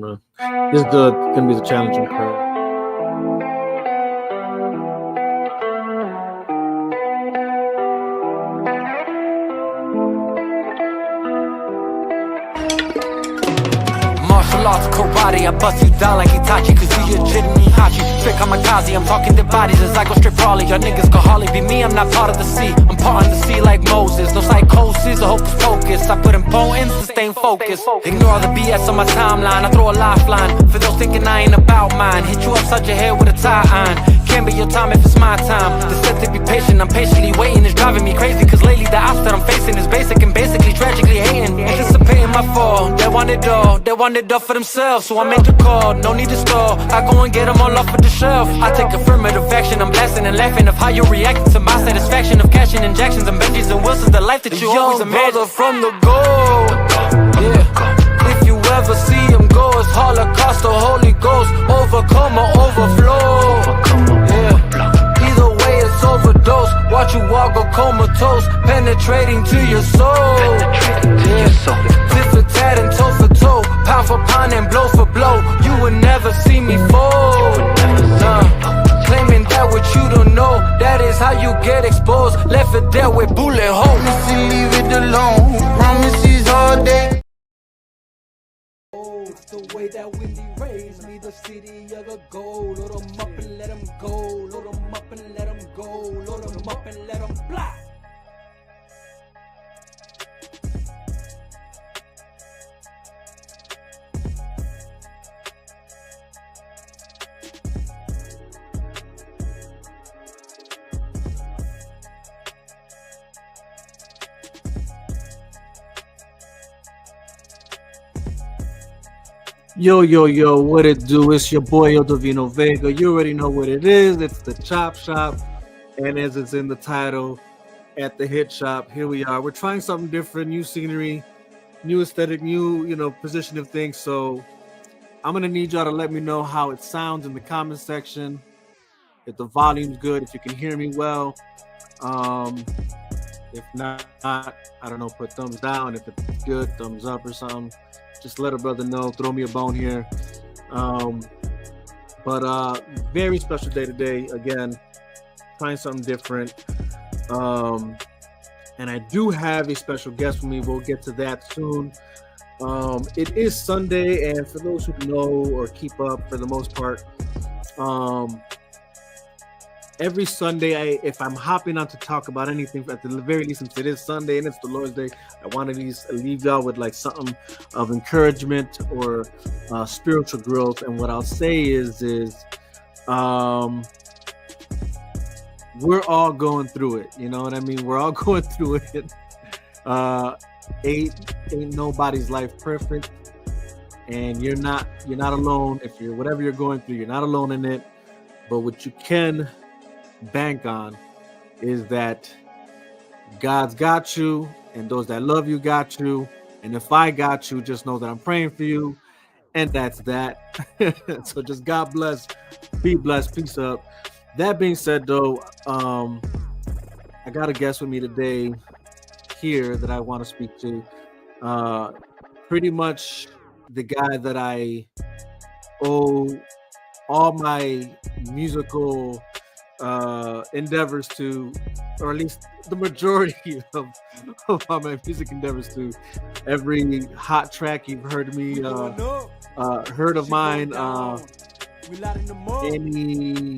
This is gonna be the challenging part. Martial arts, karate, I bust you down like Itachi, cause you your jitney hachi. Straight kamikaze, I'm talking to bodies as I go straight brawling. Your niggas could hardly be me, I'm not part of the sea. I'm part of the sea like Moses. No psychosis or hocus pocus. I put importance to stay focused. Ignore all the BS on my timeline. I throw a lifeline for those thinking I ain't about mine. Hit you upside your head with a tie iron. Can't be your time if it's my time. The set to be patient, I'm patiently waiting. It's driving me crazy, cause lately the odds that I'm facing is basic and basically tragically hating. Anticipating my fall, they want it all for themselves. So I make the call, no need to stall. I go and get them all off of the shelf. I take affirmative action, I'm blasting and laughing of how you're reacting to my satisfaction of cashing injections and Benjis and Wilsons, the life that you always imagined. Brother from the goal, yeah. If you ever see him go, it's Holocaust or Holy Ghost. Overcome or overflow, yeah. Either way it's overdose. Watch you walk or comatose, penetrating to your soul, yeah. Tit for tat and toe for toe, pound for pound and blow for blow. You would never see me fold, claiming that what you don't know, that is how you get exposed. Left it there with bullet holes. Promise to leave it alone, promises all day. The way that Wendy raised me, the city of the gold. Load them up and let them go. Load them up and let them go. Load them up and let them fly. Yo, what it do? It's your boy Eldovino Vega. You already know what it is. It's the Chop Shop. And as it's in the title, at the Hit Shop, here we are. We're trying something different, new scenery, new aesthetic, new, position of things. So I'm going to need y'all to let me know how it sounds in the comment section. If the volume's good, if you can hear me well. If not, I don't know, put thumbs down. If it's good, thumbs up or something. Just let a brother know, throw me a bone here. But very special day today. Again, trying something different. And I do have a special guest with me. We'll get to that soon. It is Sunday, and for those who know or keep up for the most part, every Sunday, if I'm hopping on to talk about anything, at the very least, since it is Sunday and it's the Lord's Day, I want to leave y'all with like something of encouragement or spiritual growth. And what I'll say is we're all going through it. You know what I mean? We're all going through it. Ain't nobody's life perfect, and you're not alone. If you're whatever you're going through, you're not alone in it. But what you can bank on is that God's got you, and those that love you got you. And if I got you, just know that I'm praying for you, and that's that. So just God bless, be blessed, peace up. That being said, though, I got a guest with me today here that I want to speak to. Pretty much the guy that I owe all my musical endeavors to, or at least the majority of all my music endeavors to. Every hot track you've heard me heard of mine, any,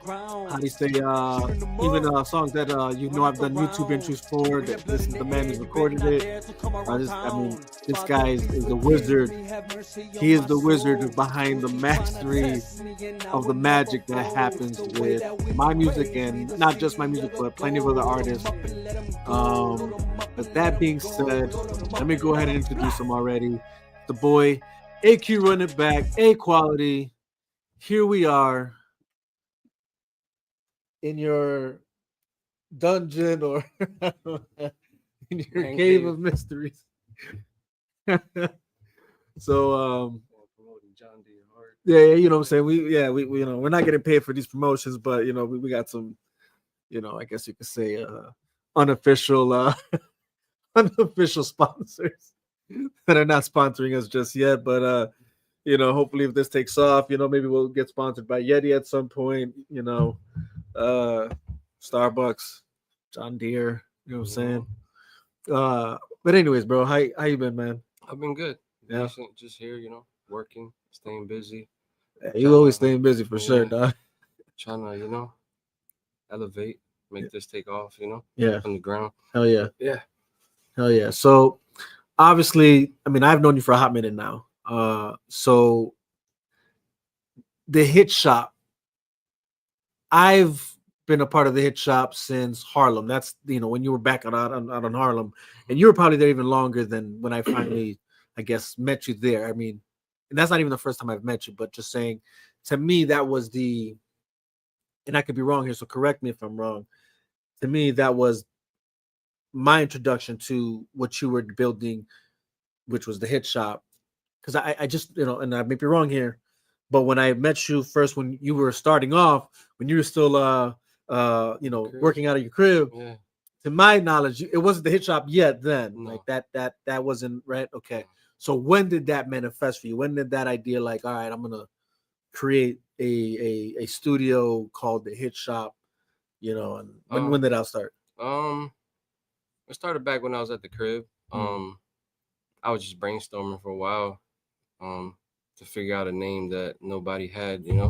how do you say, even songs that I've done YouTube intros for, that this is the man who's recorded it. This guy is the wizard. He is the wizard behind the mastery of the magic that happens with my music, and not just my music, but plenty of other artists. But that being said, let me go ahead and introduce him already. The boy, AQ Run It Back, Aquality. Here we are in your dungeon or in your cave of mysteries. So yeah, you know what I'm saying? We we're not getting paid for these promotions, but we got some, I guess you could say unofficial unofficial sponsors that are not sponsoring us just yet. But You know, hopefully if this takes off, you know, maybe we'll get sponsored by Yeti at some point. You know, uh, Starbucks, John Deere. You know what I'm saying? But anyways, bro, how you been, man? I've been good. Yeah. Decent, just here, working, staying busy. You always Tryna, staying busy for sure, yeah, dog. trying to, elevate, make this take off, Yeah. from the ground. Hell yeah. Yeah. Hell yeah. So obviously, I mean, I've known you for a hot minute now. So the Hit Shop, I've been a part of the Hit Shop since Harlem. That's, you know, when you were back out on Harlem, and you were probably there even longer than when I finally, I guess, met you there. I mean, and that's not even the first time I've met you, but just saying, to me, that was the, and I could be wrong here, so correct me if I'm wrong. To me, that was my introduction to what you were building, which was the Hit Shop. Because I just, you know, and I may be wrong here, but when I met you first, when you were starting off, when you were still you know, Crib. working out of your crib, Yeah. to my knowledge, it wasn't the Hit Shop yet then. No. Like that wasn't right. Okay. So when did that manifest for you? When did that idea, like, all right, I'm gonna create a studio called the Hit Shop, you know, and when did that start? It started back when I was at the crib. I was just brainstorming for a while, to figure out a name that nobody had, and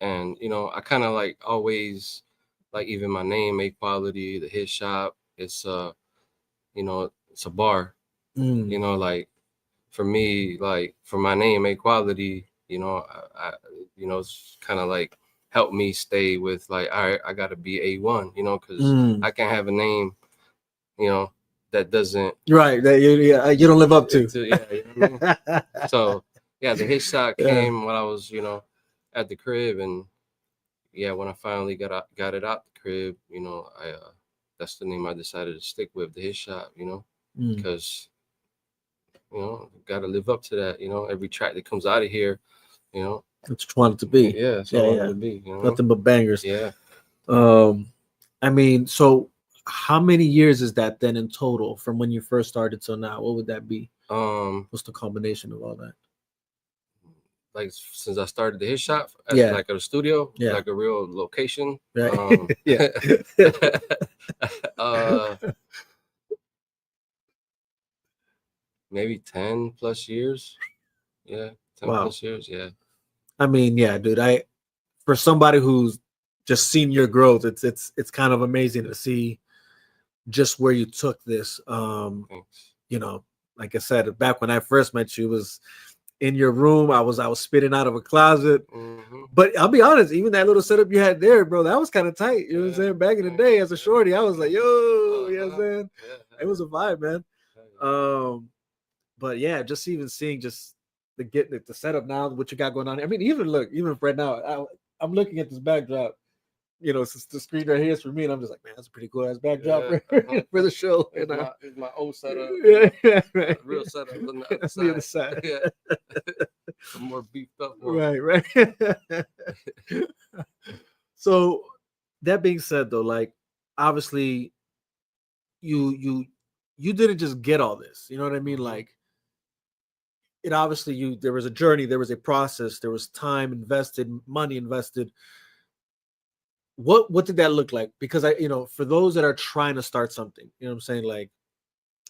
I kind of like always, like even my name, Aquality, the Hit Shop. It's it's a bar. Like for me, like for my name, Aquality, it's kind of like helped me stay with like, all right, I gotta be A1, because I can't have a name, that doesn't Right, that you don't live up to. yeah, you know what I mean? So yeah, the Hit Shot came when I was, at the crib, and yeah, when I finally got it out the crib, I that's the name I decided to stick with, the Hit Shot, because gotta live up to that, every track that comes out of here, that's what you want it to be. Yeah, that's what I want it to be. Nothing but bangers. Yeah. I mean, so how many years is that then in total from when you first started till now? What would that be? What's the combination of all that? Like since I started the Hit Shop, like a studio, like a real location. Right. Maybe 10 plus years. Yeah, 10 plus years. Yeah. I mean, yeah, dude. For somebody who's just seen your growth, it's kind of amazing to see just where you took this. Thanks. Like I said, back when I first met you, it was in your room. I was spitting out of a closet. But I'll be honest, even that little setup you had there, bro, that was kind of tight. You know what I'm saying? Back in the day, as a shorty, I was like, yo, you know what I'm saying? It was a vibe, man. But yeah, just even seeing just the setup now, what you got going on. I mean, even right now, I'm looking at this backdrop. Since the screen right here is for me, and I'm just like, man, that's a pretty cool ass backdrop for the show. It's my old setup. Right. Real setup on the other side. Yeah. I'm more beefed up. Right. So that being said, though, like obviously, you didn't just get all this. You know what I mean? Like it obviously there was a journey, there was a process, there was time invested, money invested. What did that look like? Because for those that are trying to start something, you know what I'm saying, like,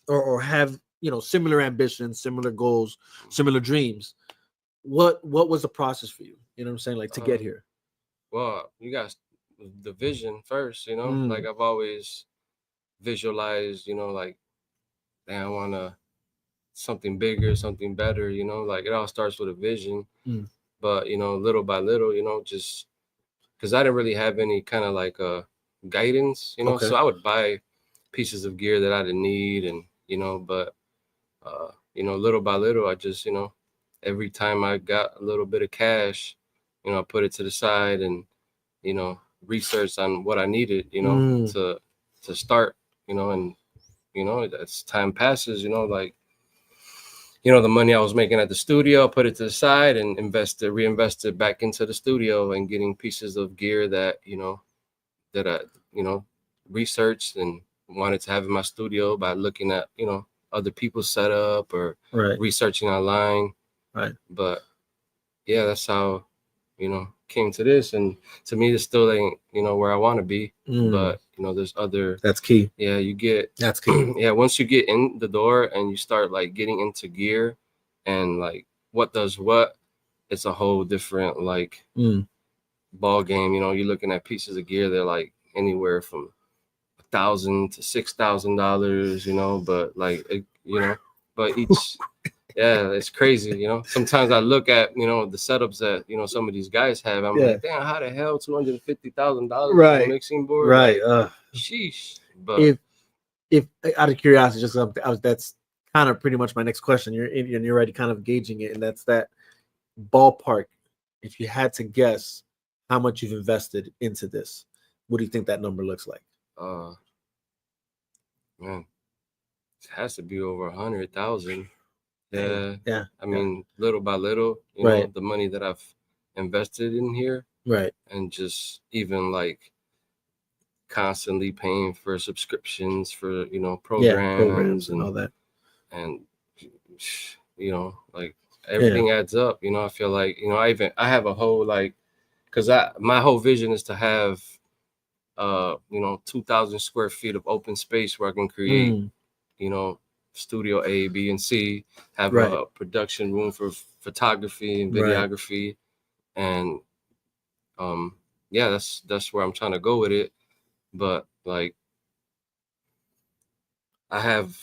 or have similar ambitions, similar goals, similar dreams. What was the process for you? You know what I'm saying, like to get here? Well, you got the vision first. Like I've always visualized. Like, damn, I want something bigger, something better. Like it all starts with a vision. But little by little, just because I didn't really have any kind of like guidance, so I would buy pieces of gear that I didn't need, and but little by little, I just every time I got a little bit of cash, I put it to the side and research on what I needed, to start, and as time passes, like the money I was making at the studio, put it to the side and reinvested back into the studio and getting pieces of gear that, that I, researched and wanted to have in my studio by looking at, other people's setup or researching online. Right. But yeah, that's how, came to this. And to me, this still ain't, where I want to be. But, there's other. That's key. Yeah, you get. That's key. Yeah, once you get in the door and you start like getting into gear and like what does what, it's a whole different like ball game. You're looking at pieces of gear. They're like anywhere from $1,000 to $6,000. But like, but each. Yeah, it's crazy, Sometimes I look at, the setups that, some of these guys have. I'm like, damn, how the hell $250,000 for a mixing board? Right. Like, sheesh. But if out of curiosity, just that's kind of pretty much my next question. You're already kind of gauging it, and that's that ballpark. If you had to guess how much you've invested into this, what do you think that number looks like? Man, it has to be over 100,000. Yeah. I mean, little by little, the money that I've invested in here, right, and just even like constantly paying for subscriptions for programs and all that, and like everything adds up. I feel like I have a whole like, because my whole vision is to have 2,000 square feet of open space where I can create studio A, B, and C, have a production room for photography and videography, and yeah, that's where I'm trying to go with it. But like, I have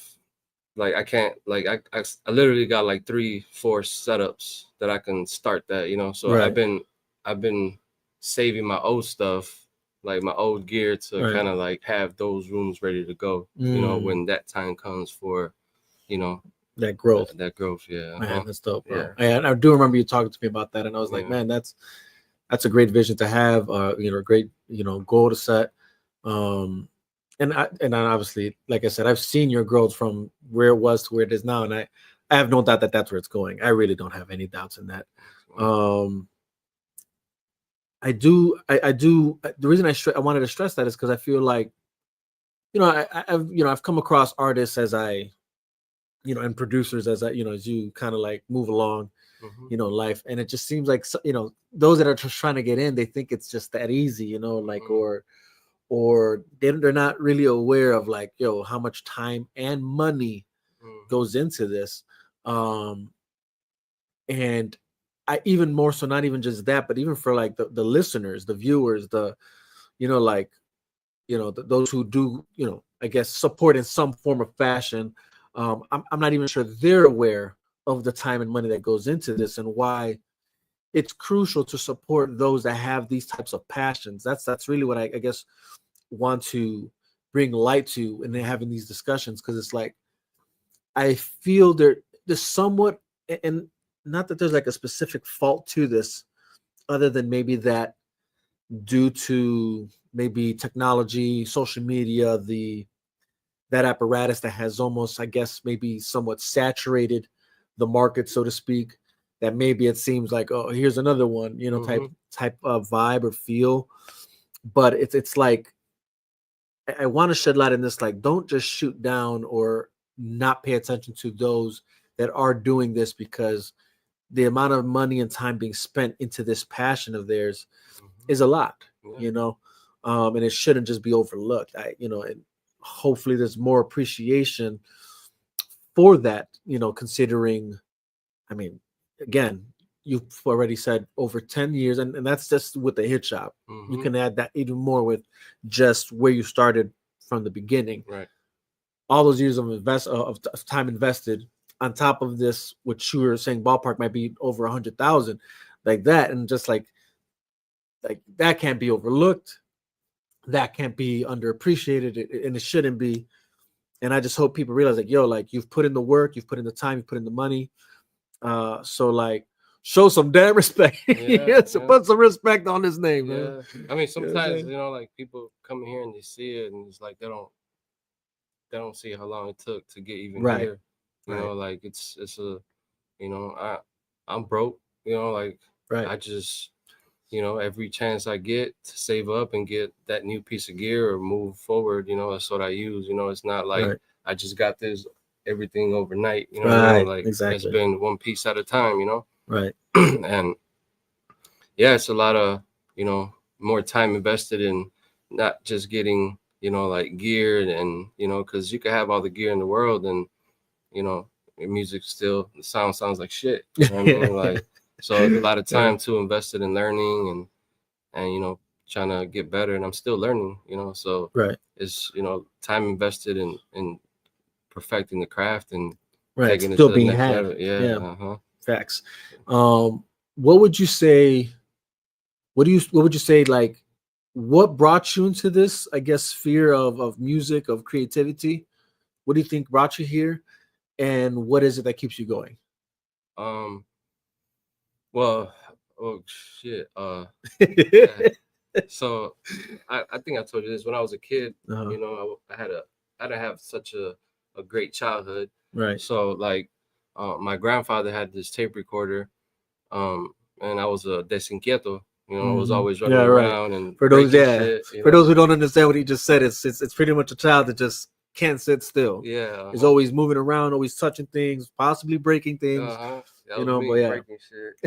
like I can't like I literally got like 3-4 setups that I can start that, so I've been saving my old stuff, like my old gear, to kind of like have those rooms ready to go, when that time comes for that growth. Yeah, man, that's dope, bro. Yeah. And I do remember you talking to me about that, and I was like, man, that's a great vision to have, a great goal to set. And obviously, like I said, I've seen your growth from where it was to where it is now, and I have no doubt that that's where it's going. I really don't have any doubts in that. I do. The reason I wanted to stress that is because I feel like, I've come across artists as and producers as as you kind of like move along, life, and it just seems like those that are just trying to get in, they think it's just that easy, like or they're not really aware of like, how much time and money goes into this. And I even more so, not even just that, but even for like the listeners, the viewers, those who do, I guess, support in some form of fashion. I'm not even sure they're aware of the time and money that goes into this, and why it's crucial to support those that have these types of passions. That's really what I guess want to bring light to, and then having these discussions, because it's like I feel there's somewhat, and not that there's like a specific fault to this, other than maybe that due to maybe technology, social media, that apparatus that has almost, I guess, maybe somewhat saturated the market, so to speak, that maybe it seems like, oh, here's another one, type of vibe or feel. But it's like, I want to shed light in this, like, don't just shoot down or not pay attention to those that are doing this, because the amount of money and time being spent into this passion of theirs is a lot, and it shouldn't just be overlooked. And hopefully there's more appreciation for that, considering, I mean, again, you've already said over 10 years, and that's just with the hit shop. You can add that even more with just where you started from the beginning. Right. All those years of time invested on top of this, which you were saying ballpark might be over 100,000, like that, and just like that can't be overlooked. That can't be underappreciated, and it shouldn't be. And I just hope people realize, like, like, you've put in the work, you've put in the time, you've put in the money. So like, show some damn respect. Put some respect on his name, man. I mean, sometimes like, people come in here and they see it, and it's like they don't see how long it took to get even here. Like, it's a, I'm broke. Like, I just, every chance I get to save up and get that new piece of gear or move forward, that's what I use. It's not like I just got this everything overnight. You know, Right. like Exactly. it's been one piece at a time. You know, Right. and yeah, it's a lot of more time invested in not just getting like gear and because you could have all the gear in the world and music still the sounds like shit. You know what I mean? Like, so it's a lot of time too invested in learning and trying to get better, and I'm still learning. So Right. it's time invested in perfecting the craft and Right. taking it Still to the being next had. level. Yeah. Facts. What would you say? What would you say? Like, what brought you into this? I guess sphere of music, of creativity. What do you think brought you here, and what is it that keeps you going? Well, oh shit. Yeah. So I think I told you this when I was a kid. I had to have such a great childhood. Right. So like, my grandfather had this tape recorder, and I was a desinquieto. I was always running around and for those shit. For those who don't understand what he just said, it's pretty much a child that just can't sit still. Yeah, is always moving around, always touching things, possibly breaking things. That was me breaking shit.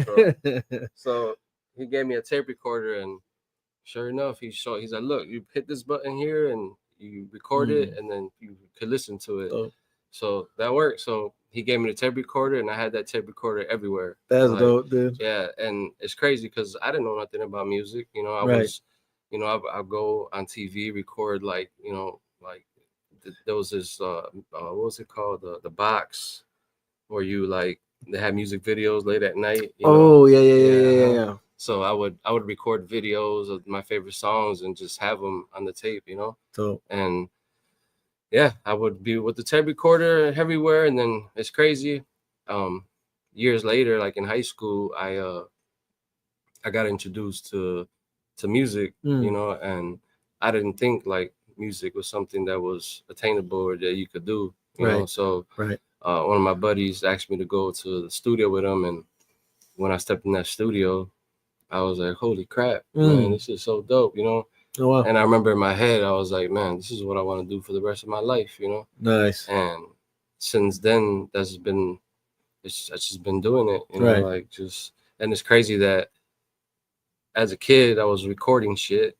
So he gave me a tape recorder, and sure enough, he's like, look, you hit this button here and you record it, and then you could listen to it. So that worked. So he gave me the tape recorder, and I had that tape recorder everywhere. That's dope, dude. Yeah, and it's crazy because I didn't know nothing about music. I was, I go on TV, record like there was this what was it called, the box where you like they had music videos late at night. Yeah. So I would record videos of my favorite songs and just have them on the tape, and yeah, I would be with the tape recorder everywhere. And then it's crazy. Years later, like in high school, I got introduced to music, and I didn't think like music was something that was attainable or that you could do, you know. So one of my buddies asked me to go to the studio with him, and when I stepped in that studio, I was like, holy crap, man, this is so dope, Oh, wow. And I remember in my head, I was like, man, this is what I want to do for the rest of my life, Nice. And since then, I've just been doing it, like and it's crazy that as a kid, I was recording shit,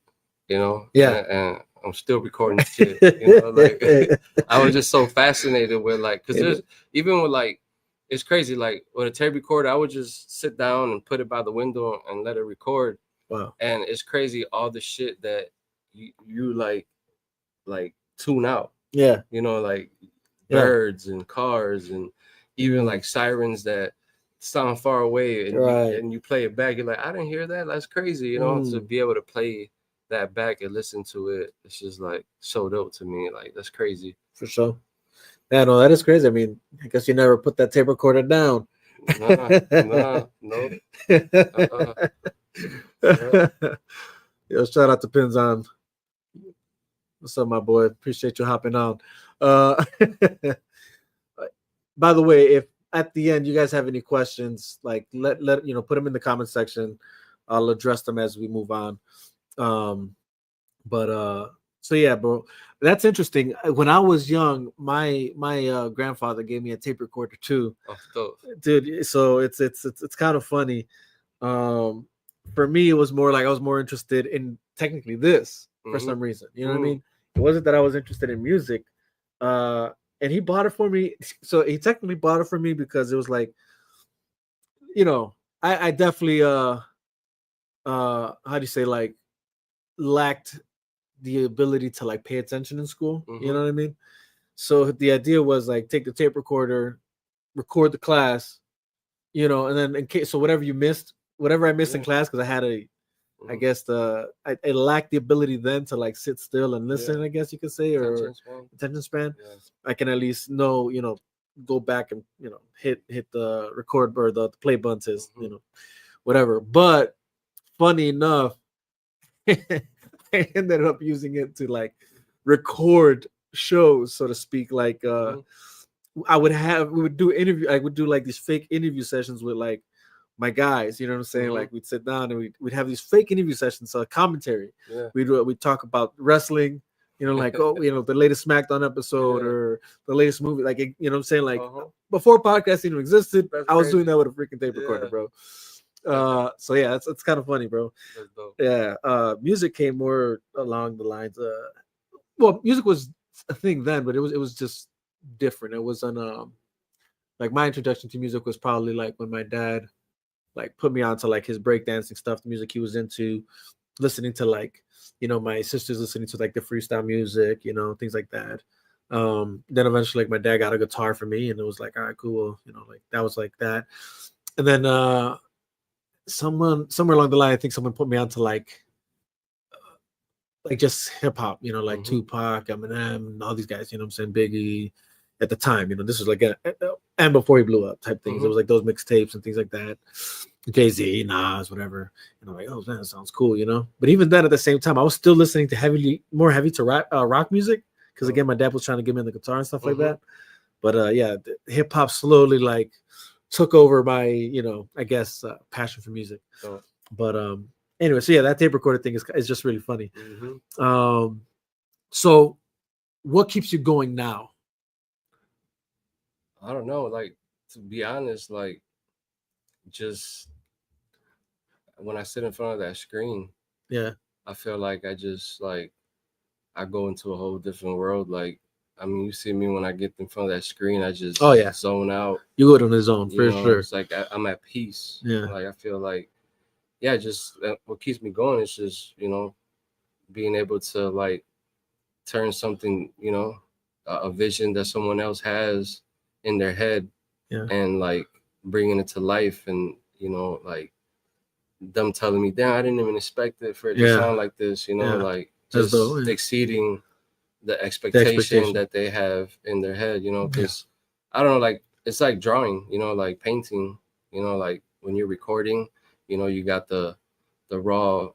and I'm still recording shit, like I was just so fascinated with like, because there's even with like, it's crazy, like with a tape recorder, I would just sit down and put it by the window and let it record. Wow. And it's crazy all the shit that you like tune out. Yeah. Like birds and cars and even like sirens that sound far away, and you play it back, you're like, I didn't hear that. That's crazy, to be able to play that back and listen to it. It's just like so dope to me. Like, that's crazy. For sure. Yeah, no, that is crazy. I mean, I guess you never put that tape recorder down. No. Yo, shout out to Pinzon. What's up, my boy? Appreciate you hopping on. By the way, if at the end you guys have any questions, like let put them in the comment section. I'll address them as we move on. So yeah, bro, that's interesting. When I was young, my grandfather gave me a tape recorder too. Oh, dope. Dude, so it's kind of funny. For me, it was more like I was more interested in technically this for some reason. You know what I mean? It wasn't that I was interested in music. And he bought it for me. So he technically bought it for me because it was like, I definitely how do you say, like, lacked the ability to like pay attention in school. You know what I mean? So the idea was like, take the tape recorder, record the class, and then in case, so whatever I missed in class, because I had I guess I lacked the ability then to like sit still and listen, I guess you could say, or attention span. Yeah. I can at least know, go back and hit the record or the play button, whatever. But funny enough, I ended up using it to like record shows, so to speak. Like we would do like these fake interview sessions with like my guys, you know what I'm saying? Like we'd sit down and we'd have these fake interview sessions, so commentary. Yeah. We'd talk about wrestling, You know, like, oh, the latest SmackDown episode or the latest movie, like, you know what I'm saying? Like, before podcasting even existed, I was doing that with a freaking tape recorder, bro. So yeah, it's kind of funny, bro. That's dope. Yeah, music came more along the lines. Well, music was a thing then, but it was just different. It wasn't like my introduction to music was probably like when my dad like put me onto like his breakdancing stuff, the music he was into, listening to like, my sisters listening to like the freestyle music, things like that. Then eventually like my dad got a guitar for me and it was like, all right, cool. Like that was like that. And then somewhere along the line, I think someone put me onto like just hip hop, like Tupac, Eminem, all these guys, I'm saying, Biggie at the time, this was like and before he blew up type things. It was like those mixtapes and things like that. Jay-Z, Nas, whatever. And I'm like, oh man, that sounds cool, But even then, at the same time, I was still listening to more heavy to rock music because again, my dad was trying to get me in the guitar and stuff like that. But yeah, hip hop slowly like took over my, I guess passion for music. But anyway, so yeah, that tape recorder thing is just really funny. So what keeps you going now? I don't know. Like, to be honest, like, just when I sit in front of that screen, I feel like I just like I go into a whole different world. Like, I mean, you see me when I get in front of that screen, I just zone out. You go to the zone for sure. It's like I'm at peace. Like I feel like, just what keeps me going is just being able to like turn something, a vision that someone else has in their head, and like bringing it to life, and like them telling me, damn, I didn't even expect it for it to sound like this, like just exceeding the expectation that they have in their head, because I don't know, like it's like drawing, like painting, like when you're recording, you got the raw,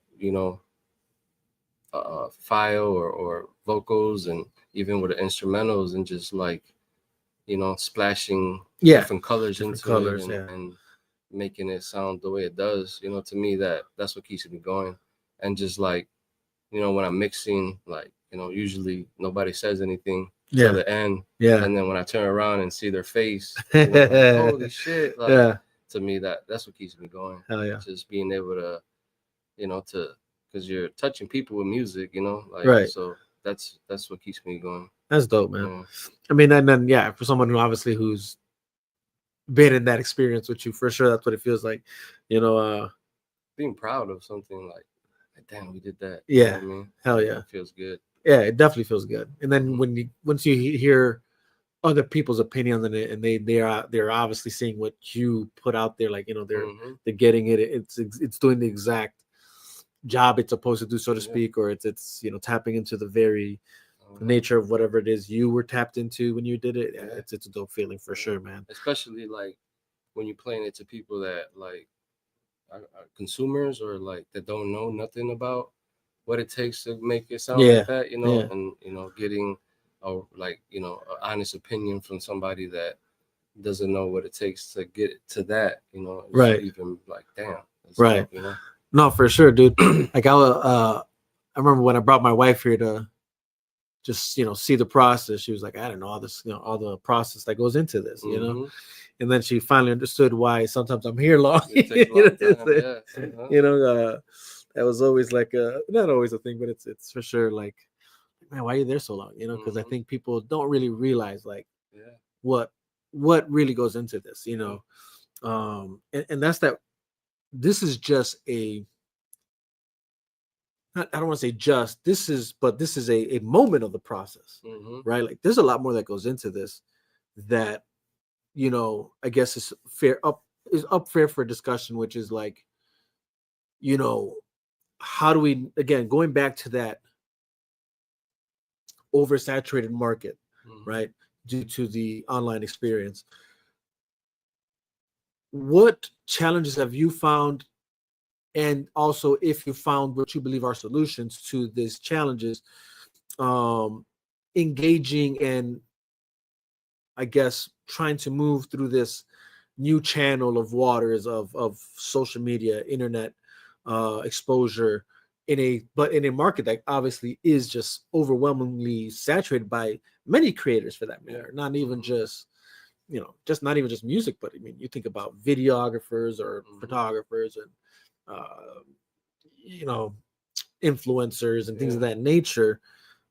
file or vocals, and even with the instrumentals, and just like splashing different colors into it, and making it sound the way it does. To me, that's what keeps me going. And just like when I'm mixing, like usually nobody says anything till the end, and then when I turn around and see their face, like, holy shit, like, to me that's what keeps me going. Hell yeah. Just being able to because you're touching people with music, like so that's what keeps me going. That's dope, man. I mean, and then for someone who's been in that experience with you, for sure, that's what it feels like, being proud of something, like damn, we did that. I mean, hell yeah, it feels good. Yeah, it definitely feels good. And then once you hear other people's opinions on it, and they're obviously seeing what you put out there, like they're getting it. It's doing the exact job it's supposed to do, so to speak, or it's tapping into the very nature of whatever it is you were tapped into when you did it. It's a dope feeling for sure, man. Especially like when you're playing it to people that like are consumers, or like that don't know nothing about what it takes to make it sound like that, and getting a an honest opinion from somebody that doesn't know what it takes to get to that, even like damn, right, dope, No, for sure, dude. Like I remember when I brought my wife here to just see the process. She was like, I don't know all this, all the process that goes into this, and then she finally understood why sometimes I'm here long. That was always like not always a thing, but it's for sure like, man, why are you there so long? Because I think people don't really realize like what really goes into this, and that's that. This is just I don't want to say just this is, but this is a moment of the process, right? Like there's a lot more that goes into this that, I guess is up for discussion, which is like, how do we, again, going back to that oversaturated market, right? Due to the online experience, what challenges have you found? And also, if you found what you believe are solutions to these challenges, engaging and, I guess, trying to move through this new channel of waters of social media, internet exposure, in a market that obviously is just overwhelmingly saturated by many creators for that matter. Not even just not even just music, but I mean, you think about videographers or photographers and you know, influencers and things of that nature.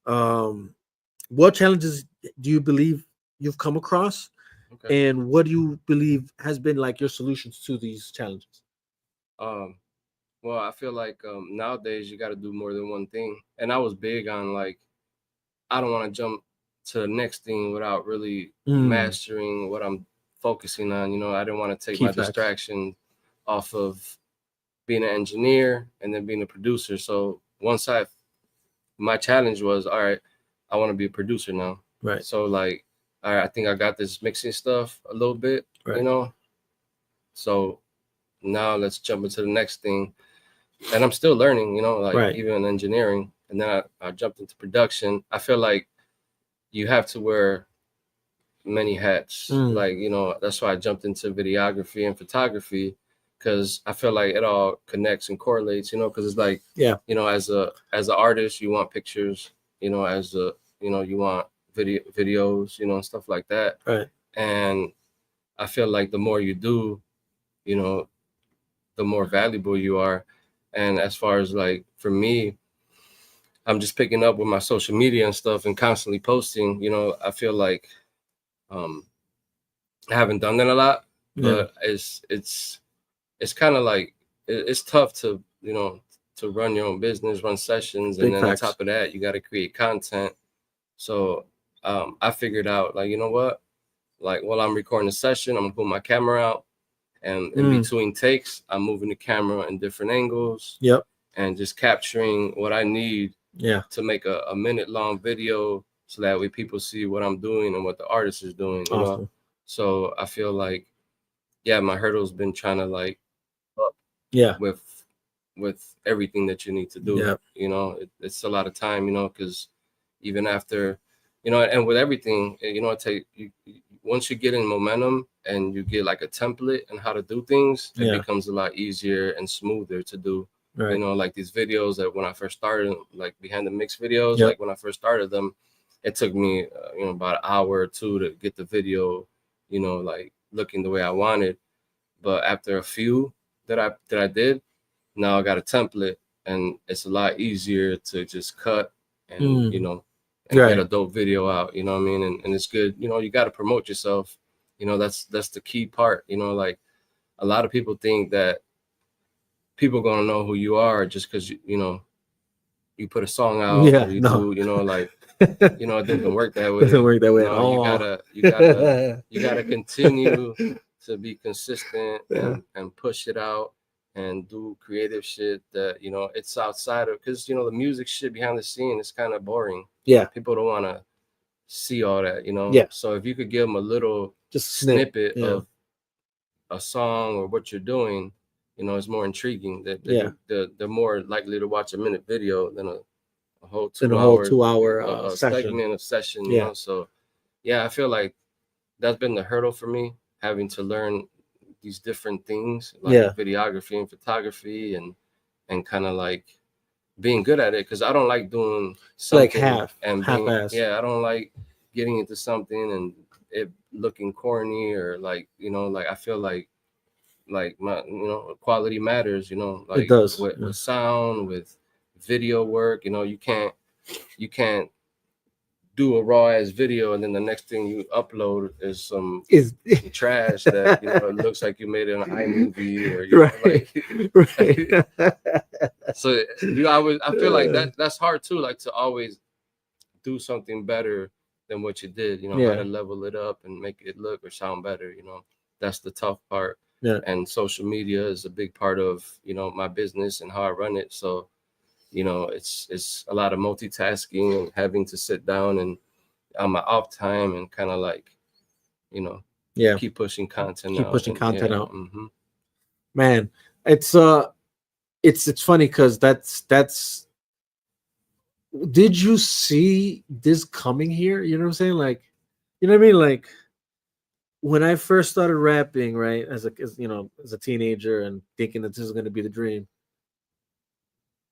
What challenges do you believe you've come across, and what do you believe has been like your solutions to these challenges? Well, I feel like nowadays you got to do more than one thing, and I was big on like I don't want to jump to the next thing without really mastering what I'm focusing on. You know, I didn't want to take my distraction off of being an engineer and then being a producer. So my challenge was, all right, I want to be a producer now. Right. So like, all right, I think I got this mixing stuff a little bit, you know. So now let's jump into the next thing. And I'm still learning, you know, like even in engineering. And then I jumped into production. I feel like you have to wear many hats. Like, you know, that's why I jumped into videography and photography, because I feel like it all connects and correlates, you know, because it's like, you know, as an artist, you want pictures, you know, you want videos, you know, and stuff like that. Right. And I feel like the more you do, you know, the more valuable you are. And as far as like, for me, I'm just picking up with my social media and stuff and constantly posting, you know. I feel like I haven't done that a lot, but it's kind of like, it's tough to, you know, to run your own business, run sessions. And then on top of that, you got to create content. So I figured out, like, you know what, like while I'm recording a session, I'm gonna put my camera out, and in between takes, I'm moving the camera in different angles. And just capturing what I need to make a minute-long video, so that way people see what I'm doing and what the artist is doing, you know? So I feel like, my hurdle's been trying to like up with everything that you need to do. You know, it's a lot of time, you know, because even after, you know, and with everything, you know, once you get in momentum and you get like a template and how to do things, it becomes a lot easier and smoother to do. You know, like these videos that when I first started, like behind the mix videos, like when I first started them, it took me, you know, about an hour or two to get the video, you know, like looking the way I wanted. But after a few that I did, now I got a template, and it's a lot easier to just cut and, you know, and get a dope video out, you know what I mean? And it's good, you know, you got to promote yourself. You know, that's the key part, you know, like a lot of people think that people gonna know who you are just because you know you put a song out or you do, you know, like, you know, it doesn't work that way. Doesn't work that way at all. You gotta continue to be consistent and push it out and do creative shit that, you know, it's outside of, because, you know, the music shit behind the scene is kind of boring. People don't want to see all that, you know. So if you could give them a little just snippet of a song or what you're doing, you know, it's more intriguing. They're more likely to watch a minute video than a whole 2-hour segment of session, you know. So I feel like that's been the hurdle for me, having to learn these different things like videography and photography, and kind of like being good at it, because I don't like doing something like half-ass. I don't like getting into something and it looking corny, or like, you know, like I feel like my, you know, quality matters, you know, like it does with sound, with video work, you know. You can't do a raw ass video and then the next thing you upload is some trash that, you know, it looks like you made it on iMovie, or you know, like so I feel like that's hard too, like to always do something better than what you did, you know, how to level it up and make it look or sound better, you know. That's the tough part. And social media is a big part of, you know, my business and how I run it. So, you know, it's a lot of multitasking and having to sit down and on my off time and kind of like, you know, keep pushing content out. Man, it's funny because that's did you see this coming here? You know what I'm saying? Like, you know what I mean? Like, when I first started rapping, right, as a teenager and thinking that this is going to be the dream,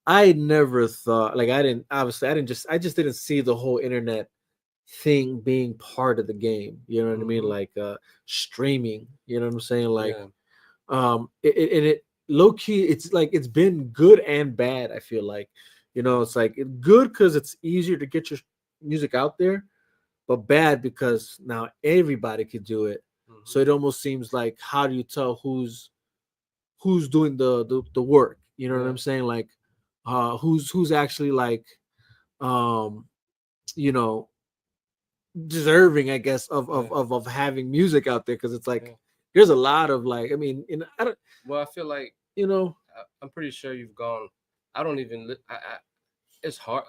I never thought, like, I just didn't see the whole internet thing being part of the game. You know what I mean? Mm-hmm. Like streaming. You know what I'm saying? Like, Yeah. it low key, it's like it's been good and bad. I feel like, it's like good because it's easier to get your music out there, but bad because now everybody could do it. Mm-hmm. So it almost seems like, how do you tell who's doing the work? You know what Yeah. I'm saying? Like, who's actually like, um, you know, deserving, I guess, Yeah. of having music out there, because it's like Yeah. there's a lot of, like, I mean, I don't, Well, I feel like you know, I'm pretty sure you've gone. I don't even. It's hard.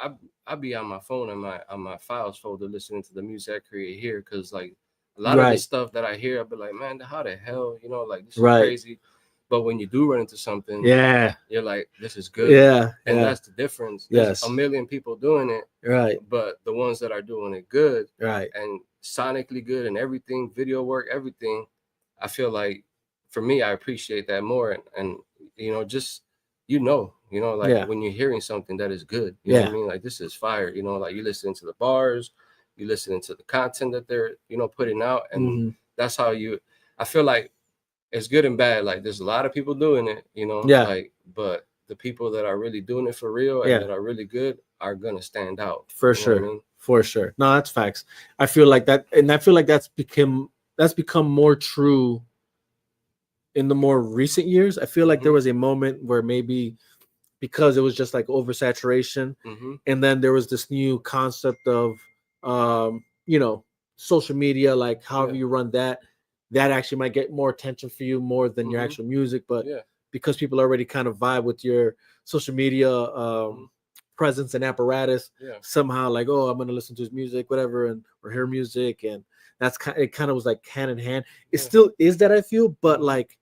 I be on my phone and my files folder listening to the music I create here, because like a lot of the right, stuff that I hear, I'll be like, man, how the hell, like this is right, crazy. But when you do run into something, yeah, you're like, this is good. yeah, And yeah, that's the difference. There's a yes, million people doing it, right, but the ones that are doing it good right, and sonically good and everything, video work, everything, I feel like for me, I appreciate that more. And just like yeah, when you're hearing something that is good, you know what yeah, I mean? Like this is fire, like you listening to the bars, you listening to the content that they're putting out, and hmm, that's how I feel like it's good and bad. Like there's a lot of people doing it, yeah, like, but the people that are really doing it for real and yeah, that are really good are gonna stand out. for You know what I sure, mean? for sure. No, that's facts. I feel like that, and I feel like that's become more true in the more recent years. I feel like there Mm-hmm. was a moment where maybe because it was just like oversaturation, Mm-hmm. and then there was this new concept of, um, you know, social media, like however Yeah. you run that actually might get more attention for you more than your Mm-hmm. actual music. But Yeah. because people already kind of vibe with your social media Mm-hmm. presence and apparatus, Yeah. somehow like, oh, I'm gonna listen to his music, whatever, and or hear Mm-hmm. music, and it kind of was like hand in hand. It Yeah. still is that, I feel, but Mm-hmm. like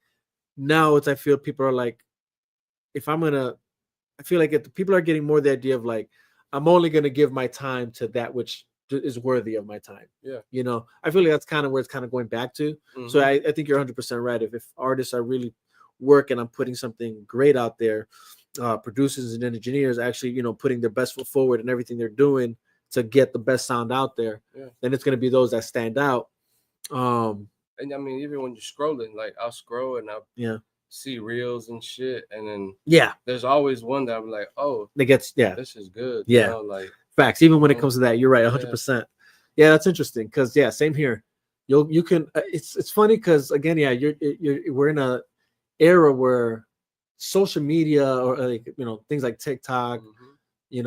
now I feel people are like, if I'm gonna, I feel like people are getting more the idea of like, I'm only going to give my time to that which is worthy of my time. Yeah. I feel like that's kind of where it's kind of going back to. So Mm-hmm. I think you're 100% right. If artists are really working on putting something great out there, producers and engineers actually, putting their best foot forward and everything they're doing to get the best sound out there, Yeah. then it's going to be those that stand out. And I mean, even when you're scrolling, like I'll scroll and I'll Yeah. see reels and shit, and then Yeah. there's always one that I'm like, oh, It gets, yeah. this is good. Yeah. Like Facts. Even when it know, comes to that, you're right, yeah. 100%. Yeah, that's interesting because yeah, same here. You can. It's funny because again, yeah, we're in a era where social media, or like, things like TikTok, Mm-hmm.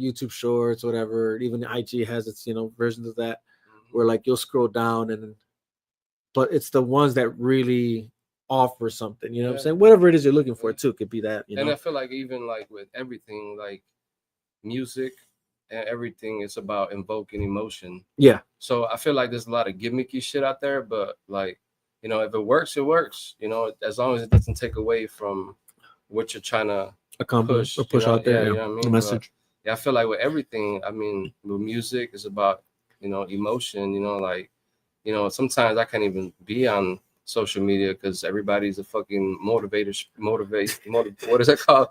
YouTube Shorts, whatever. Even IG has its versions of that, Mm-hmm. where like you'll scroll down, but it's the ones that really offer something. You know what I'm Yeah. saying? Whatever it is you're looking for, Yeah. too, could be that. And I feel like even like with everything, like music and everything, it's about invoking emotion. Yeah. So I feel like there's a lot of gimmicky shit out there, but like, if it works, it works. As long as it doesn't take away from what you're trying to Accomplish push. or push out there. Yeah, Yeah. you know what I The mean. But message. yeah, I feel like with everything, I mean, with music is about emotion. Like sometimes I can't even be on social media because everybody's a fucking what is that called?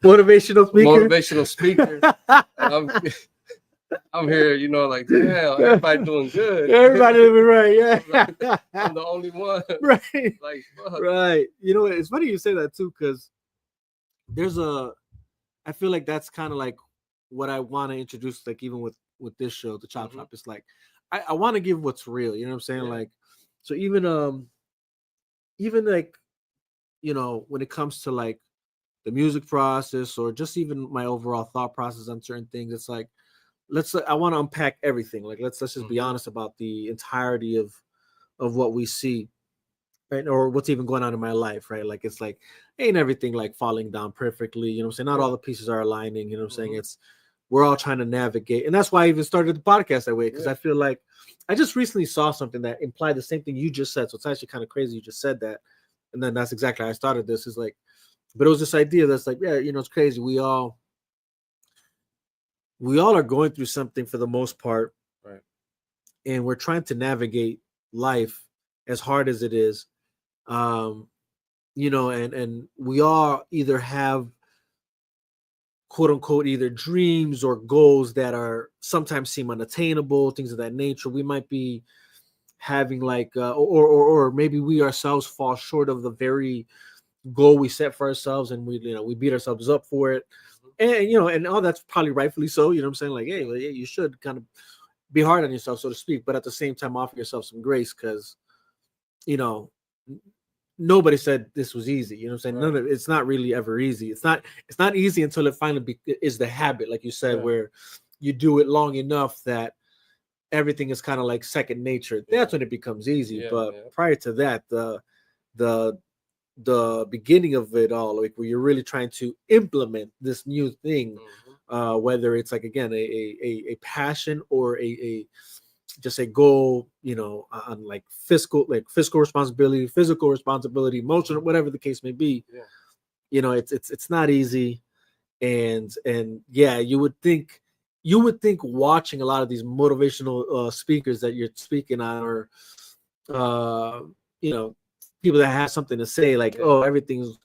Motivational speaker. Motivational speaker. And I'm here, like, damn, everybody doing good. Everybody living right, yeah. I'm the only one. Right. Like, fuck. Right. It's funny you say that too, because I feel like that's kind of like what I want to introduce, like even with this show, the Chop Shop. It's like I want to give what's real. You know what I'm saying? Yeah. Like, so even like, when it comes to like the music process, or just even my overall thought process on certain things, it's like, I want to unpack everything. Like, let's just be honest about the entirety of what we see, right? Or what's even going on in my life, right? Like, it's like, ain't everything like falling down perfectly, you know what I'm saying? Not all the pieces are aligning, you know what I'm saying? We're all trying to navigate. And that's why I even started the podcast that way, because I feel like I just recently saw something that implied the same thing you just said. So it's actually kind of crazy you just said that. And then that's exactly how I started this, is like, but it was this idea that's like, yeah, it's crazy. We all are going through something for the most part, right? And we're trying to navigate life as hard as it is, and we all either have quote unquote either dreams or goals that are sometimes seem unattainable, things of that nature. We might be having like or maybe we ourselves fall short of the very goal we set for ourselves, and we beat ourselves up for it. And and all that's probably rightfully so. You know what I'm saying? Like, hey, well, yeah, you should kind of be hard on yourself, so to speak, but at the same time offer yourself some grace, because you know nobody said this was easy. You know what I'm saying? Right. None of it's not really ever easy. It's not easy until it finally is the habit, like you said, where you do it long enough that everything is kind of like second nature. That's when it becomes easy. But prior to that, the beginning of it all, like where you're really trying to implement this new thing, whether it's like again a passion or a just a goal, on like fiscal responsibility, physical responsibility, emotional, whatever the case may be. It's not easy. And yeah, you would think watching a lot of these motivational speakers that you're speaking on, or people that have something to say, like, oh, everything's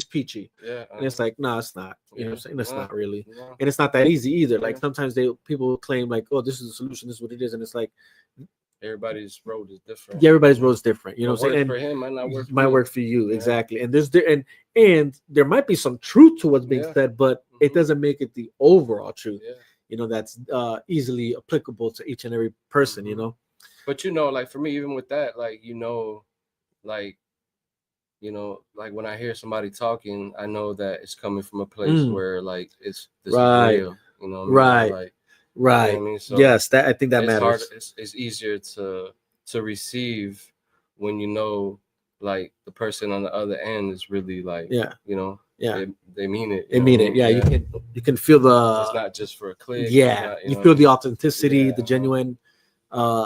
peachy. And it's like, no, it's not. You know what I'm saying? It's not really. And it's not that easy either. Like sometimes people claim like, oh, this is the solution, this is what it is, and it's like everybody's road is different. Yeah, everybody's road is different. You know what I'm saying? And for him might not work. Might work for you, exactly. And and there might be some truth to what's being said, but it doesn't make it the overall truth. That's easily applicable to each and every person. But like for me, even with that, like like when I hear somebody talking, I know that it's coming from a place where like this is real. You know what I mean? Like, right. You know what I mean? So yes, I think that matters. Hard, it's easier to receive when like the person on the other end is really like they mean it. They mean it. Yeah, you can feel the. It's not just for a click. Yeah, you feel the authenticity, the genuine,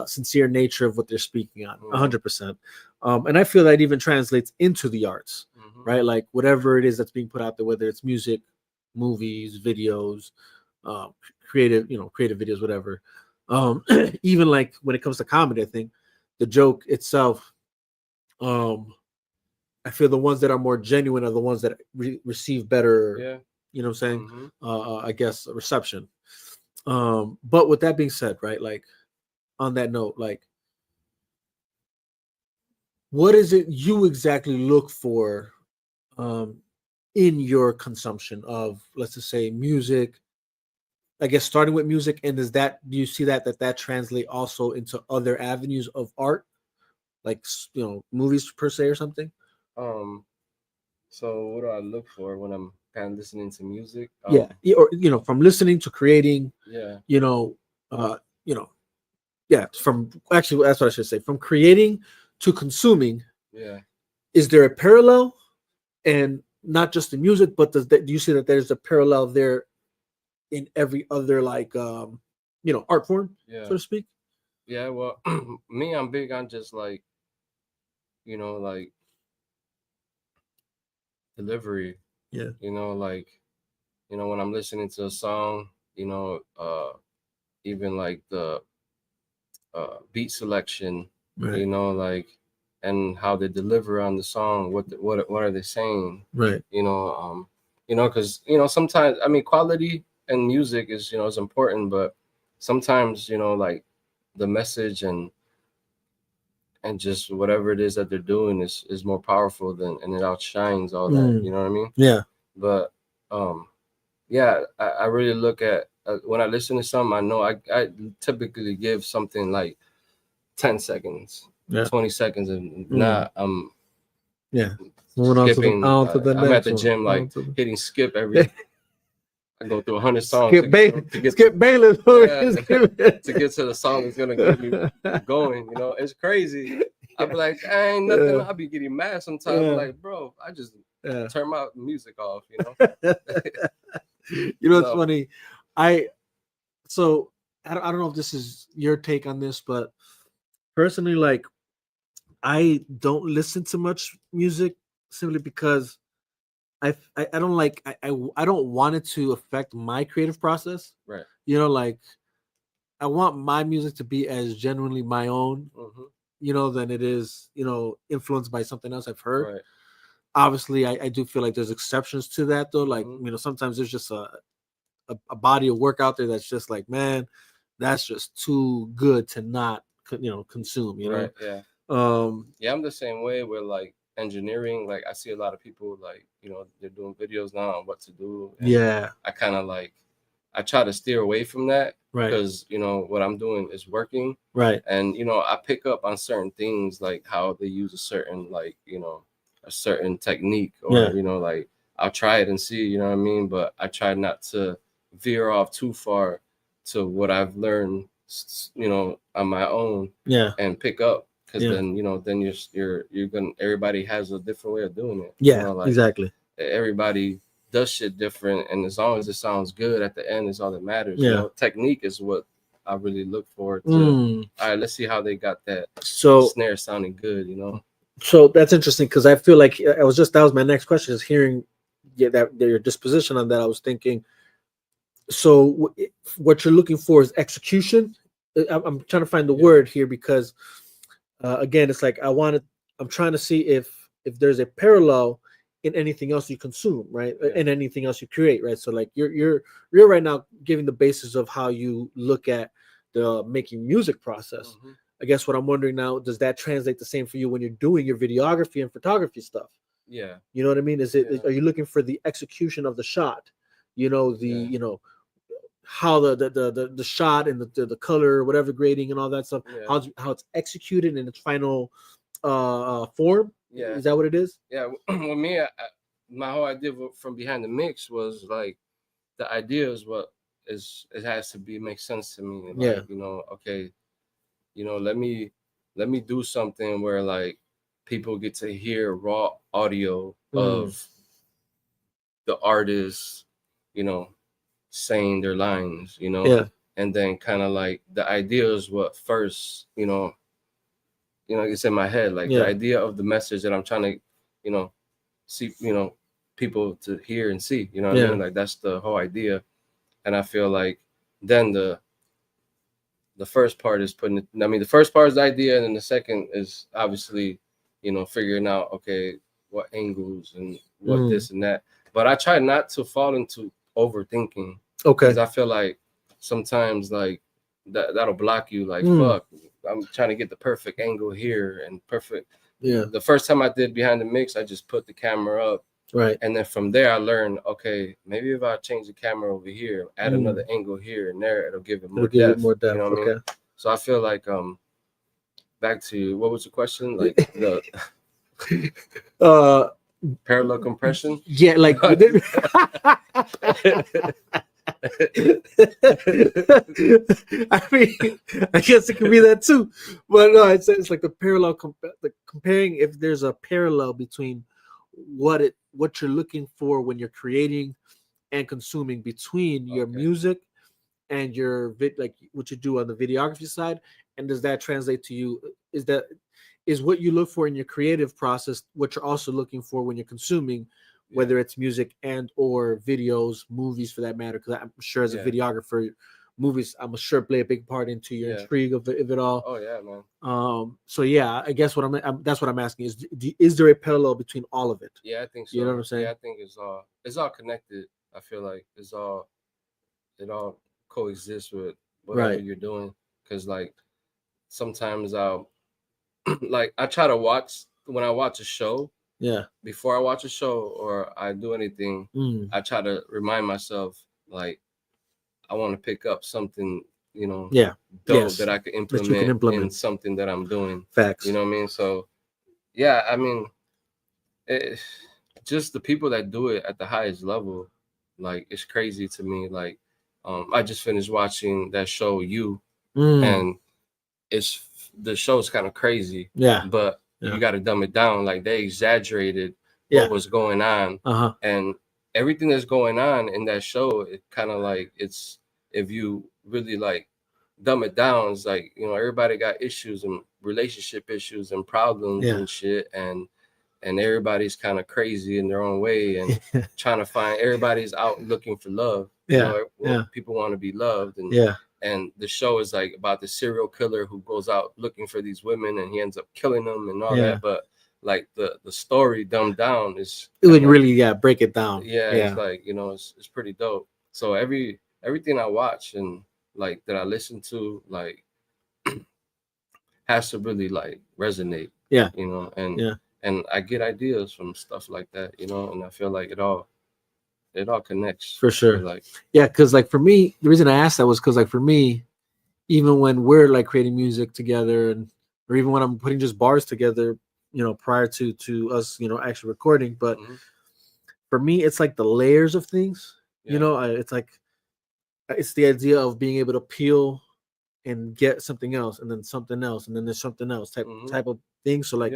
sincere nature of what they're speaking on. 100%. And I feel that even translates into the arts, right? Like whatever it is that's being put out there, whether it's music, movies, videos, creative videos, whatever. Even like when it comes to comedy, I think the joke itself, I feel the ones that are more genuine are the ones that receive better, you know what I'm saying? I guess reception. But with that being said, right, like on that note, like what is it you exactly look for in your consumption of, let's just say, music? I guess starting with music, and do you see that translate also into other avenues of art, like movies per se or something? So what do I look for when I'm kind of listening to music? Or from listening to creating. From actually that's what I should say. From creating to consuming. Yeah. Is there a parallel, and not just the music, but do you see that there's a parallel there in every other like art form, so to speak? Yeah, well, me, I'm big on just like like delivery. Like when I'm listening to a song, even like the beat selection, right. Like, and how they deliver on the song, what are they saying, right? Because sometimes, I mean, quality and music is is important, but sometimes like the message and just whatever it is that they're doing is more powerful and it outshines all that. You know what I mean? Yeah. But I really look at when I listen to something, I know I typically give something like 10 seconds, 20 seconds, and not skipping. I'm at the gym like hitting skip every. I go through 100 songs to get to the song that's gonna get me going. It's crazy. I'll be like, I ain't nothing. I'll be getting mad sometimes. Like, bro, I just turn my music off. It's funny. I don't know if this is your take on this, but personally, like, I don't listen to much music simply because I don't like I don't want it to affect my creative process. Right. Like I want my music to be as genuinely my own, than it is, influenced by something else I've heard. Right. Obviously, I do feel like there's exceptions to that though. Like, sometimes there's just a body of work out there that's just like, man, that's just too good to not consume, Right. Yeah. Yeah, I'm the same way with like engineering. Like I see a lot of people like, they're doing videos now on what to do. And yeah, I kind of like, I try to steer away from that right, because, what I'm doing is working. right, And, I pick up on certain things like how they use a certain like, a certain technique or, yeah, like I'll try it and see, you know what I mean? But I try not to veer off too far to what I've learned, on my own yeah, and pick up. Because yeah, then then you're gonna, everybody has a different way of doing it. yeah, Like exactly, everybody does shit different, and as long as it sounds good at the end is all that matters. yeah. Technique is what I really look forward to. All right, let's see how they got that So snare sounding good. So that's interesting because I feel like that was my next question is hearing that your disposition on that. I was thinking, so what you're looking for is execution. I'm trying to find the word here because again, it's like I'm trying to see if there's a parallel in anything else you consume, right? Yeah. And anything else you create, right? So like you're right now giving the basis of how you look at the making music process. Mm-hmm. I guess what I'm wondering now, does that translate the same for you when you're doing your videography and photography stuff? Yeah. You know what I mean? Are you looking for the execution of the shot? How the shot and the color, whatever grading and all that stuff, Yeah. how it's executed in its final form. Yeah. Is that what it is? Yeah. With me, my whole idea from behind the mix was like the idea is what it has to be make sense to me. Like, okay, let me do something where like people get to hear raw audio of the artist, saying their lines, Yeah. and then kind of like the idea is what first, it's in my head, like the idea of the message that I'm trying to, see, people to hear and see, what I mean? Like that's the whole idea. And I feel like then the first part is the first part is the idea, and then the second is obviously, figuring out, okay, what angles and what this and that. But I try not to fall into overthinking. Okay. Because I feel like sometimes like that'll block you. Like, fuck, I'm trying to get the perfect angle here and perfect. Yeah. The first time I did behind the mix, I just put the camera up. Right. And then from there, I learned, okay, maybe if I change the camera over here, add another angle here and there, it'll give it more depth. You know what I mean? So I feel like, back to what was the question? Like the parallel compression. Yeah, like. I mean, I guess it could be that too, but no, it's like the parallel, comparing if there's a parallel between what you're looking for when you're creating and consuming between your music and your like what you do on the videography side, and does that translate to you? Is what you look for in your creative process what you're also looking for when you're consuming, whether it's music and or videos, movies for that matter? Because I'm sure as a videographer, movies I'm sure play a big part into your intrigue of it all. Oh yeah, man. So yeah, I guess that's what I'm asking is there a parallel between all of it? Yeah, I think so. You know what I'm saying? Yeah, I think it's all connected. I feel like it all coexists with whatever you're doing. Because like sometimes I'll like I try to watch when I watch a show. Yeah. Before I watch a show or I do anything, I try to remind myself like I want to pick up something, dope that I can implement in something that I'm doing. Facts. You know what I mean? So yeah, I mean, just the people that do it at the highest level, like it's crazy to me. Like, I just finished watching that show and the show's kind of crazy. Yeah, but you got to dumb it down. Like they exaggerated what was going on, and everything that's going on in that show. It kind of like it's if you really like dumb it down, it's like everybody got issues and relationship issues and problems and shit, and everybody's kind of crazy in their own way and trying to find. Everybody's out looking for love. People want to be loved, and the show is like about the serial killer who goes out looking for these women and he ends up killing them and all that. But like the story dumbed down is it would really break it down. It's like it's pretty dope. So everything I watch and like that I listen to like has to really like resonate. Yeah. You know, and Yeah. and I get ideas from stuff like that, you know, and I feel like it all connects For sure. Like, yeah, because like for me, the reason I asked that was because like for me, even when we're like creating music together, and or even when I'm putting just bars together, you know, prior to us, you know, actually recording, but for me, it's like the layers of things. You know, it's like it's the idea of being able to peel and get something else, and then something else, and then there's something else type of thing. So like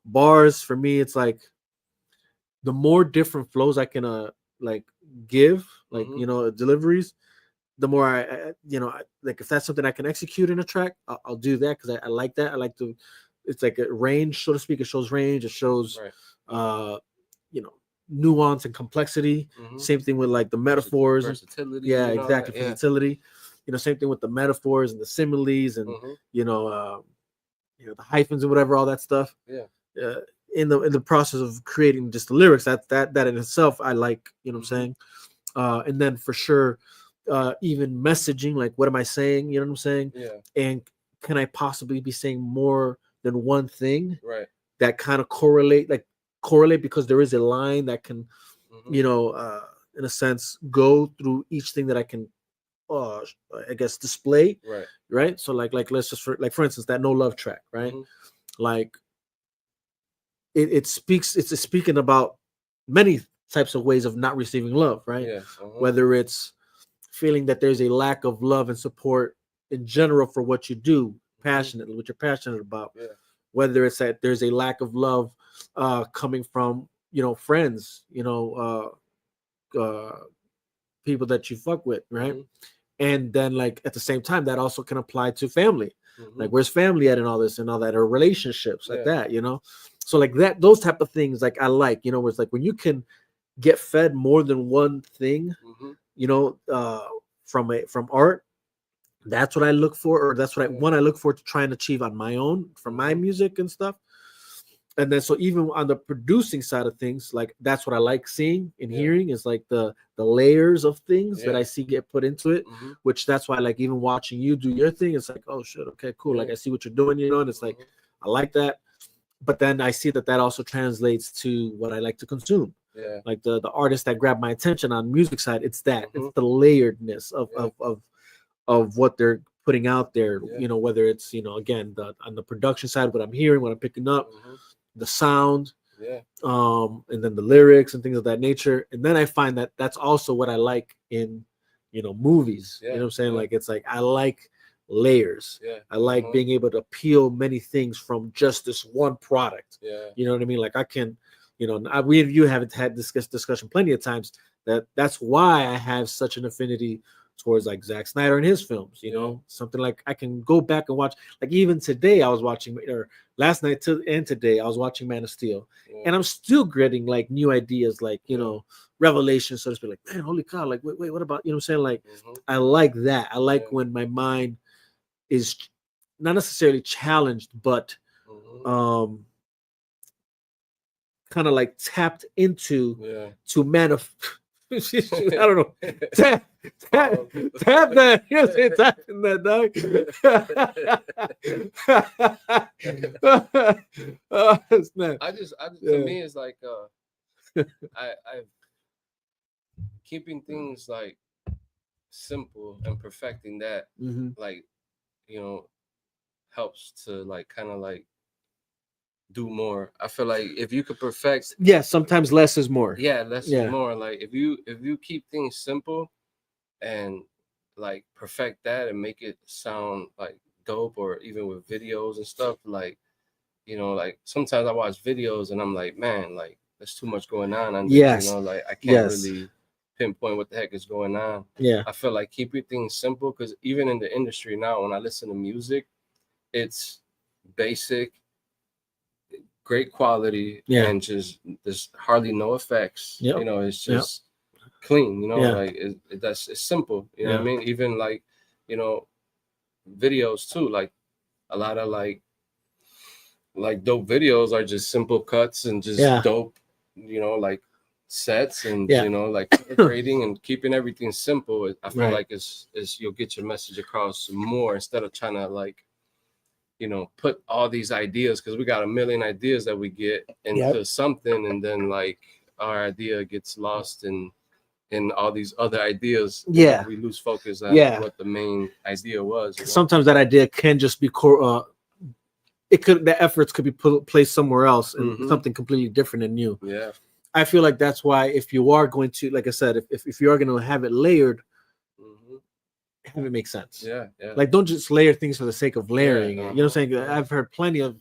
bars for me, it's like the more different flows I can like give, like you know, deliveries, the more you know, like if that's something I can execute in a track, I'll do that because I like that. I like to, it's like a range, so to speak. It shows range. It shows, you know, nuance and complexity. Same thing with like the metaphors, versatility. Yeah, exactly, versatility. You know, same thing with the metaphors and the similes and you know the hyphens and whatever, all that stuff. In the process of creating just the lyrics, that in itself I like. You know what I'm saying? And then for sure, even messaging, like what am I saying? You know what I'm saying? And can I possibly be saying more than one thing? That kind of correlate because there is a line that can, you know, in a sense, go through each thing that I can, I guess, display. Right. So like let's just for instance that No Love track, right? Like it's speaking about many types of ways of not receiving love, right? Whether it's feeling that there's a lack of love and support in general for what you do passionately, what you're passionate about. Whether it's that there's a lack of love coming from, you know, friends, you know, people that you fuck with, right? And then like at the same time, that also can apply to family. Like where's family at in all this and all that, or relationships like that, you know? So like that, those type of things, like I like, you know, where it's like when you can get fed more than one thing, you know, from art, that's what I look for, or that's what I look for to try and achieve on my own from my music and stuff. And then so even on the producing side of things, like that's what I like seeing and hearing is like the layers of things that I see get put into it, which that's why like even watching you do your thing, it's like, oh shit, okay, cool. Like I see what you're doing, you know, and it's like I like that. But then I see that also translates to what I like to consume. Like the artists that grab my attention on music side, it's that it's the layeredness of what they're putting out there. You know, whether it's, you know, again, on the production side, what I'm hearing, what I'm picking up, the sound, and then the lyrics and things of that nature. And then I find that that's also what I like in, you know, movies. You know what I'm saying? Like it's like I like layers. I like being able to peel many things from just this one product. You know what I mean? Like I can, you know, we and you haven't had this discussion plenty of times, that's why I have such an affinity towards like Zack Snyder and his films, you know, something like I can go back and watch. Like even today I was watching, or last night and today I was watching Man of Steel, and I'm still getting like new ideas, like, you know, revelations, so to speak. Like, man, holy cow, like wait, what about, you know what I'm saying? Like I like that. I like when my mind is not necessarily challenged, but kind of like tapped into to I don't know. Tap that. You know what I'm saying? Tapping that, dog. Snap. I just to me it's like I keeping things like simple and perfecting that, like, you know, helps to like kind of like do more. I feel like if you could perfect, sometimes less is more. Less is more. Like if you keep things simple and like perfect that and make it sound like dope, or even with videos and stuff, like, you know, like sometimes I watch videos and I'm like, man, like there's too much going on this, you know, like I can't really pinpoint what the heck is going on. I feel like keeping things simple, because even in the industry now, when I listen to music, it's basic, great quality, and just there's hardly no effects. You know, it's just clean. You know, like it's simple. You know what I mean? Even like, you know, videos too. Like a lot of like dope videos are just simple cuts and just dope. You know, like sets and Yeah. you know, like creating and keeping everything simple. I feel Right. like is you'll get your message across more instead of trying to like, you know, put all these ideas, because we got a million ideas that we get into something, and then like our idea gets lost in all these other ideas. Yeah. We lose focus on what the main idea was. You know? Sometimes that idea can just be the efforts could be placed somewhere else and something completely different and new. Yeah. I feel like that's why if you are going to, like I said, if you are going to have it layered, have it make sense. Yeah. Like, don't just layer things for the sake of layering it. You know what I'm saying? Yeah. I've heard plenty of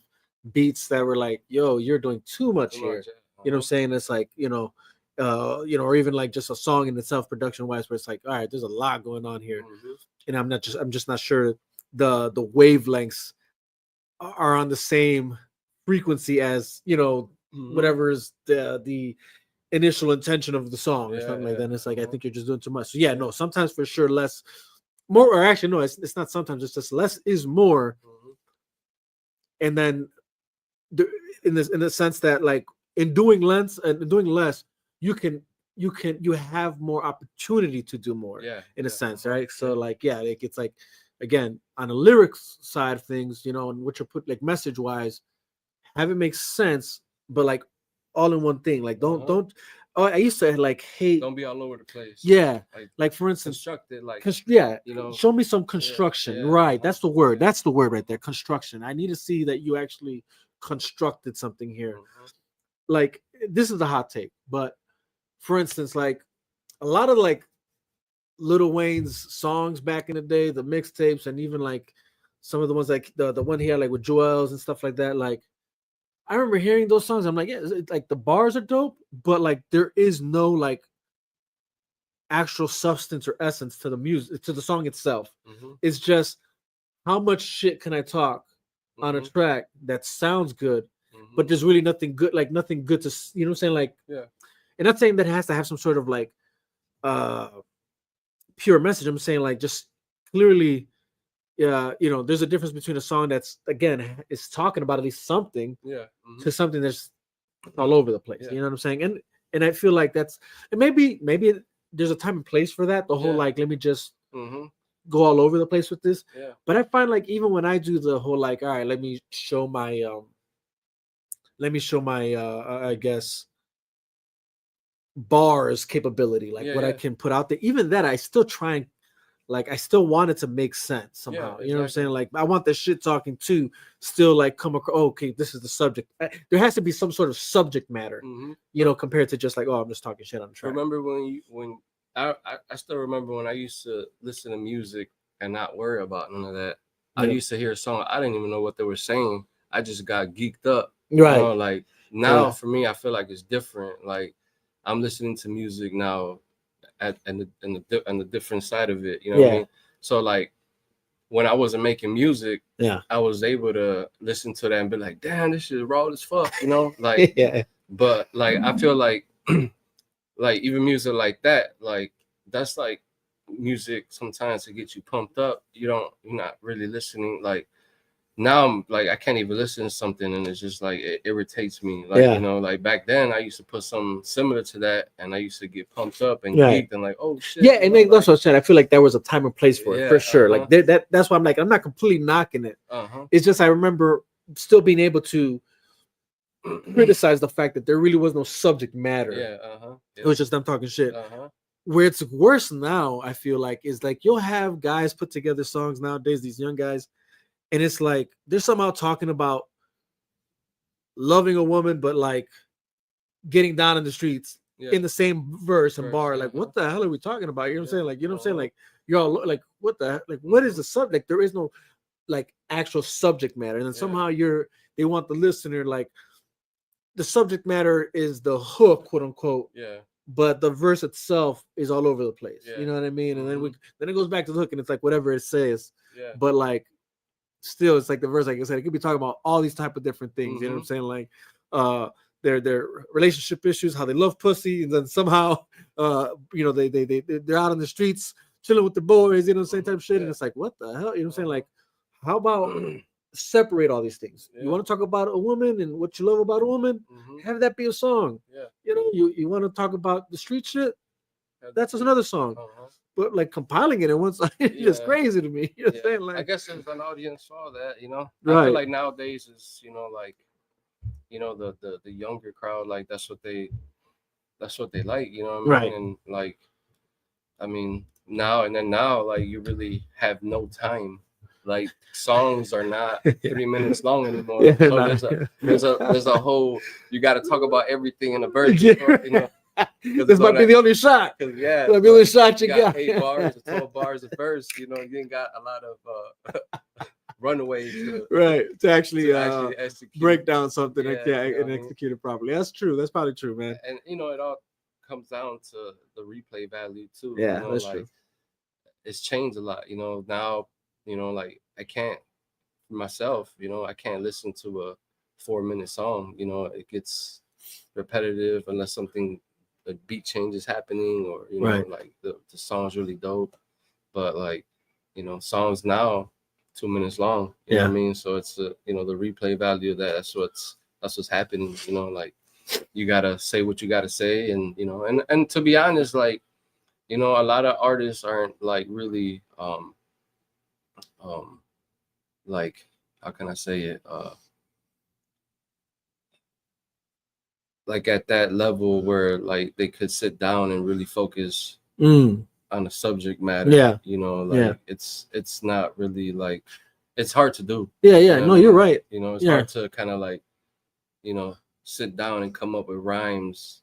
beats that were like, yo, you're doing too much here. You know what I'm saying? It's like, you know, or even like just a song in itself, production wise, where it's like, all right, there's a lot going on here. And I'm just not sure the wavelengths are on the same frequency as, you know, whatever is the initial intention of the song or something like that. And it's like, I think you're just doing too much. So yeah, no, sometimes for sure less, more, or actually no, it's not sometimes, it's just less is more. And then in the sense that like in doing less, you have more opportunity to do more in a sense, right? So like, like it's like, again, on the lyrics side of things, you know, and what you put like message wise, have it make sense, but like all in one thing. Like don't I used to like hate, don't be all over the place. Yeah. Like for instance, constructed, like you know, show me some construction. Right. That's the word. That's the word right there. Construction. I need to see that you actually constructed something here. Like, this is a hot take, but for instance, like a lot of like Lil Wayne's songs back in the day, the mixtapes, and even like some of the ones like the one he had like with Joel's and stuff like that. Like, I remember hearing those songs. I'm like, yeah, it's like the bars are dope, but like there is no like actual substance or essence to the music, to the song itself. It's just, how much shit can I talk on a track that sounds good, but there's really nothing good, like nothing good to, you know what I'm saying? Like, and not saying that it has to have some sort of like pure message. I'm saying like just clearly, you know, there's a difference between a song that's, again, is talking about at least something, to something that's all over the place. You know what I'm saying? And I feel like that's, and maybe there's a time and place for that. The whole like, let me just go all over the place with this. But I find like even when I do the whole like, all right, let me show my I guess bars capability, like what I can put out there. Even that, I still try and like, I still want it to make sense somehow. You know what I'm saying? Like, I want the shit talking to still like come across. Oh, okay, this is the subject. There has to be some sort of subject matter, you know, compared to just like, oh, I'm just talking shit on the track. Remember when I still remember when I used to listen to music and not worry about none of that. I used to hear a song, I didn't even know what they were saying. I just got geeked up. Right. You know, like now for me, I feel like it's different. Like, I'm listening to music now and the different side of it. You know what I mean? So like, when I wasn't making music, I was able to listen to that and be like, damn, this shit is raw as fuck, you know? Like, but like, I feel like like even music like that, like that's like music sometimes to get you pumped up. You're not really listening. Like, now I'm like, I can't even listen to something and it's just like, it irritates me. Like, you know, like back then I used to put something similar to that and I used to get pumped up and geeked and like, oh shit. Yeah, and that's what I said. I feel like there was a time and place for it, for sure. Like that's why I'm like, I'm not completely knocking it. It's just, I remember still being able to criticize the fact that there really was no subject matter. It was just them talking shit. Where it's worse now, I feel like, is like you'll have guys put together songs nowadays, these young guys, and it's like they're somehow talking about loving a woman, but like getting down in the streets in the same verse and bar. Like, what the hell are we talking about? You know what I'm saying? Like, you know what I'm saying? Like, you're all like, what the, like, what is the subject? There is no like actual subject matter. And then somehow they want the listener, like, the subject matter is the hook, quote unquote. But the verse itself is all over the place. You know what I mean? And then it goes back to the hook and it's like whatever it says. But like, still, it's like the verse, like I said, it could be talking about all these type of different things. You know what I'm saying? Like their relationship issues, how they love pussy, and then somehow you know, they're out on the streets chilling with the boys, you know, same type of shit. And it's like, what the hell? You know what I'm saying? Like, how about separate all these things. Yeah. You want to talk about a woman and what you love about a woman, have that be a song. Yeah. You know, you want to talk about the street shit, that's another song. But like compiling it in one song is just crazy to me. You know what I'm saying? Like, I guess there's an audience for all that, you know. Right. I feel like nowadays is, you know, like, you know, the younger crowd, like that's what they like, you know what I mean? Right. And like, I mean, now like you really have no time. Like songs are not 3 minutes long anymore. Yeah, So nah. there's a whole, you got to talk about everything in a verse, you know. This might be the only shot. Yeah, might be the only shot you got. 8 bars or 12 bars at first, you know. You ain't got a lot of runaways to actually execute. break down something Yeah, and execute it properly. That's true. That's probably true, man. And you know, it all comes down to the replay value too. Yeah, you know, that's like, true. It's changed a lot. You know, now, you know, like I can't myself, you know, I can't listen to a 4-minute song. You know, it gets repetitive unless something, a beat change is happening, or you know, like the song's really dope. But like, you know, songs now 2 minutes long. You know what I mean? So it's you know, the replay value of that. That's what's happening. You know, like you gotta say what you gotta say, and you know, and to be honest, like, you know, a lot of artists aren't like really like, how can I say it, like at that level where like they could sit down and really focus on a subject matter. Yeah. You know, like it's not really like, it's hard to do. Yeah, you know no, you're right. You know, it's hard to kind of like, you know, sit down and come up with rhymes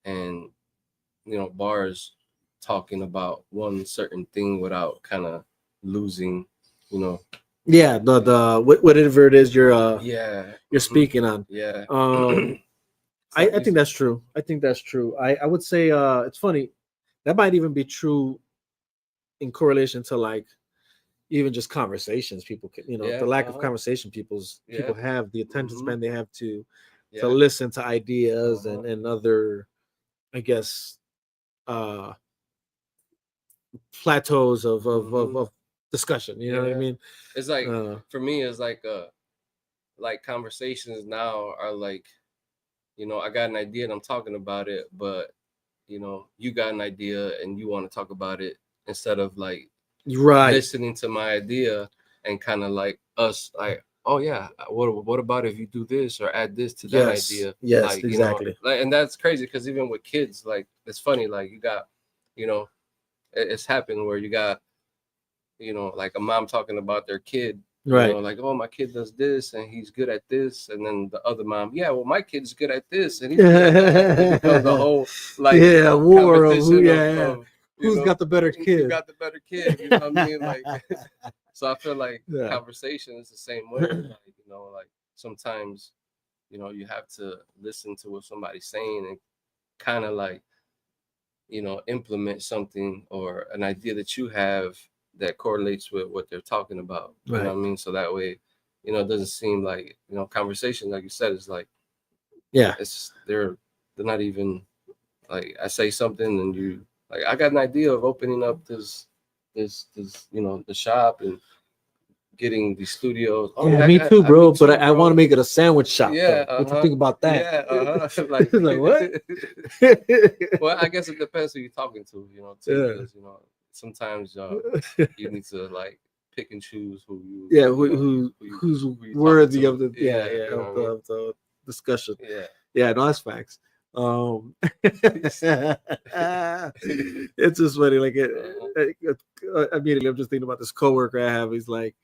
and, you know, bars talking about one certain thing without kind of losing, you know. Yeah, the whatever it is you're speaking on. Yeah. I think that's true. I think that's true. I would say it's funny. That might even be true in correlation to like even just conversations people can, you know, the lack of conversation people have, the attention span they have to listen to ideas and other, I guess, plateaus of discussion. You know what I mean? It's like for me, it's like conversations now are like, you know, I got an idea and I'm talking about it, but you know, you got an idea and you want to talk about it, instead of like listening to my idea and kind of like us like, oh yeah, what about if you do this or add this to that idea? Yes, like, exactly. You know, like, and that's crazy because even with kids, like it's funny, like you got, you know, it's happened where you got, you know, like a mom talking about their kid. You know, like, oh, my kid does this and he's good at this, and then the other mom, yeah, well, my kid's good at this and he's good at that. It becomes a whole like war of who's got the better kid. Who got the better kid? You know what I mean? Like, so I feel like conversation is the same way. Like, you know, like sometimes, you know, you have to listen to what somebody's saying and kind of like, you know, implement something or an idea that you have that correlates with what they're talking about. You know what I mean? So that way, you know, it doesn't seem like, you know, conversation, like you said, is like, it's they're not even like, I say something and you like, I got an idea of opening up this, you know, the shop and getting the studios. Oh, yeah, me too, bro. But I want to make it a sandwich shop. Yeah. What you think about that? Yeah. Like, like what? Well, I guess it depends who you're talking to, you know, too, because, you know, sometimes you need to like pick and choose who you who's worthy of the of the discussion. No, that's facts. It's just funny, like immediately I'm just thinking about this coworker I have. He's like,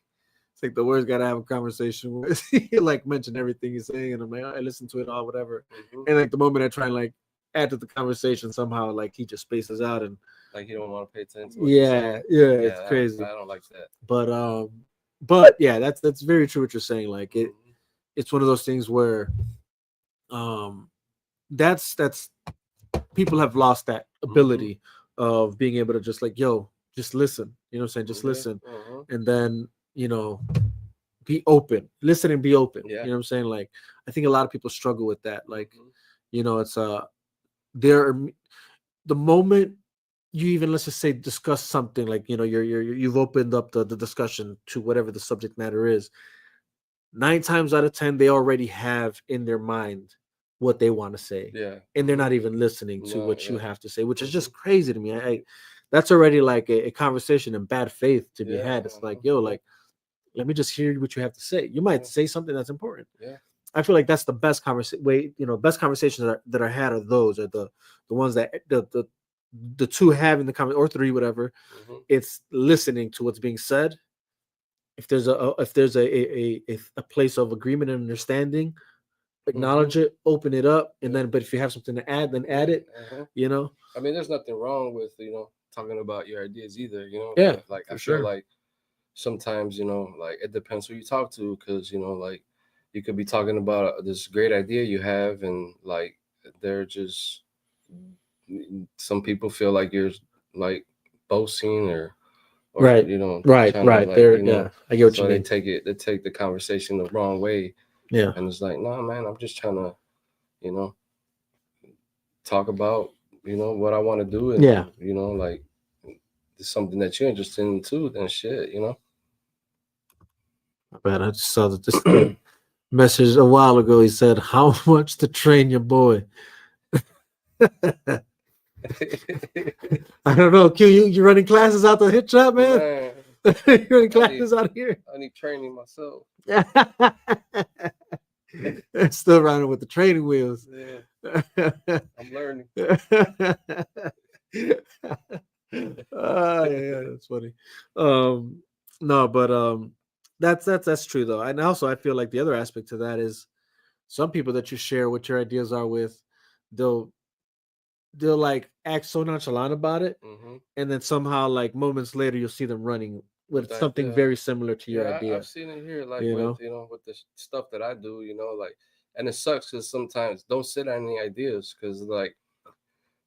it's like the worst guy to have a conversation with. He like mentioned everything he's saying and I'm like, I listen to it all, whatever. And like the moment I try and like add to the conversation, somehow like he just spaces out and like you don't want to pay attention. It's crazy. I don't like that. But yeah, that's very true what you're saying. Like it's one of those things where that's people have lost that ability of being able to just like, yo, just listen. You know what I'm saying? Just listen. And then, you know, be open. Listen and be open. You know what I'm saying? Like I think a lot of people struggle with that. Like, you know, it's the moment you even, let's just say, discuss something like, you know, you've opened up the discussion to whatever the subject matter is. 9 times out of 10 they already have in their mind what they want to say. Yeah. And they're not even listening to No, what you yeah. have to say, which is just crazy to me. That's already like a conversation in bad faith to be had. It's like, yo, like, let me just hear what you have to say. You might say something that's important. Yeah. I feel like that's the best way, best conversations that are had are those are the ones that the two having the comment, or three, whatever. It's listening to what's being said. If there's a place of agreement and understanding, acknowledge it, open it up, and then, but if you have something to add, then add it. I mean, there's nothing wrong with talking about your ideas either. Yeah, but like I sure. feel like sometimes like it depends who you talk to, because like you could be talking about this great idea you have, and like they're just, some people feel like you're like boasting, or Right, right, trying to, right. like, There, yeah, I get what so you they mean. take the conversation the wrong way. Yeah, and it's like, no, man, I'm just trying to talk about what I want to do, and yeah. like it's something that you're interested in too, then shit. But I just saw that this message a while ago. He said, "How much to train your boy?" I don't know. Q, you running classes out the hit shop, man? You're running classes out here. I need training myself. Still running with the training wheels. Yeah, I'm learning. Yeah, that's funny. No, but that's true though. And also, I feel like the other aspect to that is some people that you share what your ideas are with, they'll like act so nonchalant about it, and then somehow, like, moments later, you'll see them running with something very similar to your idea. I've seen it here, like, with with the stuff that I do, like, and it sucks because sometimes don't sit on any ideas, because like,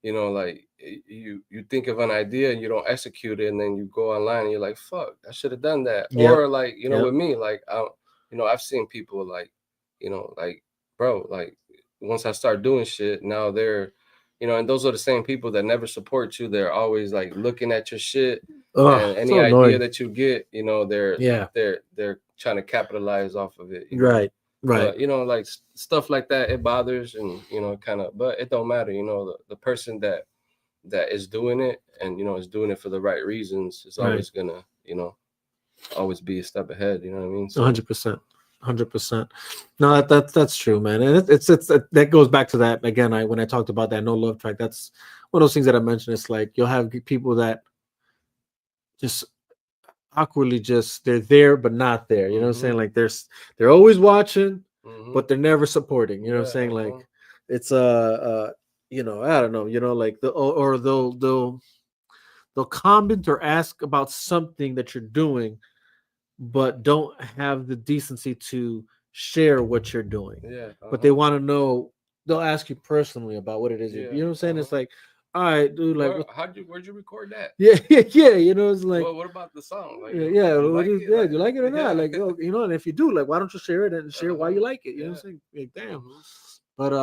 like you think of an idea and you don't execute it, and then you go online and you're like, fuck, I should have done that. Or like, with me, like, I've seen people like, like, bro, like, once I start doing shit, now they're, and those are the same people that never support you. They're always like looking at your shit, and any so idea that you get, they're trying to capitalize off of it. Right. But like stuff like that, it bothers, and kind of, but it don't matter. The person that is doing it, and is doing it for the right reasons, is always gonna always be a step ahead. You know what I mean? 100%. 100%. No, that's true, man. And it's that goes back to that again. When I talked about that no love track, that's one of those things that I mentioned. It's like you'll have people that just awkwardly they're there but not there. You know what I'm saying? Like they're always watching, but they're never supporting. You know what I'm saying? Like it's I don't know. Like or they'll comment or ask about something that you're doing, but don't have the decency to share what you're doing. But they want to know. They'll ask you personally about what it is. You know what I'm saying? It's like, all right, dude. Like, where'd you record that? Yeah. It's like, well, what about the song? Like, do you like it? Yeah, do you like it or not? Like, and if you do, like, why don't you share it and share why you like it? You know what I'm saying? Like, damn. But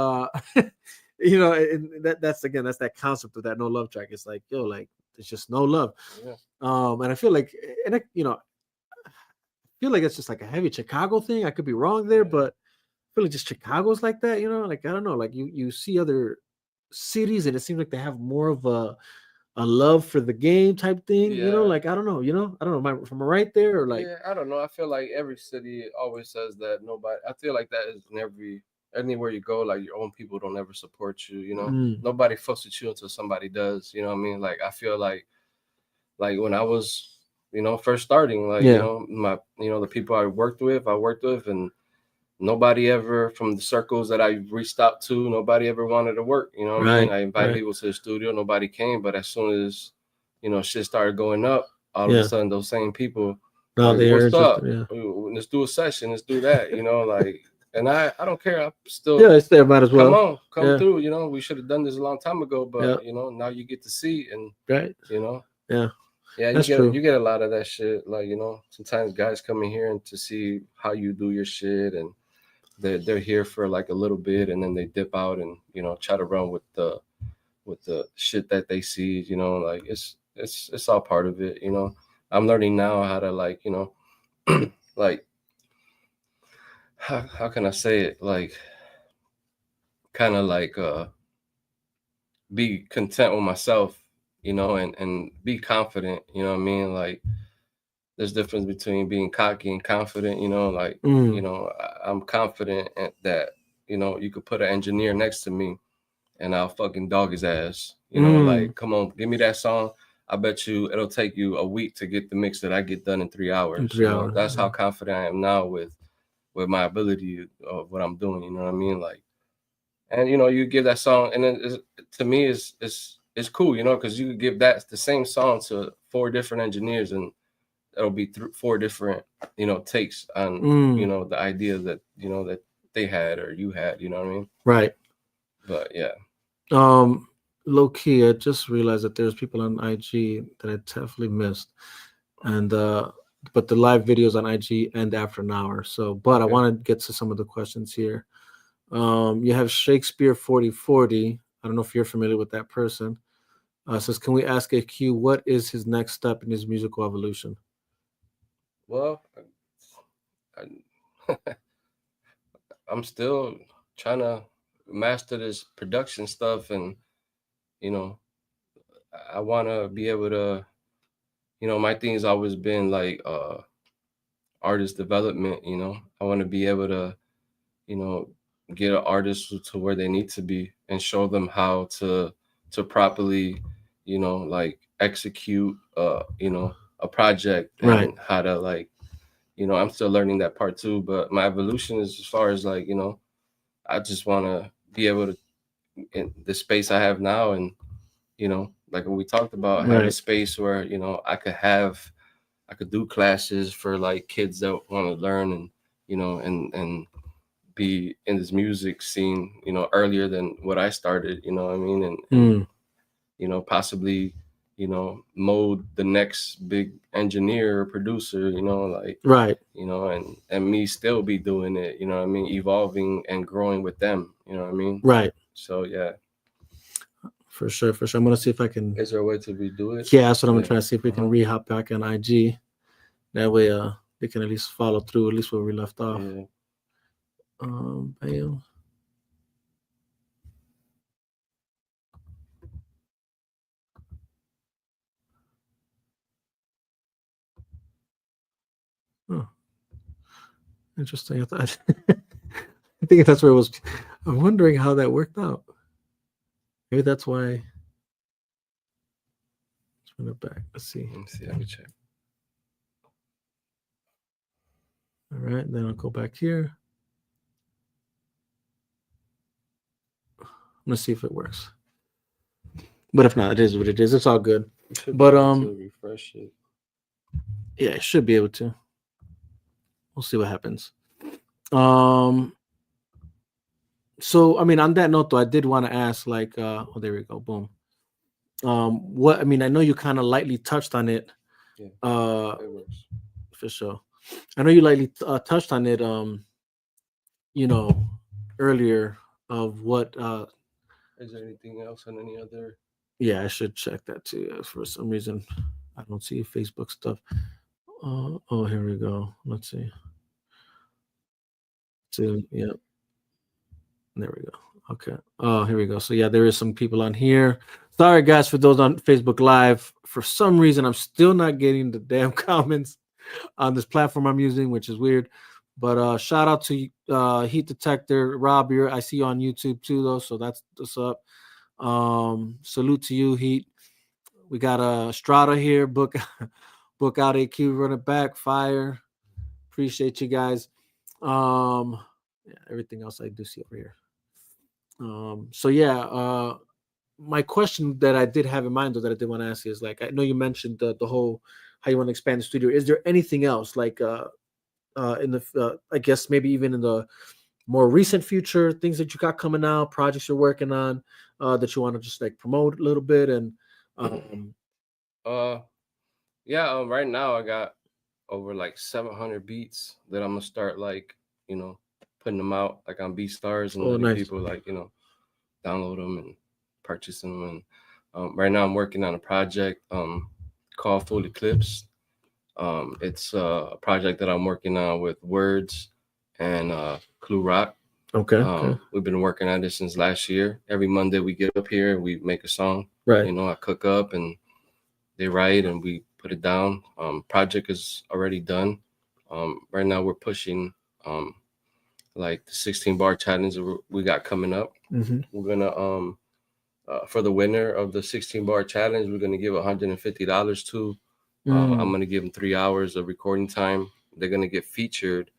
and that's that concept of that no love track. It's like, yo, like, it's just no love. And I feel like, and I feel like it's just like a heavy Chicago thing. I could be wrong there, but I feel like just Chicago's like that, like, I don't know, like you see other cities and it seems like they have more of a love for the game type thing, like, I don't know, I don't know, am I right there, or like, I don't know. I feel like every city always says that nobody, I feel like that is in anywhere you go, like your own people don't ever support you, nobody fucks with you until somebody does, you know what I mean? Like, I feel like when I was, first starting, like, my, the people I worked with, and nobody ever, from the circles that I reached out to, nobody ever wanted to work. You know what I mean? I invited people to the studio, nobody came. But as soon as, shit started going up, all of a sudden those same people, like, what's up? Let's do a session. Let's do that. Like, and I don't care. I still, it's there. Might as well come through. We should have done this a long time ago. But now you get to see, and you get a lot of that shit. Like, sometimes guys come in here and to see how you do your shit, and they're here for like a little bit, and then they dip out and try to run with the shit that they see. Like, it's all part of it. I'm learning now how to, like, like, how can I say it? Like, kind of like be content with myself, you know, and be confident. You know what I mean? Like, there's difference between being cocky and confident. You know, like you know, I'm confident that you know you could put an engineer next to me, and I'll fucking dog his ass. You know, like, come on, give me that song. I bet you it'll take you a week to get the mix that I get done in 3 hours. In 3 you know, hours, that's yeah. how confident I am now with my ability of what I'm doing. You know what I mean? Like, and you know, you give that song, and then to me, it's cool. You know, because you could give that the same song to 4 different engineers, and it'll be 4 different, you know, takes on you know the idea that you know that they had or you had. You know what I mean? Right. But yeah. Low key, I just realized that there's people on IG that I definitely missed, and but the live videos on IG end after an hour. So, but I want to get to some of the questions here. You have Shakespeare 4040. I don't know if you're familiar with that person. Says, can we ask AQ what is his next step in his musical evolution? Well, I'm still trying to master this production stuff, and you know, I want to be able to, you know, my thing has always been like artist development. You know, I want to be able to, you know, get an artist to where they need to be and show them how to properly, you know, like execute you know, a project, and Right. how to like, you know, I'm still learning that part too, but my evolution is as far as like, you know, I just want to be able to, in the space I have now, and you know, like we talked about, have a Right. space where you know I could do classes for like kids that want to learn, and you know, and be in this music scene, you know, earlier than what I started. You know what I mean? And you know, possibly, you know, mold the next big engineer or producer. You know, like, Right. you know, and me still be doing it. You know what I mean? Evolving and growing with them. You know what I mean? Right. So yeah. For sure. For sure. I'm gonna see if I can. Is there a way to redo it? Yeah, that's what I'm gonna try to see if we can re-hop back on IG. That way, they can at least follow through, at least where we left off. Yeah. Bam. Oh, interesting. I think that's where it was. I'm wondering how that worked out. Maybe that's why. Let's run it back. Let's see. Let me see. Let me check. All right, then I'll go back here. I'm gonna see if it works. But if not, it is what it is. It's all good. But refresh it. Yeah, it should be able to. We'll see what happens. So I mean, on that note, though, I did want to ask, like, oh, there we go, boom. What I mean, I know you kind of lightly touched on it. Yeah, it works for sure. I know you lightly touched on it. You know, earlier of what. Is there anything else on any other? Yeah, I should check that too. For some reason, I don't see Facebook stuff. Oh, here we go. Let's see. So, yeah. There we go. Okay. Oh, here we go. So yeah, there is some people on here. Sorry, guys, for those on Facebook Live. For some reason, I'm still not getting the damn comments on this platform I'm using, which is weird. But shout out to Heat Detector, Rob. I see you on YouTube too, though. So that's what's up. Salute to you, Heat. We got Strata here. Book out AQ, run it back. Fire. Appreciate you guys. Yeah, everything else I do see over here. So yeah, my question that I did have in mind, though, that I did want to ask is, like, I know you mentioned the whole how you want to expand the studio. Is there anything else, like, in the I guess maybe even in the more recent future, things that you got coming out, projects you're working on, that you want to just like promote a little bit? And yeah, right now I got over like 700 beats that I'm gonna start, like, you know, putting them out like on BeatStars and letting people, like, you know, download them and purchase them. And right now I'm working on a project called Full Eclipse. It's a project that I'm working on with Words and Clue Rock. Okay. We've been working on this since last year. Every Monday we get up here, we make a song. Right. You know, I cook up and they write and we put it down. Project is already done. Right now we're pushing like the 16 bar challenge that we got coming up. Mm-hmm. We're gonna for the winner of the 16 bar challenge, we're gonna give $150 to. I'm gonna give them 3 hours of recording time. They're gonna get featured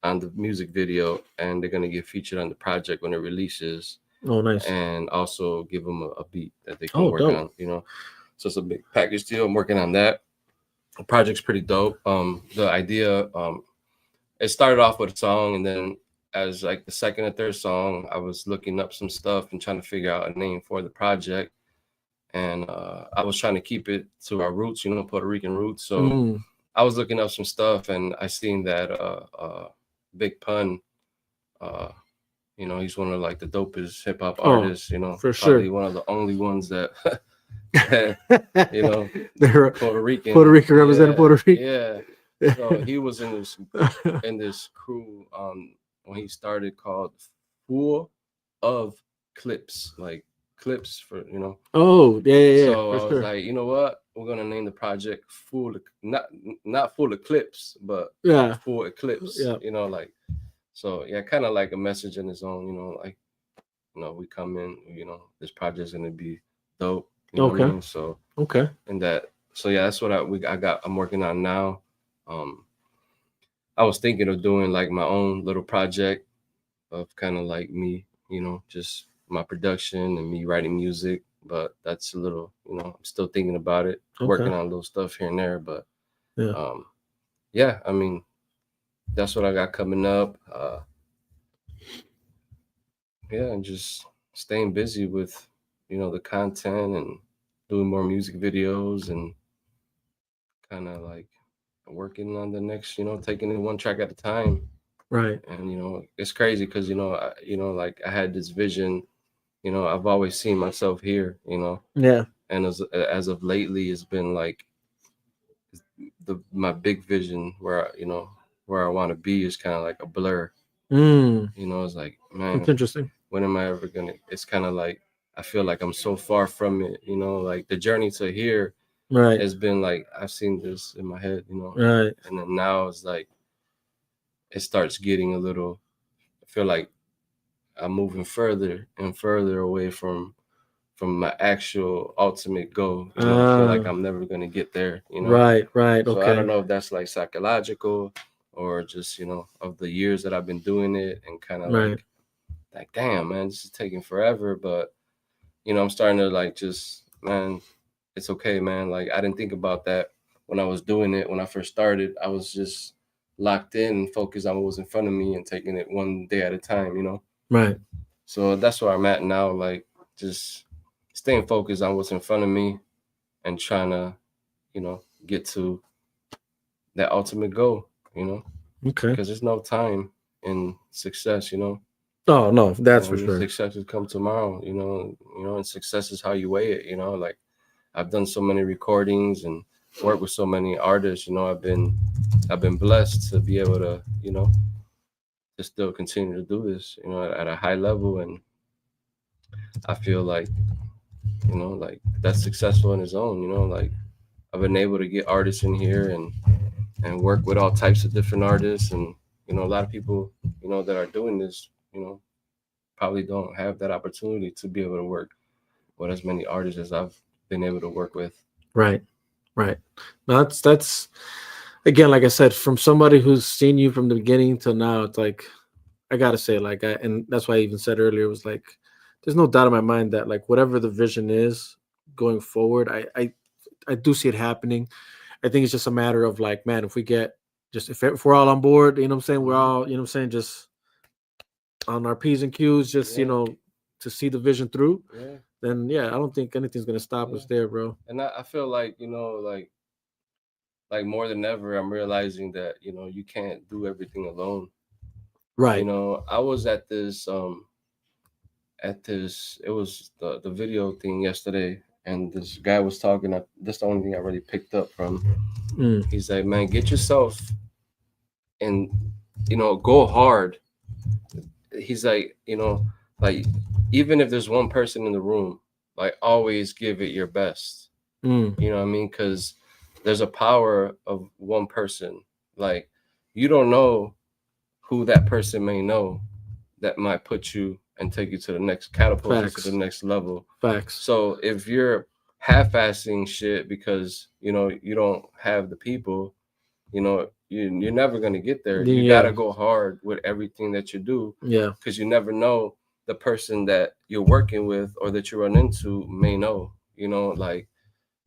on the music video, and they're gonna get featured on the project when it releases. Oh, nice. And also give them a beat that they can work dope. on. You know, so it's a big package deal. I'm working on that. The project's pretty dope. The idea, it started off with a song, and then as like the second or third song, I was looking up some stuff and trying to figure out a name for the project. And I was trying to keep it to our roots, you know, Puerto Rican roots. So I was looking up some stuff, and I seen that Big Pun, you know, he's one of like the dopest hip hop artists, you know, for probably sure. one of the only ones that, you know, They're Puerto Rican representing Puerto Rico. Yeah. So he was in this crew when he started called Full of Clips, like clips for, you know. Oh, yeah. So I was like, you know what? We're gonna name the project Full, not Full Eclipse, but Full Eclipse. Yeah. You know, like, so yeah, kind of like a message in its own. You know, like, you know, we come in, you know, this project's gonna be dope. You know what I mean? So and that, so yeah, that's what I'm working on now. I was thinking of doing like my own little project of kind of like me, you know, just my production and me writing music. But that's a little, you know, I'm still thinking about it, working on little stuff here and there. But yeah, I mean, that's what I got coming up. Yeah, and just staying busy with, you know, the content and doing more music videos and kind of like working on the next, you know, taking it one track at a time. Right. And, you know, it's crazy because, you know, like I had this vision, you know, I've always seen myself here, you know. Yeah. And as of lately, it's been like my big vision where, you know, where I want to be is kind of like a blur. You know, it's like, man, it's interesting. When am I ever gonna? It's kind of like I feel like I'm so far from it. You know, like the journey to here has been like I've seen this in my head. You know, and then now it's like it starts getting a little. I feel like I'm moving further and further away from my actual ultimate goal. You know, I feel like I'm never gonna get there. You know, right. So I don't know if that's like psychological or just, you know, of the years that I've been doing it and kind of like, damn, man, this is taking forever. But, you know, I'm starting to like just, man, it's okay, man. Like I didn't think about that when I was doing it. When I first started, I was just locked in and focused on what was in front of me and taking it one day at a time, you know? Right. So that's where I'm at now. Like just staying focused on what's in front of me and trying to, you know, get to that ultimate goal, you know? Okay. Because there's no time in success, you know? Oh, no, that's for sure. Success will come tomorrow, you know, and success is how you weigh it, you know? Like I've done so many recordings and worked with so many artists, you know, I've been blessed to be able to, you know, to still continue to do this, you know, at a high level. And I feel like, you know, like that's successful in its own, you know, like I've been able to get artists in here and work with all types of different artists. And, you know, a lot of people, you know, that are doing this, you know, probably don't have that opportunity to be able to work with as many artists as I've been able to work with. Right. Now that's again, like I said, from somebody who's seen you from the beginning till now, it's like I gotta say, like, and that's why I even said earlier, it was like there's no doubt in my mind that like whatever the vision is going forward, I do see it happening. I think it's just a matter of like, man, if we get just if we're all on board, you know what I'm saying, we're all, you know what I'm saying, just on our P's and Q's, just you know, to see the vision through. Then I don't think anything's gonna stop us there, bro. And I feel like, you know, like more than ever, I'm realizing that, you know, you can't do everything alone. Right. You know, I was at this it was the video thing yesterday, and this guy was talking. That's the only thing I really picked up from. He's like, man, get yourself in go hard. He's like, like even if there's one person in the room, like always give it your best. You know what I mean? Because there's a power of one person. Like you don't know who that person may know that might put you and take you to the next, catapult you to the next level. Facts. So if you're half-assing shit because you don't have the people, you're never gonna get there. You gotta go hard with everything that you do. Yeah. Because you never know the person that you're working with or that you run into may know. Like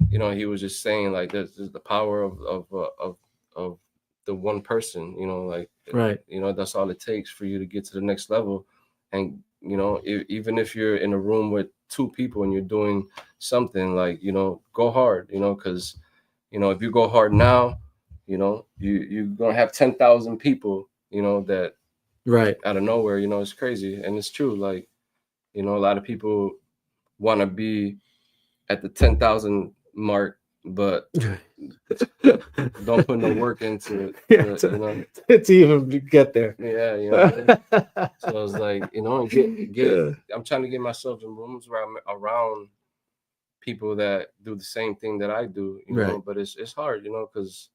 he was just saying like this is the power of the one person. Like Right. that's all it takes for you to get to the next level. And even if you're in a room with two people and you're doing something, like go hard. Because if you go hard now, you're gonna have 10,000 people that right out of nowhere. It's crazy, and it's true. Like a lot of people want to be at the 10,000 mark, but don't put no work into it. To even get there. Yeah. So it's like get. I'm trying to get myself in rooms where I'm around people that do the same thing that I do. But it's hard, because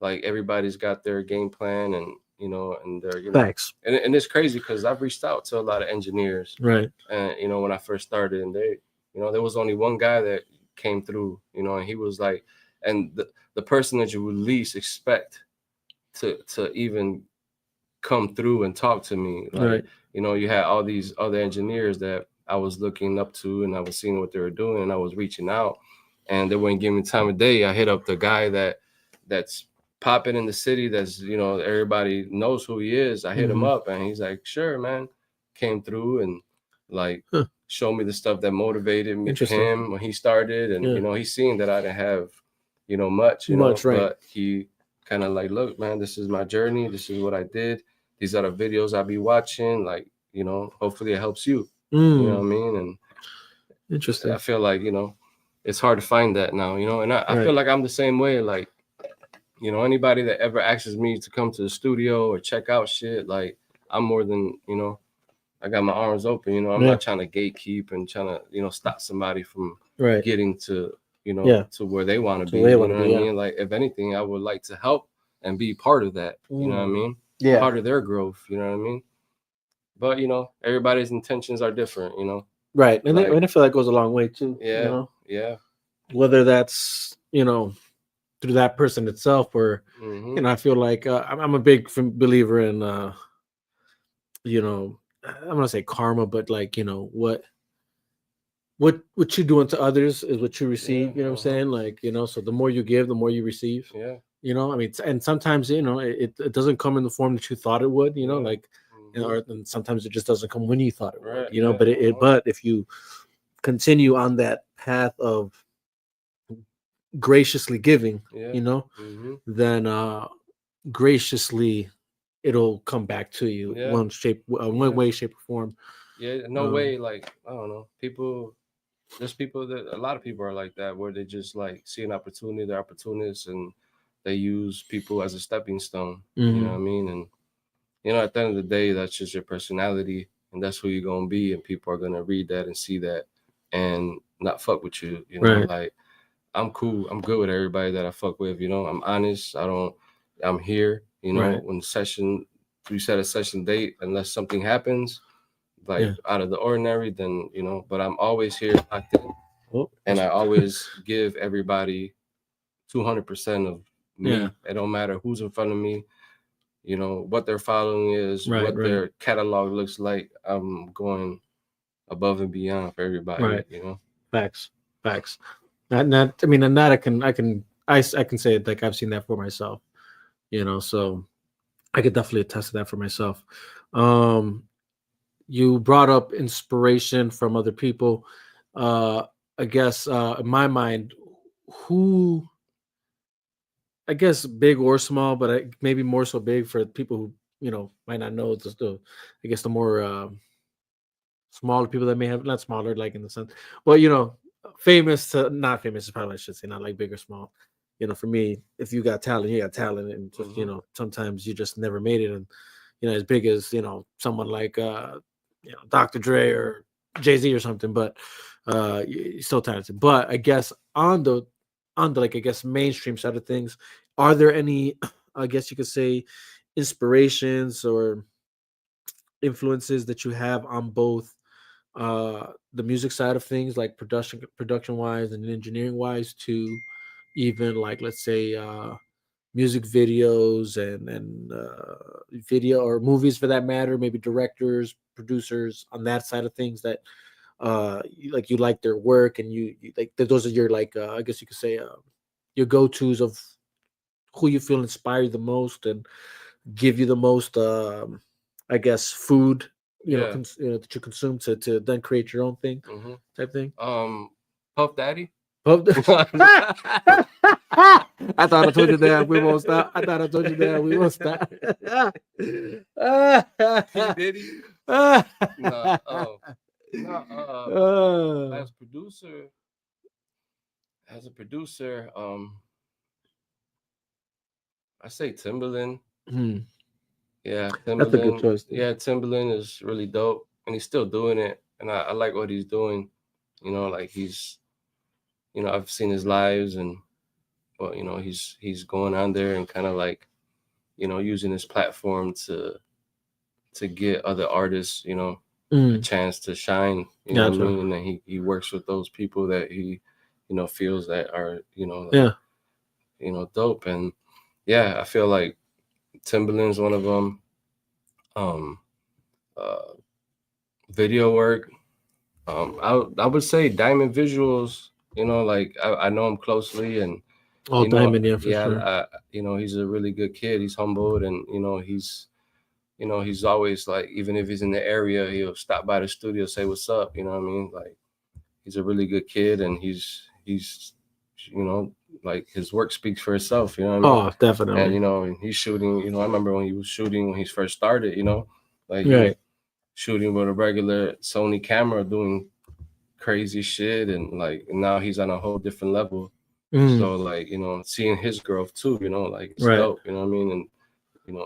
like everybody's got their game plan and and they're Facts. And it's crazy because I've reached out to a lot of engineers, right? And when I first started, and they there was only one guy that came through, and he was like, and the person that you would least expect to even come through and talk to me, like right. You had all these other engineers that I was looking up to, and I was seeing what they were doing, and I was reaching out, and they weren't giving me time of day. I hit up the guy that's popping in the city, that's everybody knows who he is. I hit him up, and he's like, sure, man. Came through and like showed me the stuff that motivated me, him when he started, and he's seen that I didn't have much, right. But he kind of like, look, man, this is my journey, this is what I did, these are the videos I'll be watching, like hopefully it helps you. You know what I mean? And interesting. I feel like it's hard to find that now, and I feel like I'm the same way. Like anybody that ever asks me to come to the studio or check out shit, like I'm more than I got my arms open. I'm not trying to gatekeep and trying to stop somebody from getting to to where they want to be. You know what I mean? Like if anything, I would like to help and be part of that. You know what I mean? Yeah. Part of their growth. You know what I mean? But everybody's intentions are different. Right, and like, I feel that goes a long way too. Yeah. Yeah. Whether that's through that person itself, or I feel like I'm a big believer in I'm gonna say karma, but like what you do unto others is what you receive. You know what I'm saying? Like so the more you give, the more you receive. Yeah. I mean, and sometimes it doesn't come in the form that you thought it would. Like, and sometimes it just doesn't come when you thought it would. But but if you continue on that path of graciously giving, then graciously it'll come back to you one way, shape, or form. Yeah, no way. Like I don't know, there's people that a lot of people are like that, where they just like see an opportunity, they're opportunists, and they use people as a stepping stone. You know what I mean? And at the end of the day, that's just your personality, and that's who you're gonna be, and people are gonna read that and see that and not fuck with you. Like I'm cool. I'm good with everybody that I fuck with. I'm honest. I'm here. When we set a session date, unless something happens, like out of the ordinary, then but I'm always here acting, and I always give everybody 200% of me. It don't matter who's in front of me, what their following is, what their catalog looks like. I'm going above and beyond for everybody. Facts. Not I mean, and that I can say it, like I've seen that for myself, so I could definitely attest to that for myself. You brought up inspiration from other people. I guess in my mind, who, I guess big or small, but maybe more so big for people who might not know, I guess the more smaller people that may have, not smaller like in the sense, well, famous to not famous is probably, I should say, not like big or small. For me, if you got talent, you got talent, and just sometimes you just never made it. And as big as someone like Dr. Dre or Jay-Z or something, but he's still talented. But I guess on the like I guess mainstream side of things, are there any I guess you could say inspirations or influences that you have on both the music side of things, like production wise and engineering wise, to even like let's say music videos and video or movies for that matter, maybe directors, producers on that side of things that you like their work and you like those are your like I guess you could say your go-tos of who you feel inspire you the most and give you the most I guess food Yeah. that you consume to then create your own thing type thing. Puff Daddy. Oh, I thought I told you that we won't stop. I thought I told you that we won't stop. P Diddy. No, as a producer, I say Timbaland. Yeah, Timbaland. That's a good choice. Dude. Yeah, Timbaland is really dope, and he's still doing it, and I like what he's doing. Like he's, I've seen his lives, and well, he's going on there and kind of like, using his platform to get other artists, a chance to shine. You know what I mean? And then he works with those people that he, feels that are, dope. And yeah, I feel like Timbaland's one of them. Video work. I would say Diamond Visuals. Like I know him closely, and Diamond, yeah, for sure. He's a really good kid. He's humbled, and he's always like, even if he's in the area, he'll stop by the studio, say what's up. You know what I mean? Like he's a really good kid, and he's like his work speaks for itself. You know what I mean? Oh, definitely. And he's shooting. I remember when he was shooting when he first started. Like right. Shooting with a regular Sony camera, doing crazy shit, and like now he's on a whole different level. So like seeing his growth too, like it's dope. You know what I mean? And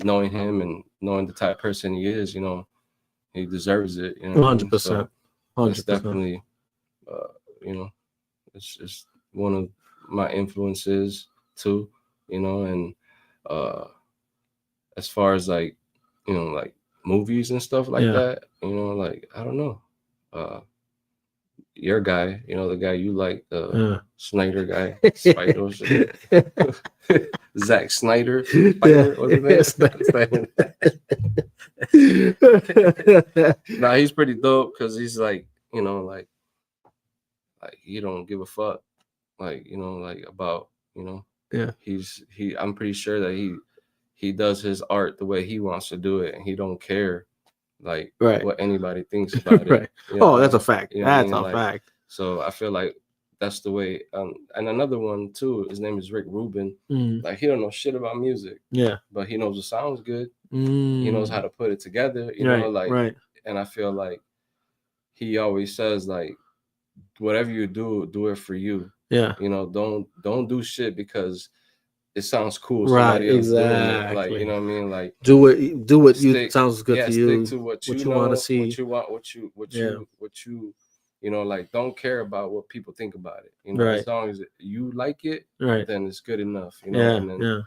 knowing him and knowing the type of person he is, he deserves it. 100%. 100%. It's definitely, it's one of my influences too. And as far as like like movies and stuff like that, like I don't know, your guy, the guy you like, the Snyder guy, Spider, Zack Snyder, what's Nah, he's pretty dope because he's like, like he don't give a fuck, like like about I'm pretty sure that he does his art the way he wants to do it, and he don't care like what anybody thinks about it. That's a fact. That's a fact. So I feel like that's the way. And another one too, his name is Rick Rubin. Like he don't know shit about music. But he knows it sounds good. He knows how to put it together. And I feel like he always says like, whatever you do it for you. Don't do shit because it sounds cool. Somebody else doing it. Like, you know what I mean? Like do what you sounds good to you. Stick to what you want to see. What you like don't care about what people think about it. As long as you like it, then it's good enough. And then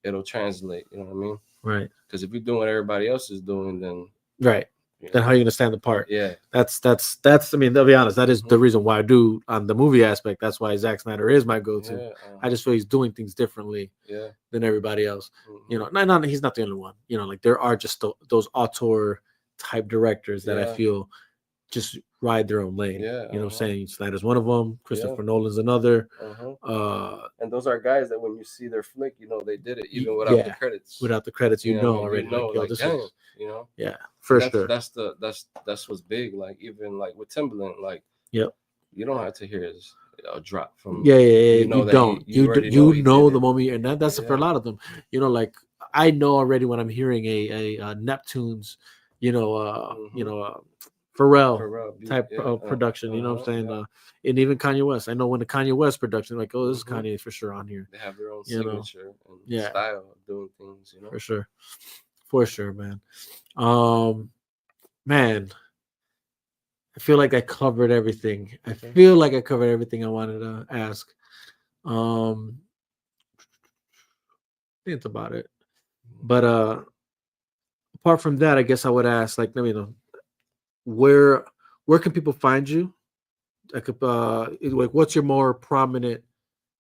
it'll translate. You know what I mean? Right. Because if you're doing what everybody else is doing, then then how are you gonna stand apart? That's I mean, I'll be honest, that is the reason why I do on the movie aspect. That's why Zack Snyder is my go-to. I just feel he's doing things differently than everybody else. He's not the only one. Like there are just those auteur type directors that I feel just ride their own lane. What I'm saying? Snyder's one of them, Christopher Nolan's another. And those are guys that when you see their flick, they did it even without the credits. Without the credits, already. For sure. That's what's big. Like even like with Timbaland, like you don't have to hear a drop from you don't. You know the moment, and that's for a lot of them. Like I know already when I'm hearing a Neptune's, Pharrell type production. You know what I'm saying? And even Kanye West. I know when the Kanye West production, like, oh, this is Kanye for sure on here. They have their own signature and style of doing things. For sure. For sure, man. Man, I feel like I covered everything. I feel like I covered everything I wanted to ask. I think that's about it. But apart from that, I guess I would ask, like, let me know, where can people find you? Like, like, what's your more prominent,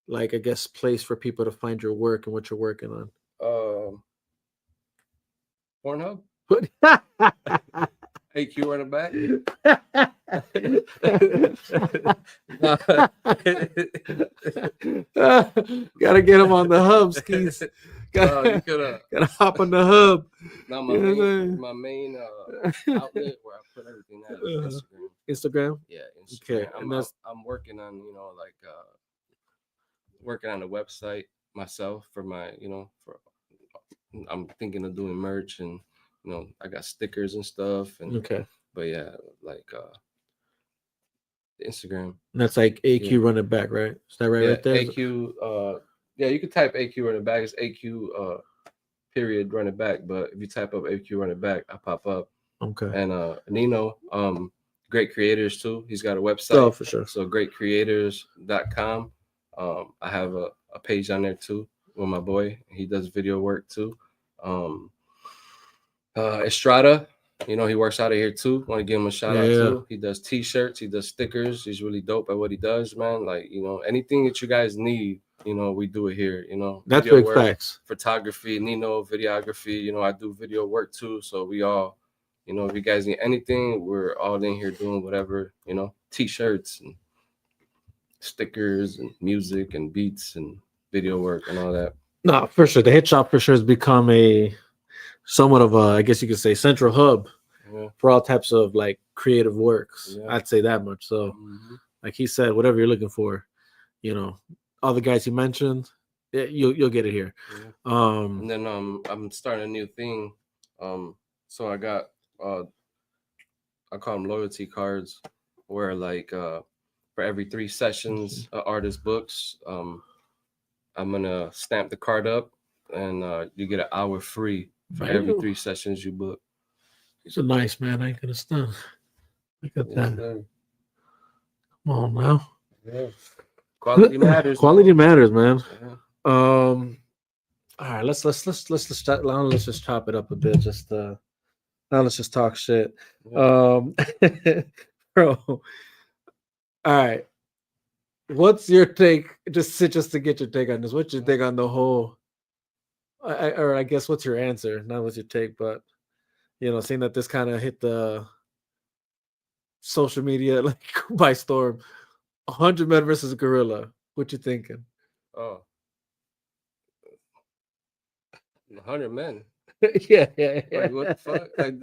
like, I guess, place for people to find your work and what you're working on? Pornhub. AQ running back. Gotta get him on the hub, skis. Gotta hop on the hub. Now my main outlet where I put everything at is Instagram. Instagram. Yeah, Instagram. Okay, I'm working on working on a website myself for my I'm thinking of doing merch and I got stickers and stuff and but yeah, like Instagram. And that's like AQ running back, right? Is that right? Yeah, right there. AQ. Yeah, you can type AQ running back. It's AQ period running back. But if you type up AQ running back, I pop up. Okay. And Nino, great creators too. He's got a website. Oh, for sure. So greatcreators.com. I have a page on there too with my boy. He does video work too. Estrada. He works out of here too. Want to give him a shout out too. He does t-shirts, he does stickers. He's really dope at what he does, man. Like, anything that you guys need, we do it here. That's big facts. Photography, Nino, videography. I do video work too. So we all, if you guys need anything, we're all in here doing whatever, t-shirts and stickers and music and beats and video work and all that. No, for sure. The Hit Shop for sure has become somewhat of a, I guess you could say, central hub for all types of like creative works. Yeah. I'd say that much. So, like he said, whatever you're looking for, all the guys he mentioned, you'll get it here. Yeah. And then I'm starting a new thing. So I got I call them loyalty cards, where like for every 3 sessions artist books, I'm gonna stamp the card up, and you get an hour free for every 3 sessions you book. He's a nice man. I ain't gonna stop. Look at that. Come on now. Yeah. Quality matters. Quality matters, man. Yeah. All right. Let's just chop it up a bit. Now let's just talk shit. Yeah. Bro. All right. What's your take? Just to get your take on this. What's your take on the whole? I guess what's your answer? Not what's your take, but seeing that this kind of hit the social media like by storm. 100 men versus a gorilla. What you thinking? Oh, 100 men. yeah. Like, what the fuck? Like,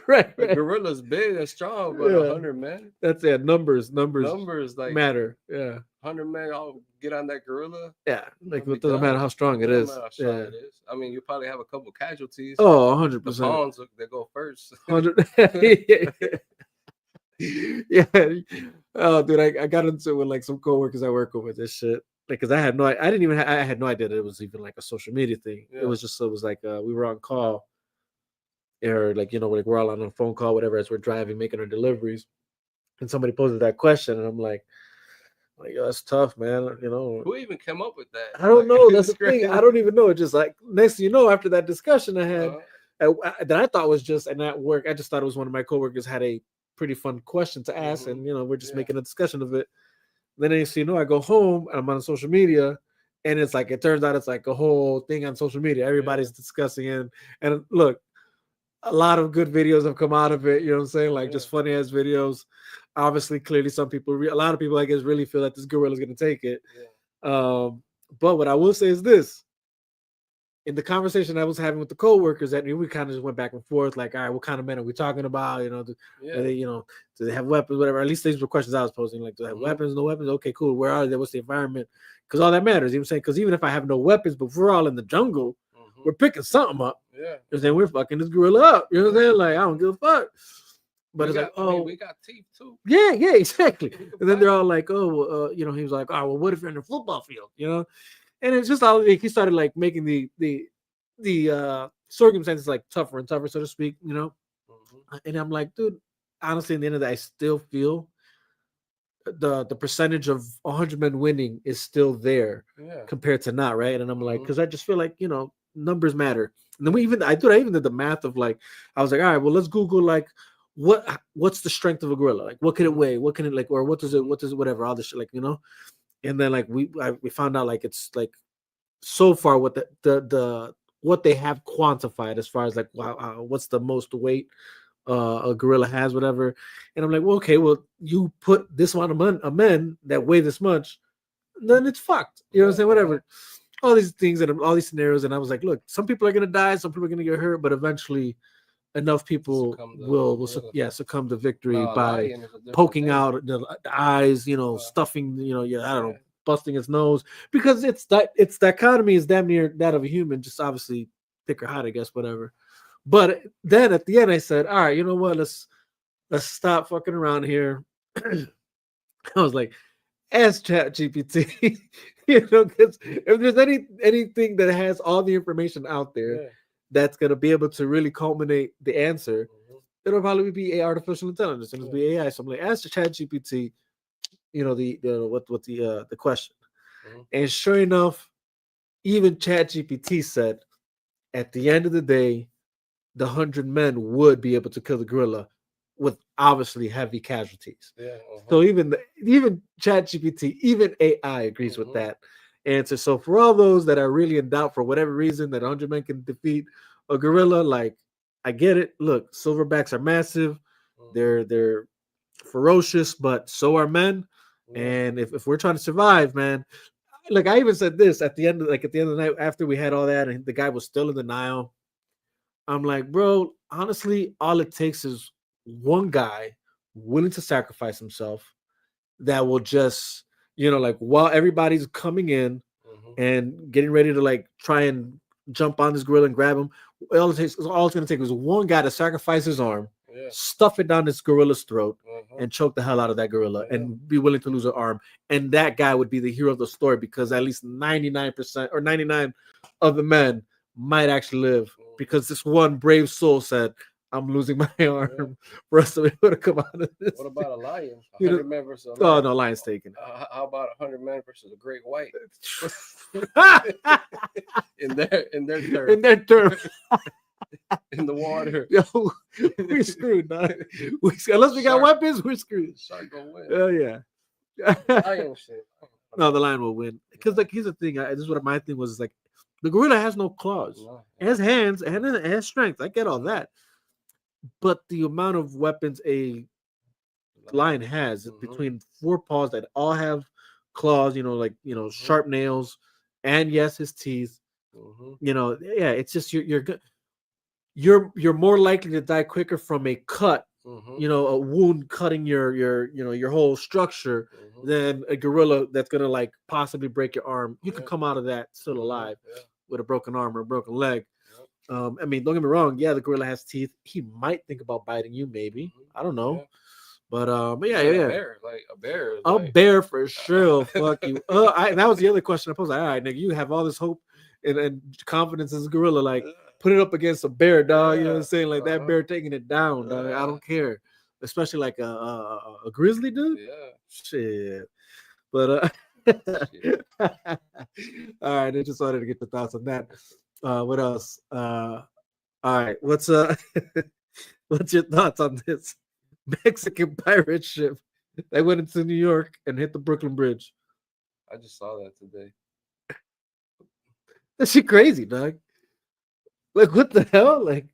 right. The gorilla's big and strong, but 100 men. That's it. Numbers like matter. Yeah. 100 men all get on that gorilla. Yeah. Like it doesn't matter how strong it is. It is. I mean, you probably have a couple casualties. Oh, 100%. The pawns, they go first. 100. Yeah. Oh, dude, I got into it with like some coworkers I work with this shit. Like, cause I had no idea that it was even like a social media thing. Yeah. It was like we were on call, or like like we're all on a phone call, whatever, as we're driving, making our deliveries, and somebody posed that question, and I'm like, yo, that's tough, man. Who even came up with that? I don't know. That's the thing. I don't even know. It's just like next thing you know, after that discussion I had, that I thought was just, and at work, I just thought it was one of my coworkers had a pretty fun question to ask, and we're just making a discussion of it. Then next thing you know, I go home and I'm on social media, and it's like it turns out it's like a whole thing on social media. Everybody's discussing and look, a lot of good videos have come out of it. You know what I'm saying? Like just funny ass videos. Obviously, clearly, a lot of people, I guess, really feel that this gorilla is going to take it. Yeah. But what I will say is this: in the conversation I was having with the coworkers, that we kind of just went back and forth, like, all right, what kind of men are we talking about? Do they have weapons, whatever? At least these were questions I was posing, like, do they have weapons, no weapons? Okay, cool. Where are they? What's the environment? Because all that matters. You know what I'm saying? Because even if I have no weapons, but if we're all in the jungle, we're picking something up. Yeah. And then we're fucking this gorilla up. You know what I'm saying? Like, I don't give a fuck. But we got teeth too. Yeah, exactly. And then they're all like, he was like, oh, well, what if you're in a football field? And it's just all like, he started like making the circumstances like tougher and tougher, so to speak, you know. Mm-hmm. And I'm like, dude, honestly, in the end of the day, I still feel the percentage of 100 men winning is still there Yeah. compared to not, right? And I'm like, Mhm. because I just feel like, you know, numbers matter. And then I even did the math of like, I was like, all right, well, let's Google like what's the strength of a gorilla? Like, what can it weigh? What can it like, or what does it, whatever, all this shit, like, you know. And then like we found out like it's like so far what the what they have quantified as far as like wow, what's the most weight a gorilla has, whatever. And I'm like, well, okay, well, you put this amount of men that weigh this much, then it's fucked. You know what I'm saying? Whatever. All these things and all these scenarios. And I was like, look, some people are gonna die, some people are gonna get hurt, but eventually enough people succumb to victory by poking out the eyes, you know, stuffing, you know, I don't know, busting its nose, because its dichotomy is damn near that of a human, just obviously thicker hide, I guess, whatever. But then at the end, I said, all right, you know what? Let's stop fucking around here. I was like, ask Chat GPT, you know, because if there's anything that has all the information out there that's gonna be able to really culminate the answer, it'll probably be a artificial intelligence and it'll be AI. So I'm like, ask the Chat GPT, you know, the question. And sure enough, even Chat GPT said, at the end of the day, the 100 men would be able to kill the gorilla with obviously heavy casualties. So even ChatGPT, even AI agrees with that answer. So for all those that are really in doubt for whatever reason that 100 men can defeat a gorilla, like, I get it. Look, silverbacks are massive. They're ferocious, but so are men. And if we're trying to survive, man, look, I even said this at the end of the night after we had all that and the guy was still in denial. I'm like, bro, honestly, all it takes is one guy willing to sacrifice himself that will just, you know, like while everybody's coming in and getting ready to like try and jump on this gorilla and grab him, all it's going to take is one guy to sacrifice his arm, stuff it down this gorilla's throat, and choke the hell out of that gorilla and be willing to lose an arm. And that guy would be the hero of the story because at least 99% or 99 of the men might actually live because this one brave soul said, I'm losing my arm for us to be able to come out of this. What about a lion? 100 men versus a lion? Oh, no, lion's taken. How about 100 men versus a great white? in their turf. In the water. Yo, we're screwed, dog. Unless we got weapons, we're screwed. Shark gonna win. Oh, yeah. Lion shit. No, the lion will win. Because, like, here's the thing. This is what my thing was, like, the gorilla has no claws. It has hands and it has strength. I get all that. But the amount of weapons a lion has between four paws that all have claws, you know, like, you know, sharp nails, and yes, his teeth. You know, yeah, it's just you're more likely to die quicker from a cut, you know, a wound cutting your whole structure than a gorilla that's gonna like possibly break your arm. You can come out of that still alive with a broken arm or a broken leg. I mean, don't get me wrong. Yeah, the gorilla has teeth. He might think about biting you, maybe. I don't know. But yeah. A bear for sure. Fuck you. That was the other question I posed. Like, all right, nigga, you have all this hope and confidence as a gorilla. Like, put it up against a bear, dog. You know what I'm saying? Like that bear taking it down, dog. I don't care. Especially like a grizzly dude. Yeah. Shit. But all right, I just wanted to get the thoughts on that. What else? All right, what's what's your thoughts on this Mexican pirate ship that went into New York and hit the Brooklyn Bridge? I just saw that today. That shit crazy, dog. Like, what the hell? Like,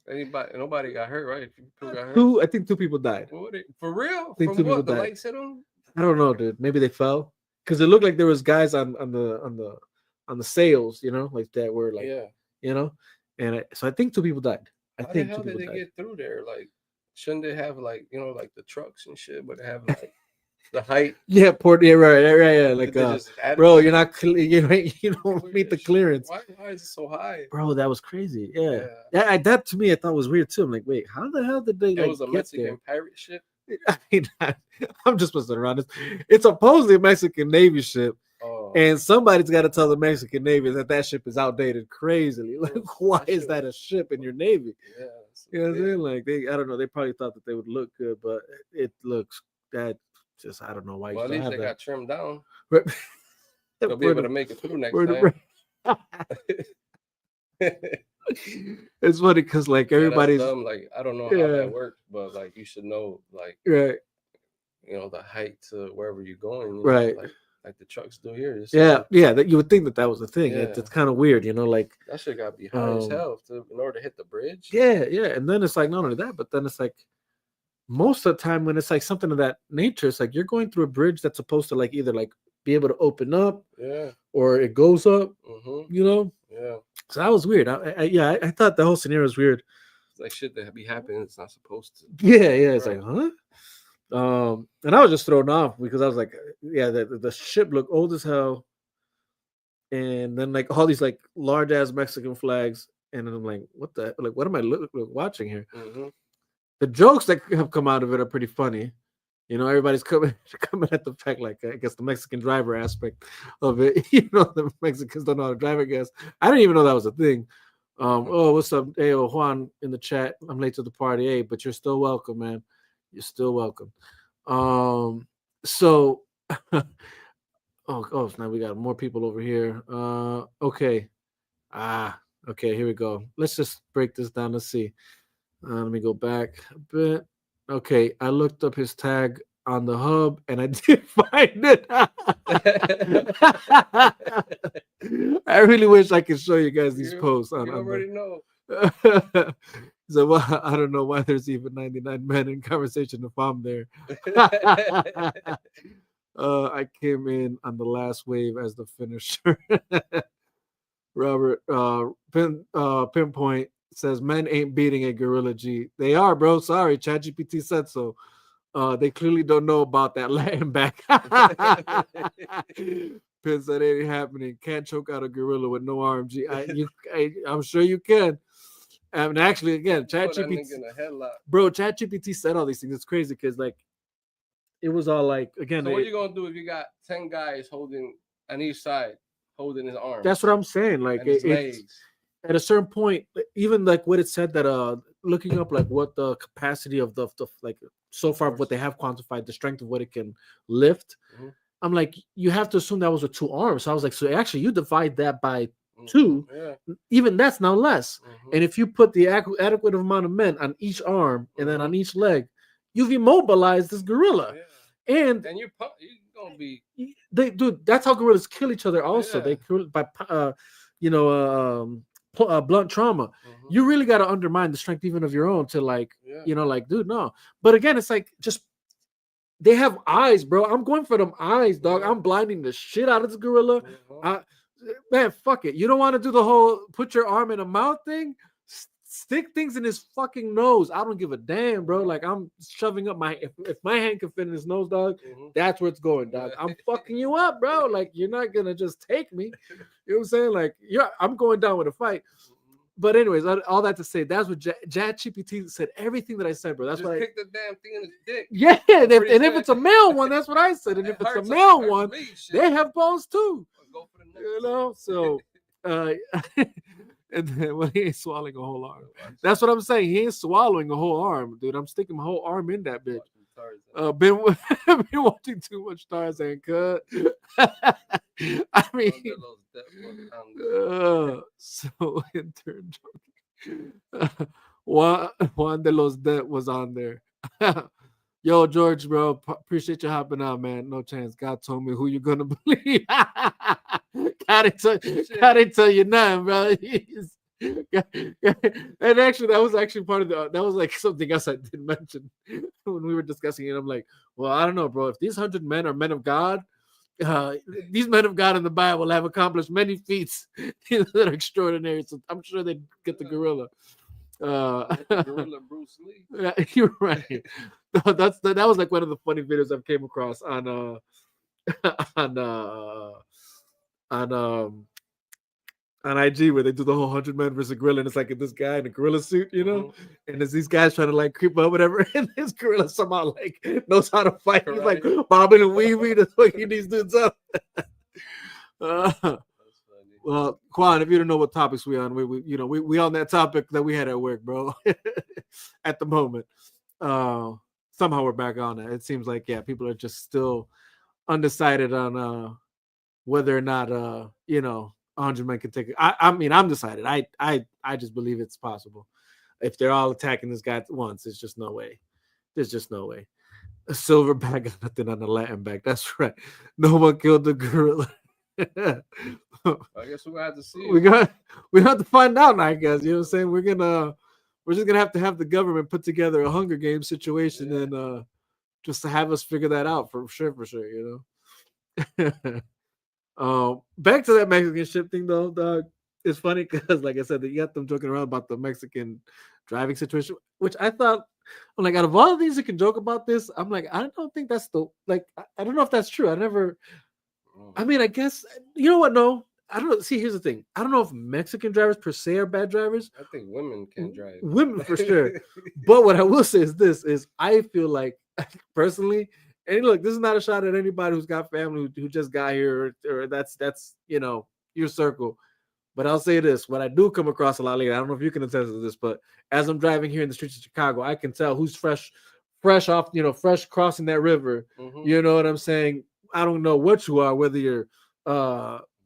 nobody got hurt, right? People got hurt. I think two people died. For real? I think From two what? people The died. lights hit them? I don't know, dude. Maybe they fell because it looked like there was guys on the sails, you know, like that were like, you know, and so I think two people died. How the hell did they get through there? Like, shouldn't they have like, you know, like the trucks and shit, but they have like the height? Yeah, right. Yeah. Like, bro, you're not you don't meet the clearance. Why is it so high? Bro, that was crazy. Yeah. That to me I thought was weird too. I'm like, wait, how the hell did they? It was a Mexican pirate ship. I mean, I'm just messing around. It's supposedly a Mexican Navy ship, And somebody's got to tell the Mexican Navy that ship is outdated crazily. Like, why is that a ship in your Navy? Yeah. You know what I'm saying? Like, I don't know. They probably thought that they would look good, but it looks that just, I don't know why you Well, at still least have they that. got trimmed down. But They'll be able to make it through next time. It's funny because like everybody's like I don't know how that works, but like you should know, like right, you know, the height to wherever you're going, right, like the trucks do here. Yeah, that you would think that was the thing. Yeah. It's kind of weird, you know, like that shit got to be high as hell in order to hit the bridge. Yeah, and then it's like not only that, but then it's like most of the time when it's like something of that nature, it's like you're going through a bridge that's supposed to like either like be able to open up, or it goes up, you know. Yeah. So that was weird. I thought the whole scenario was weird. It's like shit that be happening. It's not supposed to. Yeah. It's like, huh? And I was just thrown off because I was like, yeah, the ship looked old as hell, and then like all these like large ass Mexican flags, and then I'm like, what am I watching here? The jokes that have come out of it are pretty funny. You know, everybody's coming at the fact, like, I guess the Mexican driver aspect of it. You know, the Mexicans don't know how to drive, I guess. I didn't even know that was a thing. Oh, what's up? Hey, Juan in the chat. I'm late to the party. Hey, but you're still welcome, man. You're still welcome. So, oh, now we got more people over here. Okay. Okay, here we go. Let's just break this down. Let's see. Let me go back a bit. Okay, I looked up his tag on the hub and I did find it. I really wish I could show you guys these posts. You already know. So well, I don't know why there's even 99 men in conversation if I'm there. I came in on the last wave as the finisher. Robert Pinpoint says men ain't beating a gorilla G. They are, bro. Sorry, ChatGPT said so. They clearly don't know about that Latin back. Pin said it ain't happening. Can't choke out a gorilla with no RMG. I'm sure you can. And actually, again, ChatGPT, bro, ChatGPT said all these things. It's crazy because like it was all like again. So what are you gonna do if you got 10 guys holding on each side, holding his arms? That's what I'm saying. Like his legs. At a certain point, even like what it said that looking up like what the capacity of the like so far what they have quantified the strength of what it can lift. I'm like, you have to assume that was with 2 arms. So I was like, so actually you divide that by 2, even that's now less. And if you put the adequate amount of men on each arm and then on each leg, you've immobilized this gorilla. And you're gonna be that's how gorillas kill each other also. They kill by blunt trauma. You really got to undermine the strength even of your own to like like, dude, no. But again, it's like just they have eyes, bro. I'm going for them eyes, dog. I'm blinding the shit out of this gorilla. Man, fuck it. You don't want to do the whole put your arm in a mouth thing? Stick things in his fucking nose. I don't give a damn, bro. Like I'm shoving up if my hand can fit in his nose, dog, that's where it's going, dog. I'm fucking you up, bro. Like you're not gonna just take me. You know what I'm saying? Like I'm going down with a fight. But anyways, all that to say, that's what ChatGPT said. Everything that I said, bro. That's just what kick the damn thing in his dick. Yeah, and if it's a male one, that's what I said. And if it's a male one, they have balls too. Go for the you know, so and then he ain't swallowing a whole arm. That's what I'm saying. He ain't swallowing a whole arm, dude. I'm sticking my whole arm in that bitch. Been watching too much Tarzan, cut. I mean, so intern Juan de los Det was on there. Yo, George, bro, appreciate you hopping out, man. No chance. God told me who you're gonna believe. Gotta tell you nothing, bro. And actually, that was actually part of that was like something else I did mention when we were discussing it. I'm like, well, I don't know, bro. If these 100 men are men of God, these men of God in the Bible have accomplished many feats that are extraordinary. So I'm sure they'd get the gorilla. Gorilla Bruce Lee. Yeah, you're right. That was like one of the funny videos I've came across on IG where they do the whole 100 men versus gorilla, and it's like this guy in a gorilla suit, you know, and there's these guys trying to like creep up, whatever, and this gorilla somehow like knows how to fight. He's like bobbing and weaving to fucking these dudes up. That's funny. Well, Quan, if you don't know what topics we on, we on that topic that we had at work, bro. At the moment, uh, somehow we're back on it. It seems like people are just still undecided on whether or not 100 men can take it. I mean, I'm decided. I just believe it's possible. If they're all attacking this guy at once, it's just no way. There's just no way. A silverback got nothing on the Latin back. That's right. No one killed the gorilla. I guess we'll have to see. We have to find out. I guess you know what I'm saying. We're just gonna have the government put together a Hunger Games situation and just to have us figure that out for sure. You know. Back to that Mexican ship thing though, dog. It's funny because, like I said, you got them joking around about the Mexican driving situation, which I thought, I'm like, out of all of these that can joke about this, I'm like, I don't think that's I don't know if that's true. I mean, I guess, you know what? No, I don't know. See, here's the thing. I don't know if Mexican drivers per se are bad drivers. I think women can drive. Women for sure. But what I will say is I feel like, personally, and look, this is not a shot at anybody who's got family who just got here or that's your circle. But I'll say this: when I do come across a lot later, I don't know if you can attest to this, but as I'm driving here in the streets of Chicago, I can tell who's fresh off, fresh crossing that river. Mm-hmm. You know what I'm saying? I don't know what you are, whether you're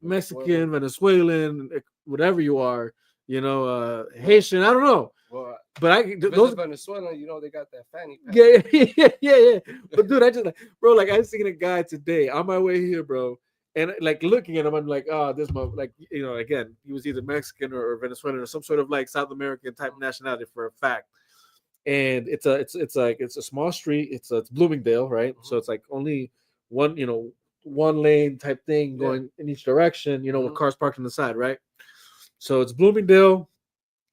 Mexican, Venezuelan, whatever you are, Haitian. I don't know. Well, but those Venezuelan, they got that fanny pack. Yeah. But dude, I just I seen a guy today on my way here, bro. And like looking at him, I'm like, oh, this again, he was either Mexican or Venezuelan or some sort of like South American type nationality for a fact. And it's a small street. It's Bloomingdale, right? Mm-hmm. So it's like only one lane type thing going in each direction, with cars parked on the side, right? So it's Bloomingdale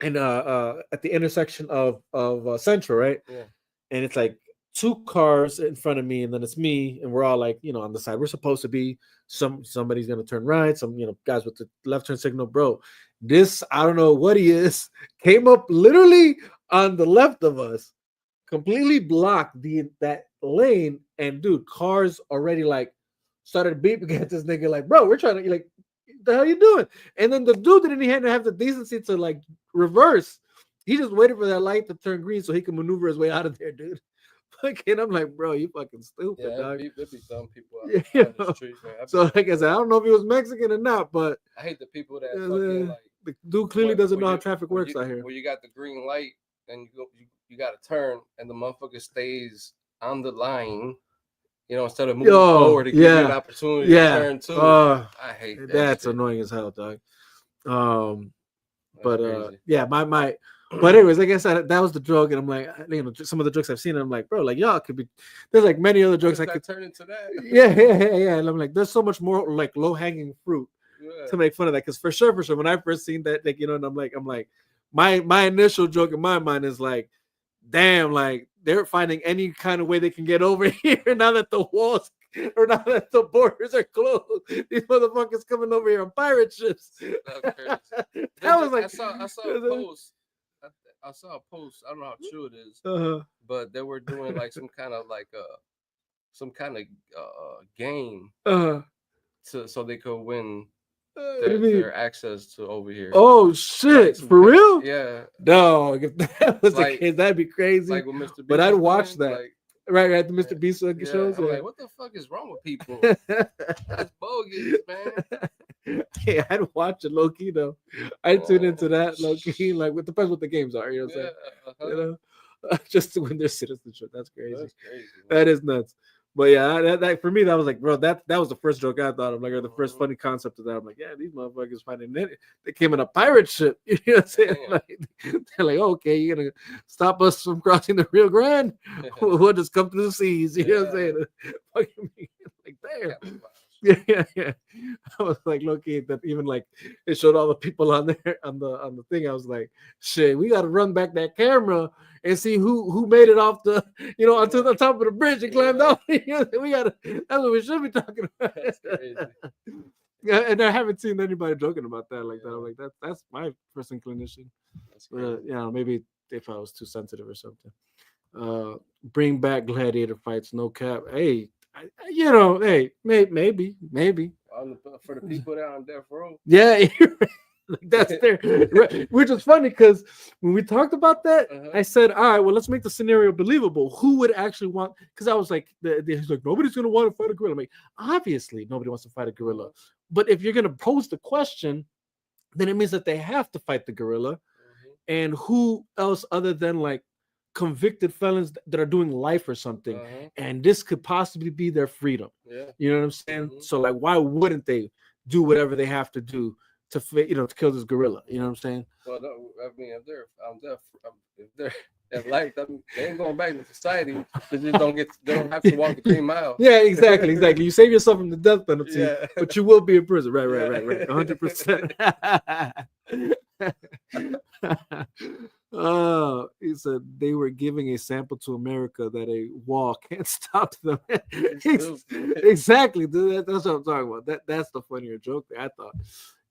and at the intersection of Central, right? Yeah. And it's like two cars in front of me, and then it's me, and we're all like, on the side. We're supposed to be somebody's gonna turn right, some guys with the left turn signal, bro. This, I don't know what he is, came up literally on the left of us, completely blocked that lane, and dude, cars already like started beeping at this nigga, like, bro, we're trying to, like, the hell you doing? And then the dude didn't even have the decency to like reverse. He just waited for that light to turn green so he can maneuver his way out of there, dude. And I'm like, bro, you fucking stupid, dog. It'd be dumb people out the street, man. So like I said, I don't know if he was Mexican or not, but I hate the people that fucking like, the dude clearly doesn't know how traffic works out here. Where you got the green light and you got to turn, and the motherfucker stays on the line, instead of moving forward to give you an opportunity to turn too. I hate that. That's shit. Annoying as hell, dog. But anyways, like I said, that was the joke, and I'm like, some of the jokes I've seen, and I'm like, bro, like y'all could be. There's like many other jokes I could turn into that. Yeah. And I'm like, there's so much more like low hanging fruit to make fun of that, because for sure, when I first seen that, like, and I'm like, my initial joke in my mind is like, damn, like they're finding any kind of way they can get over here now that the walls or now that the borders are closed. These motherfuckers coming over here on pirate ships. That was like, I saw a post. I saw a post. I don't know how true it is, but they were doing like some kind of game so they could win their access to over here. Oh shit! For real? Yeah. No, if that was the case, that'd be crazy. Like with Mr. Beast, but I'd watch that. Like, right, the Mr. Beast shows. I'm like, what the fuck is wrong with people? That's bogus, man. Yeah, I'd watch it low key though. I'd tune into that low key. Like, it depends what the games are. You know what I'm saying? Just to win their citizenship. That's crazy. That's crazy. That is nuts. But yeah, that for me, that was like, bro, that was the first joke I thought of, like, or the first funny concept of that. I'm like, yeah, these motherfuckers finding it. They came in a pirate ship. You know what I'm saying? Like, they're like, oh, okay, you're gonna stop us from crossing the Rio Grande? We'll just come through the seas. You know what I'm saying? Like, damn. Yeah. I was like, look-key, that even like it showed all the people on there on the thing. I was like, shit, we got to run back that camera and see who made it off the onto the top of the bridge and climbed off. We gotta. That's what we should be talking about. That's crazy. Yeah, and I haven't seen anybody joking about that like that. I'm like, that's my first inclination. That's crazy. Maybe if I was too sensitive or something. Bring back gladiator fights, no cap. Hey. Hey, maybe. I for the people that are on death row. Yeah, that's there. Which is funny because when we talked about that, I said, "All right, well, let's make the scenario believable. Who would actually want?" Because I was like, "He's like, nobody's gonna want to fight a gorilla." I'm like, obviously, nobody wants to fight a gorilla. But if you're gonna pose the question, then it means that they have to fight the gorilla. And who else other than like convicted felons that are doing life or something? And this could possibly be their freedom. Yeah. You know what I'm saying? So like, why wouldn't they do whatever they have to do to to kill this gorilla? You know what I'm saying? Well, no, I mean, if they're in life, they ain't going back to society. They just they don't have to walk the 3 miles. Yeah, exactly. You save yourself from the death penalty, but you will be in prison. Right. 100%. He said they were giving a sample to America that a wall can't stop them. Exactly. That's what I'm talking about. That's the funnier joke there, I thought.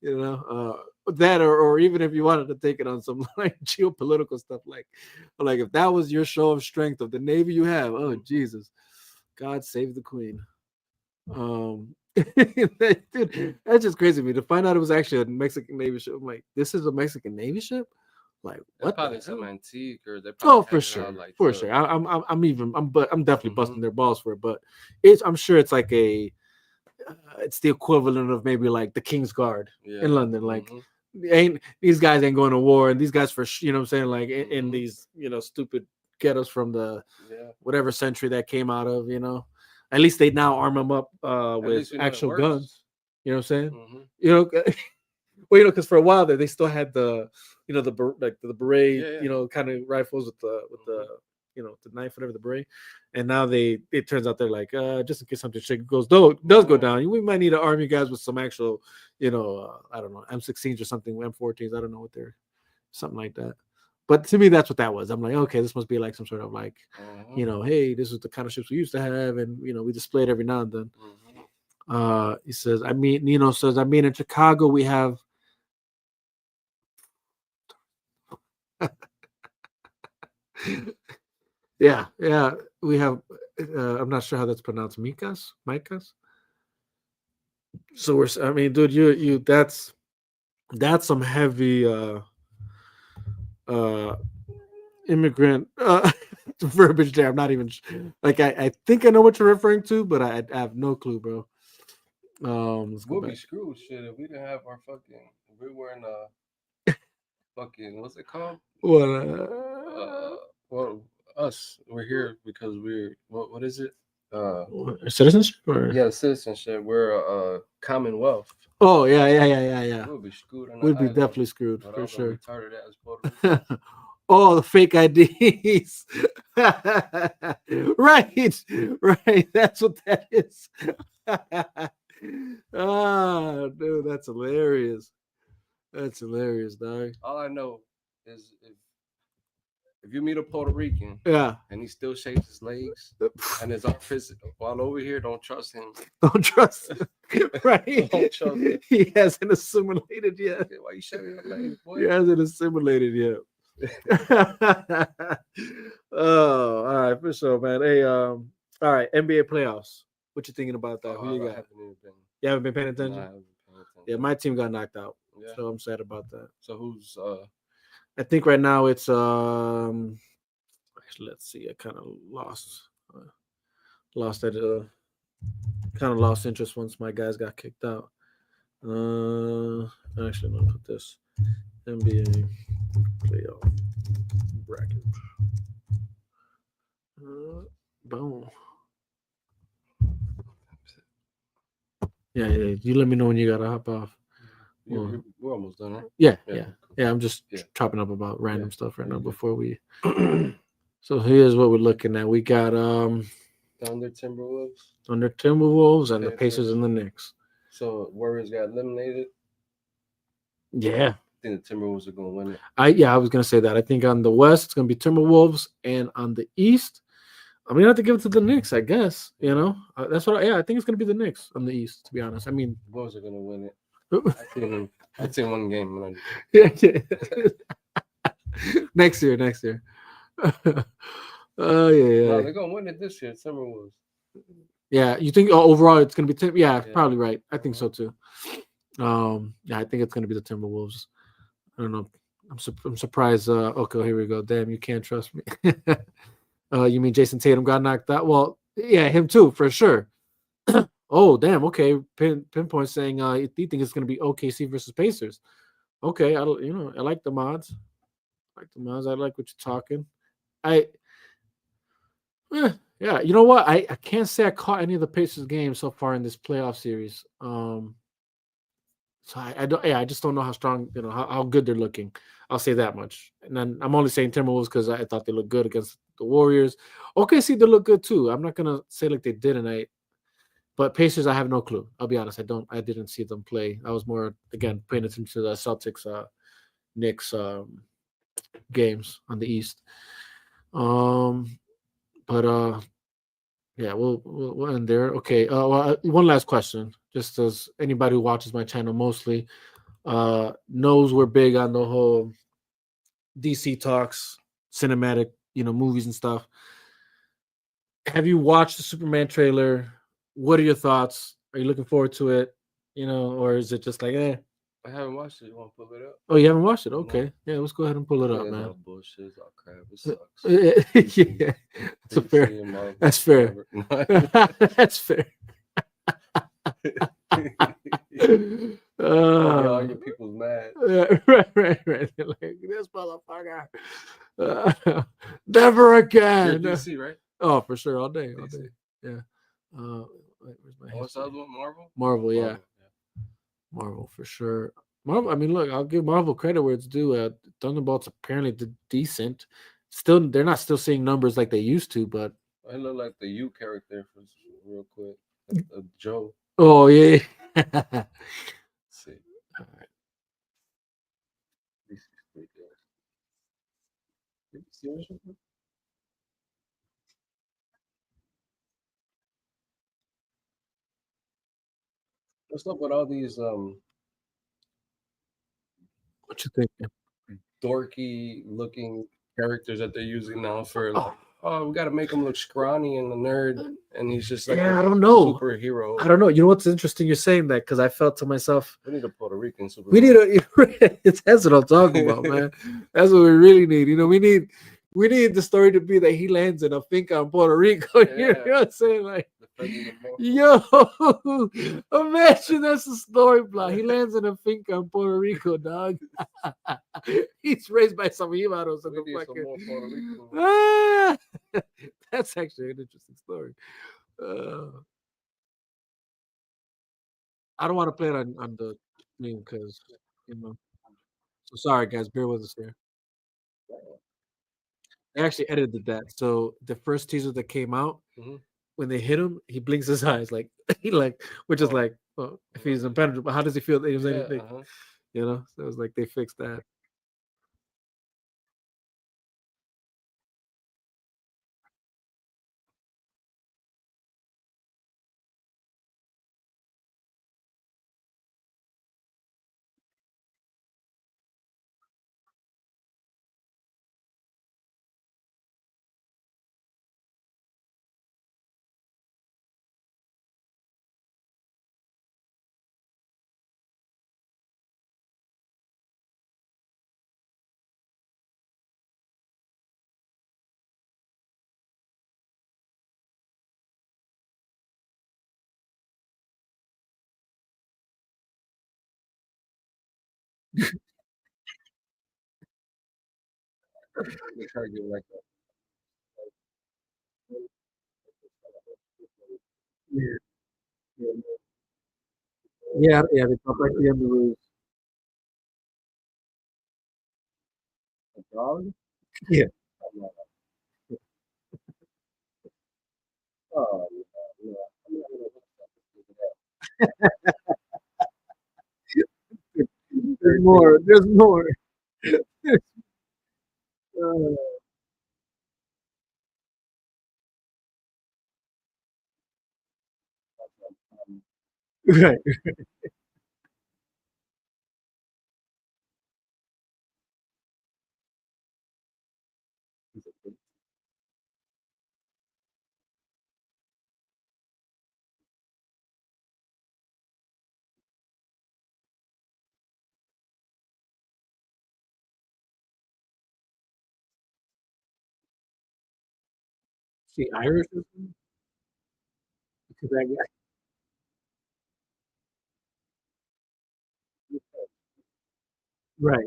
That or even if you wanted to take it on some like geopolitical stuff, like if that was your show of strength of the Navy you have, oh Jesus, God save the Queen. Dude, that's just crazy to me to find out it was actually a Mexican Navy ship. I'm like, this is a Mexican Navy ship? Like, what? Probably some antique, or they for sure, for sure. I'm definitely busting their balls for it, but I'm sure it's like it's the equivalent of maybe like the King's Guard in London. Like, these guys ain't going to war, and these guys what I'm saying, like in these stupid ghettos from the whatever century that came out of. At least they now arm them up with actual guns. You know what I'm saying? Well, because for a while there, they still had the the beret, kind of rifles with the the knife, whatever, the beret. And now it turns out they're like, just in case something does go down, we might need to arm you guys with some actual, I don't know, M16s or something, M14s. I don't know what they're, something like that. But to me, that's what that was. I'm like, okay, this must be like some sort of like, hey, this is the kind of ships we used to have, and we display it every now and then. He says, Nino says, in Chicago we have. yeah, we have. I'm not sure how that's pronounced. Micas. So dude, you that's some heavy immigrant verbiage there. I'm not even like I think I know what you're referring to, but I have no clue, bro. We'll be screwed, shit, if we didn't have our fucking. If we weren't fucking, what's it called? Well, us. We're here because we're what is it? Citizenship? Or? Yeah, citizenship. We're a commonwealth. Oh yeah. We'll be screwed. We'd be definitely screwed for sure. Oh, the fake IDs. Right. That's what that is. Dude, that's hilarious. That's hilarious, dog. All I know is if you meet a Puerto Rican, and he still shakes his legs and his armpits while over here, don't trust him. Don't trust him. Right. Don't trust him. He hasn't assimilated yet. Why you shaking your legs, boy? He hasn't assimilated yet. Oh, all right, for sure, man. Hey, all right, NBA playoffs. What you thinking about that? Who you got? You haven't been paying attention? No, I haven't been paying attention. Yeah, my team got knocked out. Yeah. So I'm sad about that. So who's I think right now it's actually, let's see, I kind of lost that kind of lost interest once my guys got kicked out. Actually, I'm gonna put this NBA playoff bracket. Boom. Yeah. You let me know when you gotta hop off. We're almost done, right? Yeah. I'm just chopping up about random stuff right now before we. So here's what we're looking at. We got Thunder, Timberwolves, and the Pacers and the Knicks. So Warriors got eliminated. Yeah. I think the Timberwolves are going to win it. I was going to say that. I think on the West it's going to be Timberwolves, and on the East, I'm going to have to give it to the Knicks, I guess. That's what. I think it's going to be the Knicks on the East. To be honest, the Wolves are going to win it. I've seen one game. Yeah. Next year. Oh yeah. No, they're gonna win it this year. Timberwolves. Yeah, you think overall it's gonna be yeah, Yeah. probably right. I think Uh-huh. so too. Yeah, I think it's gonna be the Timberwolves. I don't know. I'm surprised. Okay, here we go. Damn, you can't trust me. You mean Jason Tatum got knocked out? Well, yeah, him too for sure. Oh, damn. Okay, pinpoint saying you think it's gonna be OKC versus Pacers. Okay, I like the mods. I like the mods. I like what you're talking. I yeah. You know what? I can't say I caught any of the Pacers games so far in this playoff series. So I don't. Yeah, I just don't know how strong. How good they're looking. I'll say that much. And then I'm only saying Timberwolves because I thought they looked good against the Warriors. OKC they look good too. I'm not gonna say like they didn't. But Pacers, I have no clue. I'll be honest. I didn't see them play. I was more again paying attention to the Celtics, Knicks games on the East. Um, but yeah, we'll end there. Okay. One last question. Just as anybody who watches my channel mostly knows, we're big on the whole DC talks, cinematic, movies and stuff. Have you watched the Superman trailer? What are your thoughts? Are you looking forward to it? Or is it just like, eh? I haven't watched it. You want to pull it up? Oh, you haven't watched it? No. Okay. Yeah, let's go ahead and pull it up, It's man. all bullshit. It's all crap. It sucks. Yeah, that's fair. DC and Marvel, That's fair. whatever. That's fair. Get all your people's mad. Right. They're like this motherfucker. Never You're again. DC, right? Oh, for sure, all day. DC. Yeah. Where's my What's the history? other one? Marvel? Marvel, yeah. Marvel for sure. Marvel. I mean, look, I'll give Marvel credit where it's due. Thunderbolts apparently did decent. Still, they're not still seeing numbers like they used to, but I look like the U character for real quick. Joe. oh yeah. Let's see. All right. DC is pretty good. You serious with me? What's up with all these What you think? dorky looking characters that they're using now for like, oh, we got to make him look scrawny and a nerd, and he's just like Yeah, a I don't know. superhero. I don't know. You know what's interesting? You're saying that because I felt to myself, We need a Puerto Rican superhero. we need a. That's what I'm talking about, man. That's what we really need. We need the story to be that he lands in a finca in Puerto Rico. Yeah. You know what I'm saying? Like, The yo, imagine that's a story plot. He lands in a finca in Puerto Rico, dog. He's raised by some jibaros in We the need some more Puerto Rican. Ah, that's actually an interesting story. Uh, I don't want to play it on the screen because, you know. So sorry, guys. Bear with us here. They actually edited that. So the first teaser that came out, Mhm. when they hit him, he blinks his eyes like he like, which is Oh. like, well, if he's impenetrable, how does he feel that he was Yeah, anything? So it was like they fixed that. They try to get like Yeah, yeah. They brought back the Emeralds. a dog. Yeah, Oh, yeah. there's more. There's more. Uh, right. she Irish or something? Because that guy right.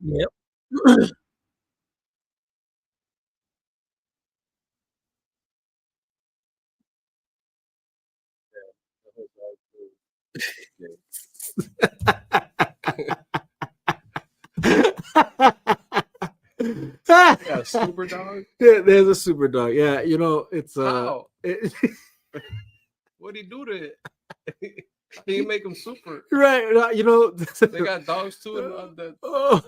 Yep. Yeah, super dog. Yeah, there's a super dog. Yeah, you know, it's How? it, What'd he do to it? How do you make him super? right, you know, They got dogs too, and the oh,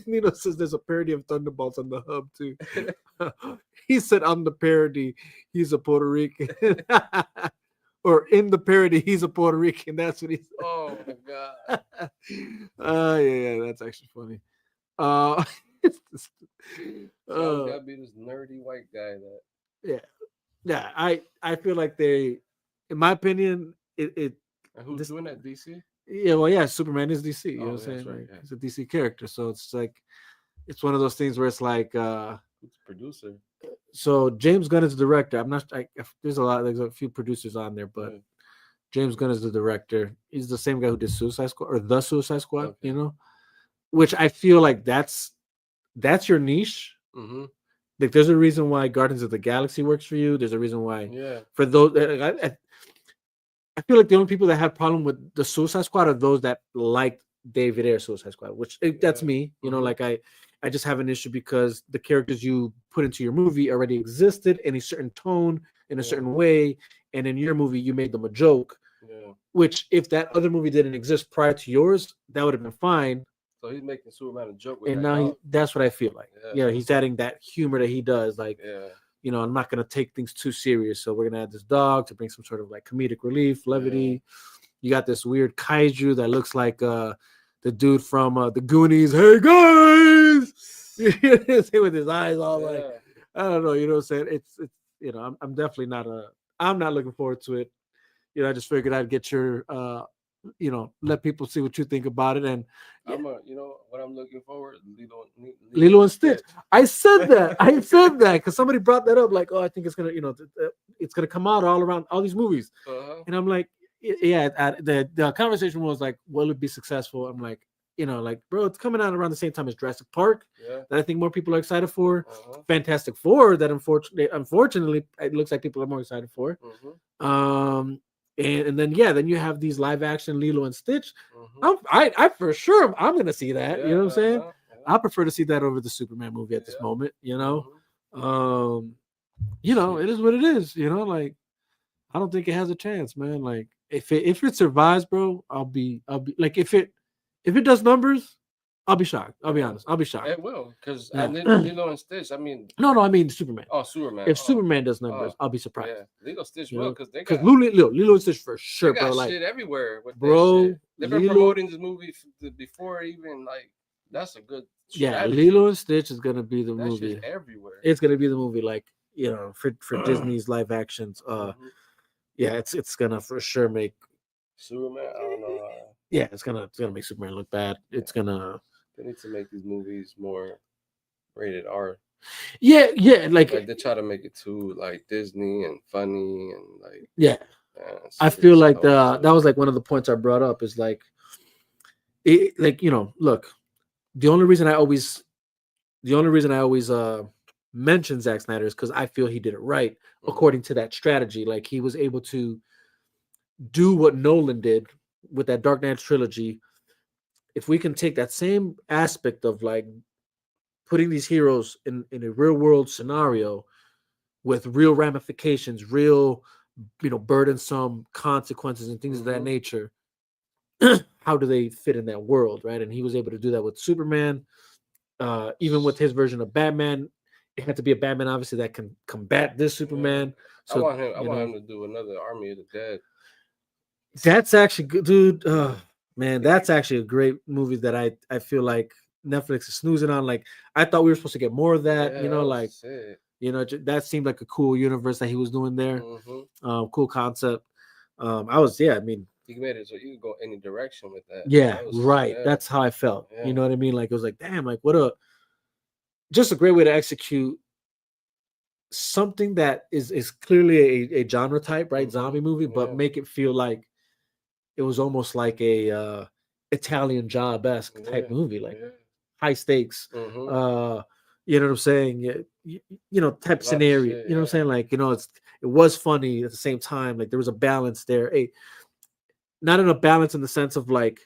Nino says there's a parody of Thunderbolts on the hub too. He said I'm the parody, he's a Puerto Rican. Or in the parody, he's a Puerto Rican. That's what he said. oh my god, Yeah, that's actually funny. Uh, it's always uh, gotta be this nerdy white guy that. yeah, yeah. I feel like they, in my opinion, it And who's this doing that? DC. yeah, well, yeah, Superman is DC. You know Oh, what I'm yeah, that's saying? right. Like, Yeah. he's a DC character, so it's like it's one of those things where it's like Who's the producer? so James Gunn is the director. I'm not. There's there's a few producers on there, but Yeah. James Gunn is the director. He's the same guy who did Suicide Squad or the Suicide Squad. Okay. You know, which I feel like that's your niche. Mm-hmm. Like, there's a reason why Guardians of the Galaxy works for you. There's a reason why Yeah. for those. I feel like the only people that have problem with the Suicide Squad are those that like David Ayer Suicide Squad, which that's Yeah. me. You know, Mhm. like I just have an issue because the characters you put into your movie already existed in a certain tone, in a Yeah. certain way, and in your movie you made them a joke. Yeah. Which, if that other movie didn't exist prior to yours, that would have been fine. So he's making Superman a joke with And that now dog. that's what I feel like. Yeah. Yeah, he's adding that humor that he does. Like, Yeah. you know, I'm not gonna take things too serious, so we're gonna add this dog to bring some sort of like comedic relief, levity. You got this weird kaiju that looks like the dude from the Goonies. Hey guys, with his eyes all like, Yeah. I don't know. You know what I'm saying? It's you know, I'm definitely not I'm not looking forward to it. You know, I just figured I'd get your you know, let people see what you think about it. And You know what I'm looking forward? Lilo and Stitch. I said that. I said that because somebody brought that up. Like, oh, I think it's gonna, you know, it's gonna come out all around all these movies. Uh-huh. And I'm like, yeah. The conversation was like, will it be successful? I'm like, you know, like, bro, it's coming out around the same time as Jurassic Park. Yeah. That I think more people are excited for. Uh-huh. Fantastic Four. That unfortunately, it looks like people are more excited for. Mm-hmm. And then then you have these live action Lilo and Stitch. Mm-hmm. I for sure I'm gonna see that. Yeah, You know what I'm saying? yeah. I prefer to see that over the Superman movie at this Yeah. moment. You know, Mhm. you know, it is what it is. You know, like I don't think it has a chance, man. Like if it survives, bro, I'll be like if it does numbers, I'll be shocked. I'll be honest. I'll be shocked. It will, because Yeah. Lilo and Stitch. I mean, No, I mean Superman. oh, Superman. If Superman does numbers, I'll be surprised. Yeah, Lilo Stitch You will, know? because they Because got Lilo and Stitch for sure, they got bro. Like, shit everywhere with bro, that shit. They've been Lilo- promoting this movie before even like that's a good yeah, strategy. Lilo and Stitch is gonna be the That movie. shit's everywhere. It's gonna be the movie, like, you know, for Disney's live actions. Mhm. Yeah, it's gonna for sure make Superman. I don't know. yeah, it's gonna make Superman look bad. It's gonna They need to make these movies more rated R. yeah, Like they try to make it too like Disney and funny and like yeah. it's- I feel it's like so- that was like one of the points I brought up is like like, you know, look, the only reason I always mention Zack Snyder is because I feel he did it right according to that strategy. Like, he was able to do what Nolan did with that Dark Knight trilogy. If we can take that same aspect of like putting these heroes in a real world scenario with real ramifications, real, you know, burdensome consequences and things of that nature, how do they fit in that world, right? And he was able to do that with Superman. Even with his version of Batman, it had to be a Batman, obviously, that can combat this Superman. I So want him to do another Army of the Dead. that's actually good, dude. Man, that's actually a great movie that I feel like Netflix is snoozing on. Like, I thought we were supposed to get more of that. Yeah, You know, that was like, sick. you know, that seemed like a cool universe that he was doing there. Mhm. Cool concept. I mean, You made it so you could go any direction with that. yeah, That was right. yeah, That's how I felt. You yeah. know what I mean? Like it was like, damn, like what a just a great way to execute something that is clearly a genre type, right? Zombie movie, but Yeah. make it feel like it was almost like a Italian job esque type Yeah. movie, like Yeah. high stakes. Mm-hmm. Uh, you know what I'm saying? You know, type A lot of scenario. shit. You know what I'm Yeah. saying? Like, you know, it was funny at the same time. Like there was a balance there. Hey, not in a balance in the sense of like,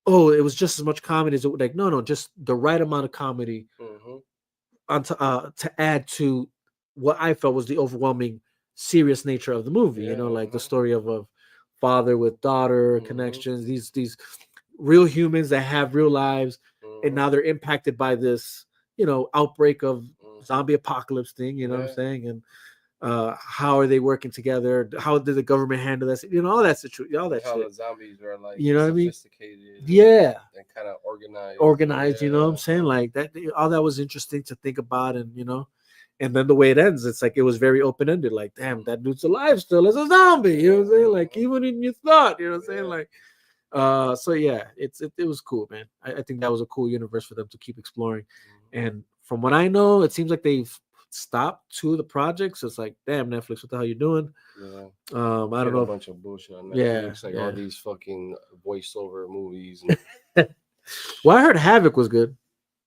oh, it was just as much comedy as it would like. No, no, just the right amount of comedy Mm-hmm. to add to what I felt was the overwhelming serious nature of the movie. You Yeah. know, like the Mm-hmm. story of father with daughter Mm-hmm. connections. These real humans that have real lives, and Mm-hmm. now they're impacted by this, you know, outbreak of Mm-hmm. zombie apocalypse thing. You know what I'm Yeah. saying? And how are they working together? How did the government handle this? You know, all that situation, all And that how shit. the zombies are like You know what I mean? sophisticated Yeah, and kind of organized. organized. You know what I'm Yeah. saying? Like that. All that was interesting to think about, and you know, and then the way it ends, it's like it was very open ended. Like, damn, that dude's alive still as a zombie. You know what I'm saying? Like, even in your thought, you know what I'm saying? Yeah. Like, so yeah, it was cool, man. I think that was a cool universe for them to keep exploring. And from what I know, it seems like they've stopped two of the projects. It's like, damn, Netflix, what the hell you doing? Yeah. I don't Get a know. bunch of bullshit on Yeah, Netflix, like all yeah. these fucking voiceover movies. Well, I heard Havoc was good.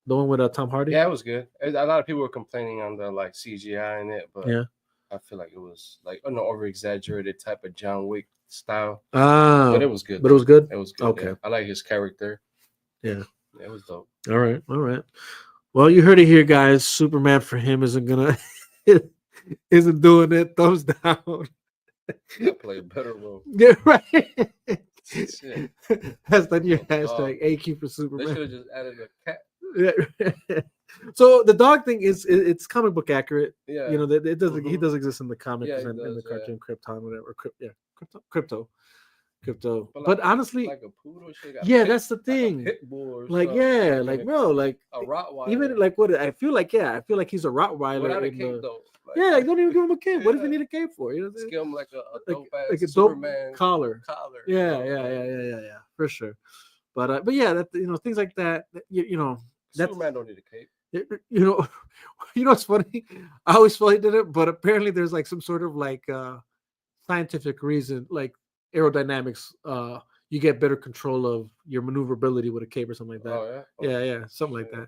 The one with Tom Hardy. Yeah, it was good. A lot of people were complaining on the like CGI in it, but Yeah. I feel like it was like an over exaggerated type of John Wick style. Ah, But it was good. but it was good. It was good. Okay. Yeah. I like his character. Yeah. Yeah, it was dope. All right. All right. Well, you heard it here, guys. Superman for him isn't gonna isn't doing it. Thumbs down. I play a better role. Yeah, right. Shit. That's the new A dog. hashtag AQ for They Superman. should have just added a cat. Yeah. So the dog thing is it's comic book accurate. Yeah. You know, it does he Mhm. does exist in the comics Yeah, he and in the does, yeah. cartoon Krypton, whatever. Crypto. But honestly, like a poodle shit got yeah, pit, that's the like a thing. pit bull or Like, something. yeah, Like, like bro, like a Rottweiler. even like what I feel like, yeah, I feel like he's a Rottweiler without a in cape the though. Like, yeah, like don't even give him a cape. What does he Yeah. need a cape for? You know what I'm Just saying? give him like a dope ass like a dope Superman collar. collar. Yeah, you know, like, yeah, for sure. But yeah, that you know things like that. You know, that's Superman don't need a cape. you know, you know what's funny? I always felt he did it, but apparently there's like some sort of like scientific reason, like aerodynamics. You get better control of your maneuverability with a cape or something like that. Oh yeah. Yeah, yeah, something like that.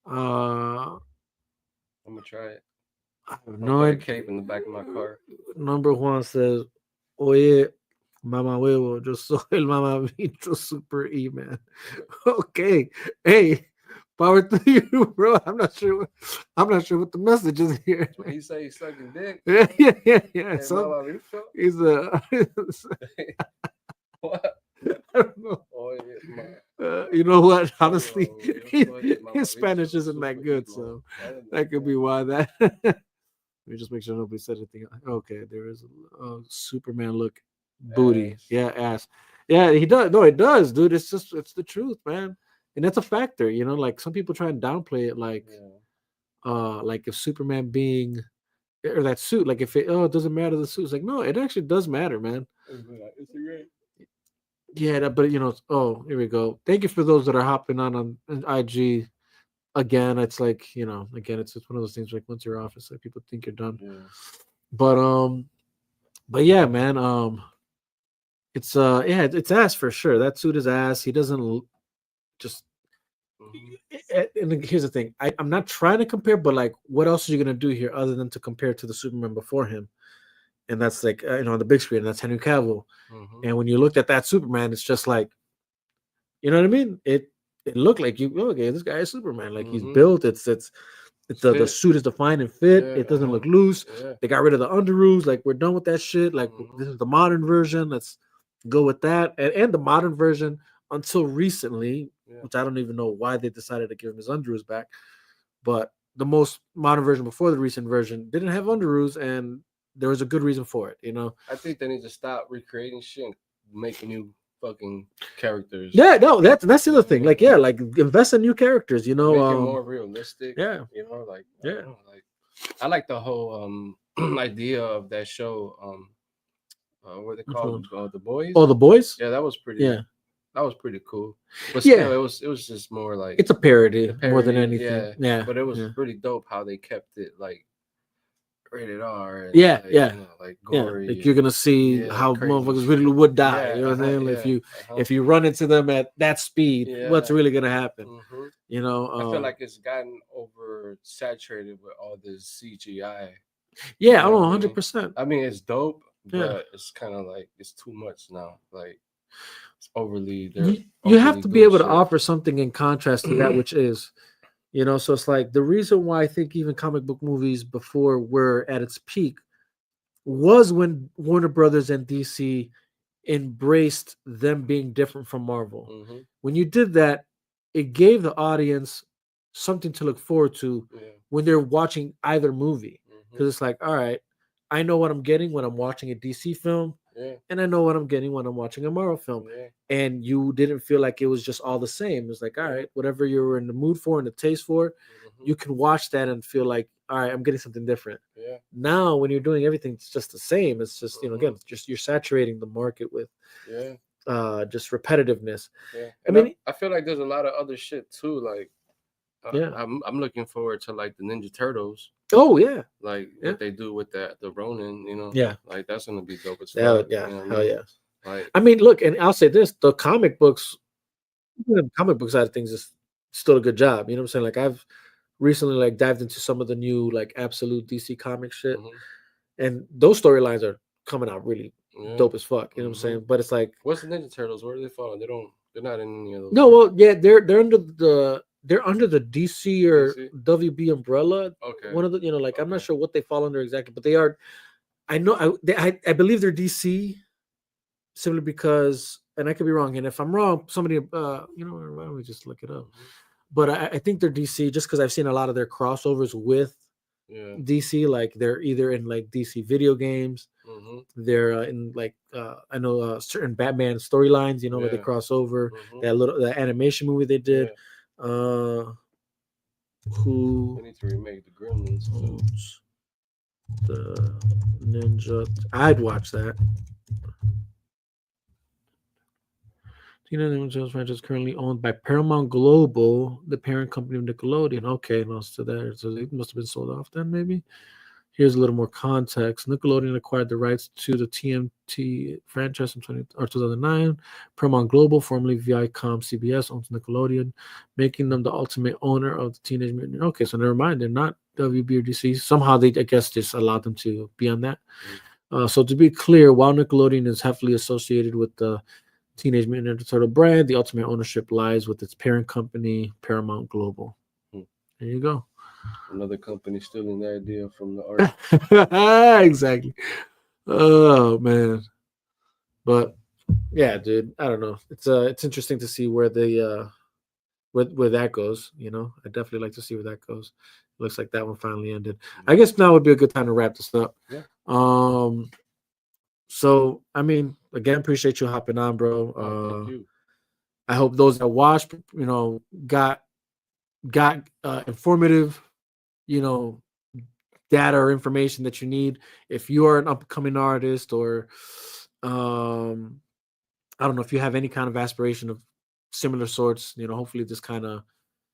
Uh, I'm gonna try it. I have I'll no put a idea. cape in the back of my car. Number one says, "Oye, Mama huevo, yo soy el Mama Bicho Super E man." Okay, hey, power to you, bro. I'm not sure. I'm not sure what the message is here. He say he's sucking dick. Yeah. Hey, So Mama Bicho? he's a. What? I don't know. Oh, yeah, You know what? Honestly, Mama his Spanish Bicho, isn't that super good, emo. so I don't that could know. be why that. Let me just make sure nobody said anything. Okay, there is a Superman look booty. Ass. Yeah, ass. Yeah, he does. No, it does, dude. It's the truth, man. And that's a factor, you know. Like some people try and downplay it, like if Superman being or that suit, like if it doesn't matter the suit. It's like no, it actually does matter, man. It's great. Yeah, but you know, here we go. Thank you for those that are hopping on IG. Again, it's like you know, again, it's one of those things like once you're off, it's like people think you're done. Yeah. But yeah, man, it's it's ass for sure. That suit is ass. He doesn't just. And here's the thing: I'm not trying to compare, but like, what else are you gonna do here other than to compare to the Superman before him? And that's like on the big screen. That's Henry Cavill. And when you looked at that Superman, it's just like, you know what I mean? It looked like okay, this guy is Superman. Like he's built. It's the suit is defined and fit. Yeah, it doesn't look loose. Yeah. They got rid of the underoos. Like we're done with that shit. Like this is the modern version. Let's go with that. And the modern version until recently, which I don't even know why they decided to give him his underoos back. But the most modern version before the recent version didn't have underoos, and there was a good reason for it. You know, I think they need to stop recreating shit and making new fucking characters. Yeah, no, that's the other thing. Like, yeah, like invest in new characters. You know, make it more realistic. Yeah, you know, like yeah, I like the whole idea of that show. what they Which call one? The Boys. Oh, The Boys. Yeah, that was pretty. Yeah, that was pretty cool. But yeah. still, it was just more like It's a parody, the more than parody. anything. Yeah, But it was yeah, pretty dope how they kept it like rated R and yeah, like yeah. like Yeah, gory. like you're gonna see Yeah, how crazy motherfuckers shit. really would die. Yeah, You know what I'm saying? yeah. If you run into them at that speed, what's Yeah. really gonna happen? hmm You know? I feel like it's gotten oversaturated with all this CGI. Yeah, You know oh, what I 100%. I mean, it's dope, Yeah, but it's kind of like it's too much now. Like it's overly they're you have overly to be doing able to shit. offer something in contrast to that which is, you know. So it's like the reason why I think even comic book movies before were at its peak was when Warner Brothers and DC embraced them being different from Marvel. hmm When you did that, it gave the audience something to look forward to Yeah. when they're watching either movie. hmm Because it's like, all right, I know what I'm getting when I'm watching a DC film, Yeah. and I know what I'm getting when I'm watching a Marvel film. Yeah. And you didn't feel like it was just all the same. It was like, all right, whatever you were in the mood for and the taste for, hmm you can watch that and feel like, all right, I'm getting something different. Yeah. Now, when you're doing everything, it's just the same. It's just, again, hmm it's just you're saturating the market with Yeah. just repetitiveness. Yeah. I And mean, I feel like there's a lot of other shit too. Like yeah. I'm looking forward to like the Ninja Turtles. Oh yeah. Like Yeah. what they do with the Ronin, you know. Yeah. Like that's gonna be dope as Yeah. fuck. Yeah. You know what I Hell mean? yeah. Like I mean, look, and I'll say this: the comic books, the comic book side of things is still a good job. You know what I'm saying? Like I've recently like dived into some of the new like absolute DC comic shit, mhm, and those storylines are coming out really yeah. dope as fuck. You know what I'm mhm. saying? But it's like, What's the Ninja Turtles? Where do they fall? They're not in any of those. no, right? well, yeah, they're under the DC or DC? WB umbrella. Okay. One of the, like I'm not Okay. sure what they fall under exactly, but they are. I know I believe they're DC simply because, and I could be wrong. And if I'm wrong, somebody, why don't we just look it up? Mhm. But I think they're DC just because I've seen a lot of their crossovers with Yeah. DC. Like they're either in like DC video games, hmm they're in like I know certain Batman storylines, where they Yeah. cross over. hmm The animation movie they did. Yeah. Who They need to remake the Gremlins too. owns the Ninja? I'd watch that. Tina Ninja franchise is currently owned by Paramount Global, the parent company of Nickelodeon. Okay, no, so it must have been sold off then, maybe. Here's a little more context. Nickelodeon acquired the rights to the TMT franchise in 2009. Paramount Global, formerly Viacom CBS, owns Nickelodeon, making them the ultimate owner of the Teenage Mutant. Okay, so never mind. They're not WB or DC. Somehow they, I guess, just allowed them to be on that. So to be clear, while Nickelodeon is heavily associated with the Teenage Mutant Ninja Turtle brand, the ultimate ownership lies with its parent company, Paramount Global. Hmm. There you go. Another company stealing the idea from the art. Exactly. Oh man. But yeah, dude, I don't know. It's interesting to see where the where that goes. I definitely like to see where that goes. Looks like that one finally ended. I guess now would be a good time to wrap this up. Yeah. So I mean, again, appreciate you hopping on, bro. Thank you. I hope those that watched, got informative, data or information that you need. If you are an upcoming artist, or I don't know, if you have any kind of aspiration of similar sorts, hopefully this kind of,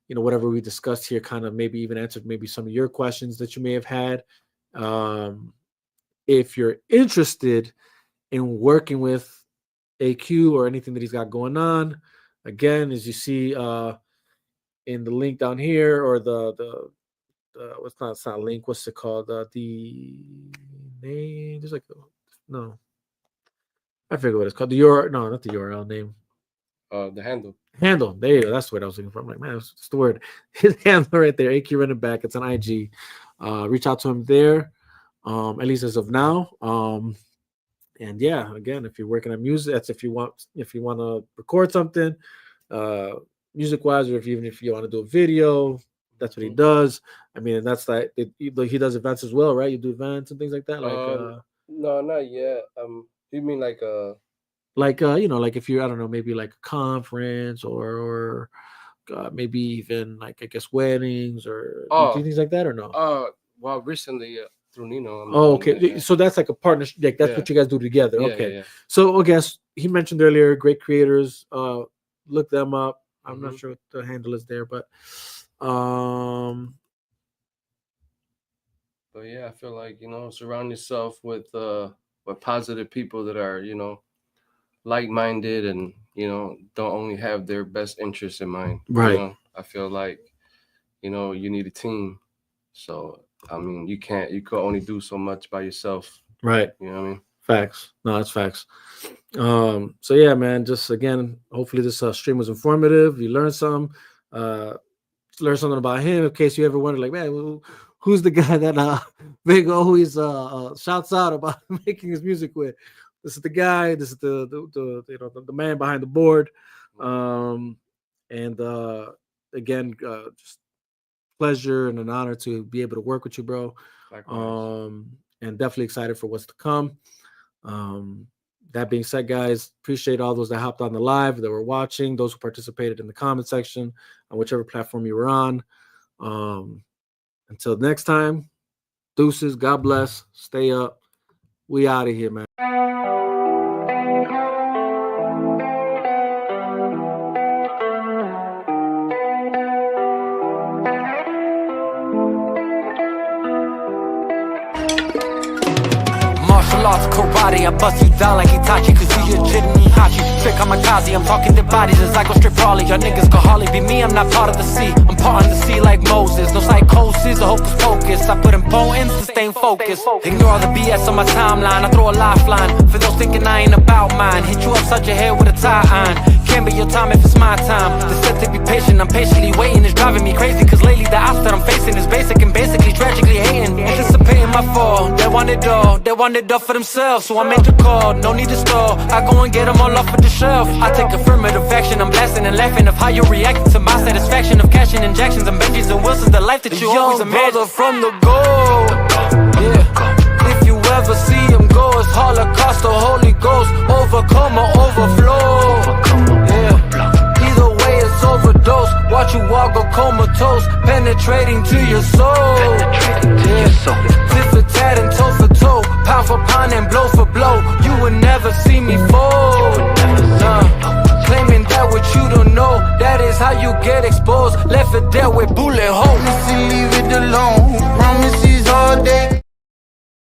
whatever we discussed here kind of maybe even answered maybe some of your questions that you may have had. If you're interested in working with AQ or anything that he's got going on, again, as you see in the link down here, or the it's not a link, what's it called? The name, there's like no, I forget what it's called. The URL, no, not the URL name. The handle. Handle. There you go. That's what I was looking for. I'm like, man, that's the word. His handle right there. AQ Running Back. It's on IG. Reach out to him there. At least as of now. And yeah, again, if you're working on music, that's if you want to record something, music wise, or if you want to do a video, that's what he does. I mean, and that's like he does events as well, right? You do events and things like that, No, not yet. You mean like like if you're, I don't know, maybe like a conference, or maybe even like, I guess, weddings, or do you do things like that, or no? Well, recently through Nino. Oh, okay. So that's like a partnership. Like that's what you guys do together. Okay. So I guess he mentioned earlier, great creators. Look them up. I'm not sure what the handle is there, but yeah, I feel like, surround yourself with positive people that are, like-minded and, don't only have their best interests in mind. Right. I feel like, you need a team. So, I mean, you can only do so much by yourself. Right. You know what I mean? Facts. No, that's facts. So yeah, man, just again, hopefully this stream was informative. You learned something. Learn something about him in case you ever wonder, like, man, who's the guy that Big always shouts out about making his music with? This is the guy. This is the man behind the board. Again, just pleasure and an honor to be able to work with you, bro. And definitely excited for what's to come. That being said, guys, appreciate all those that hopped on the live, that were watching, those who participated in the comment section on whichever platform you were on. Until next time, deuces, God bless, stay up. We out of here, man. Martial arts, karate, I bust you down like Itachi, cause you your jitney hachi. Trick kamikaze, I'm talking to bodies as I go strip Raleigh. Y'all niggas could hardly be me, I'm not part of the sea. I'm part of the sea like Moses. No psychosis or hocus pocus. I put importance to stay focused. Ignore all the BS on my timeline. I throw a lifeline for those thinking I ain't about mine. Hit you upside your head with a tie iron. Can't be your time if it's my time. The set to be patient, I'm patiently waiting. It's driving me crazy, cause lately the odds that I'm facing is basic and basically tragically hating. Anticipating my fall, they want it all for themselves. So I made the call, no need to stall. I go and get them all off of the shelf. I take affirmative action, I'm blasting and laughing of how you're reacting to my satisfaction of cashing injections and Benjis and Wilsons, the life that you always imagined. Brother from the goal, yeah. If you ever see him go, it's Holocaust or Holy Ghost. Overcome or overflow, yeah. Either way it's overdose. Watch you walk or comatose, penetrating to your soul, tit for tat and toe for toe, pound for pound and blow for blow. You would never see me fold. Claiming that what you don't know, that is how you get exposed. Left for dead with bullet holes. Leave it alone. Promises all day.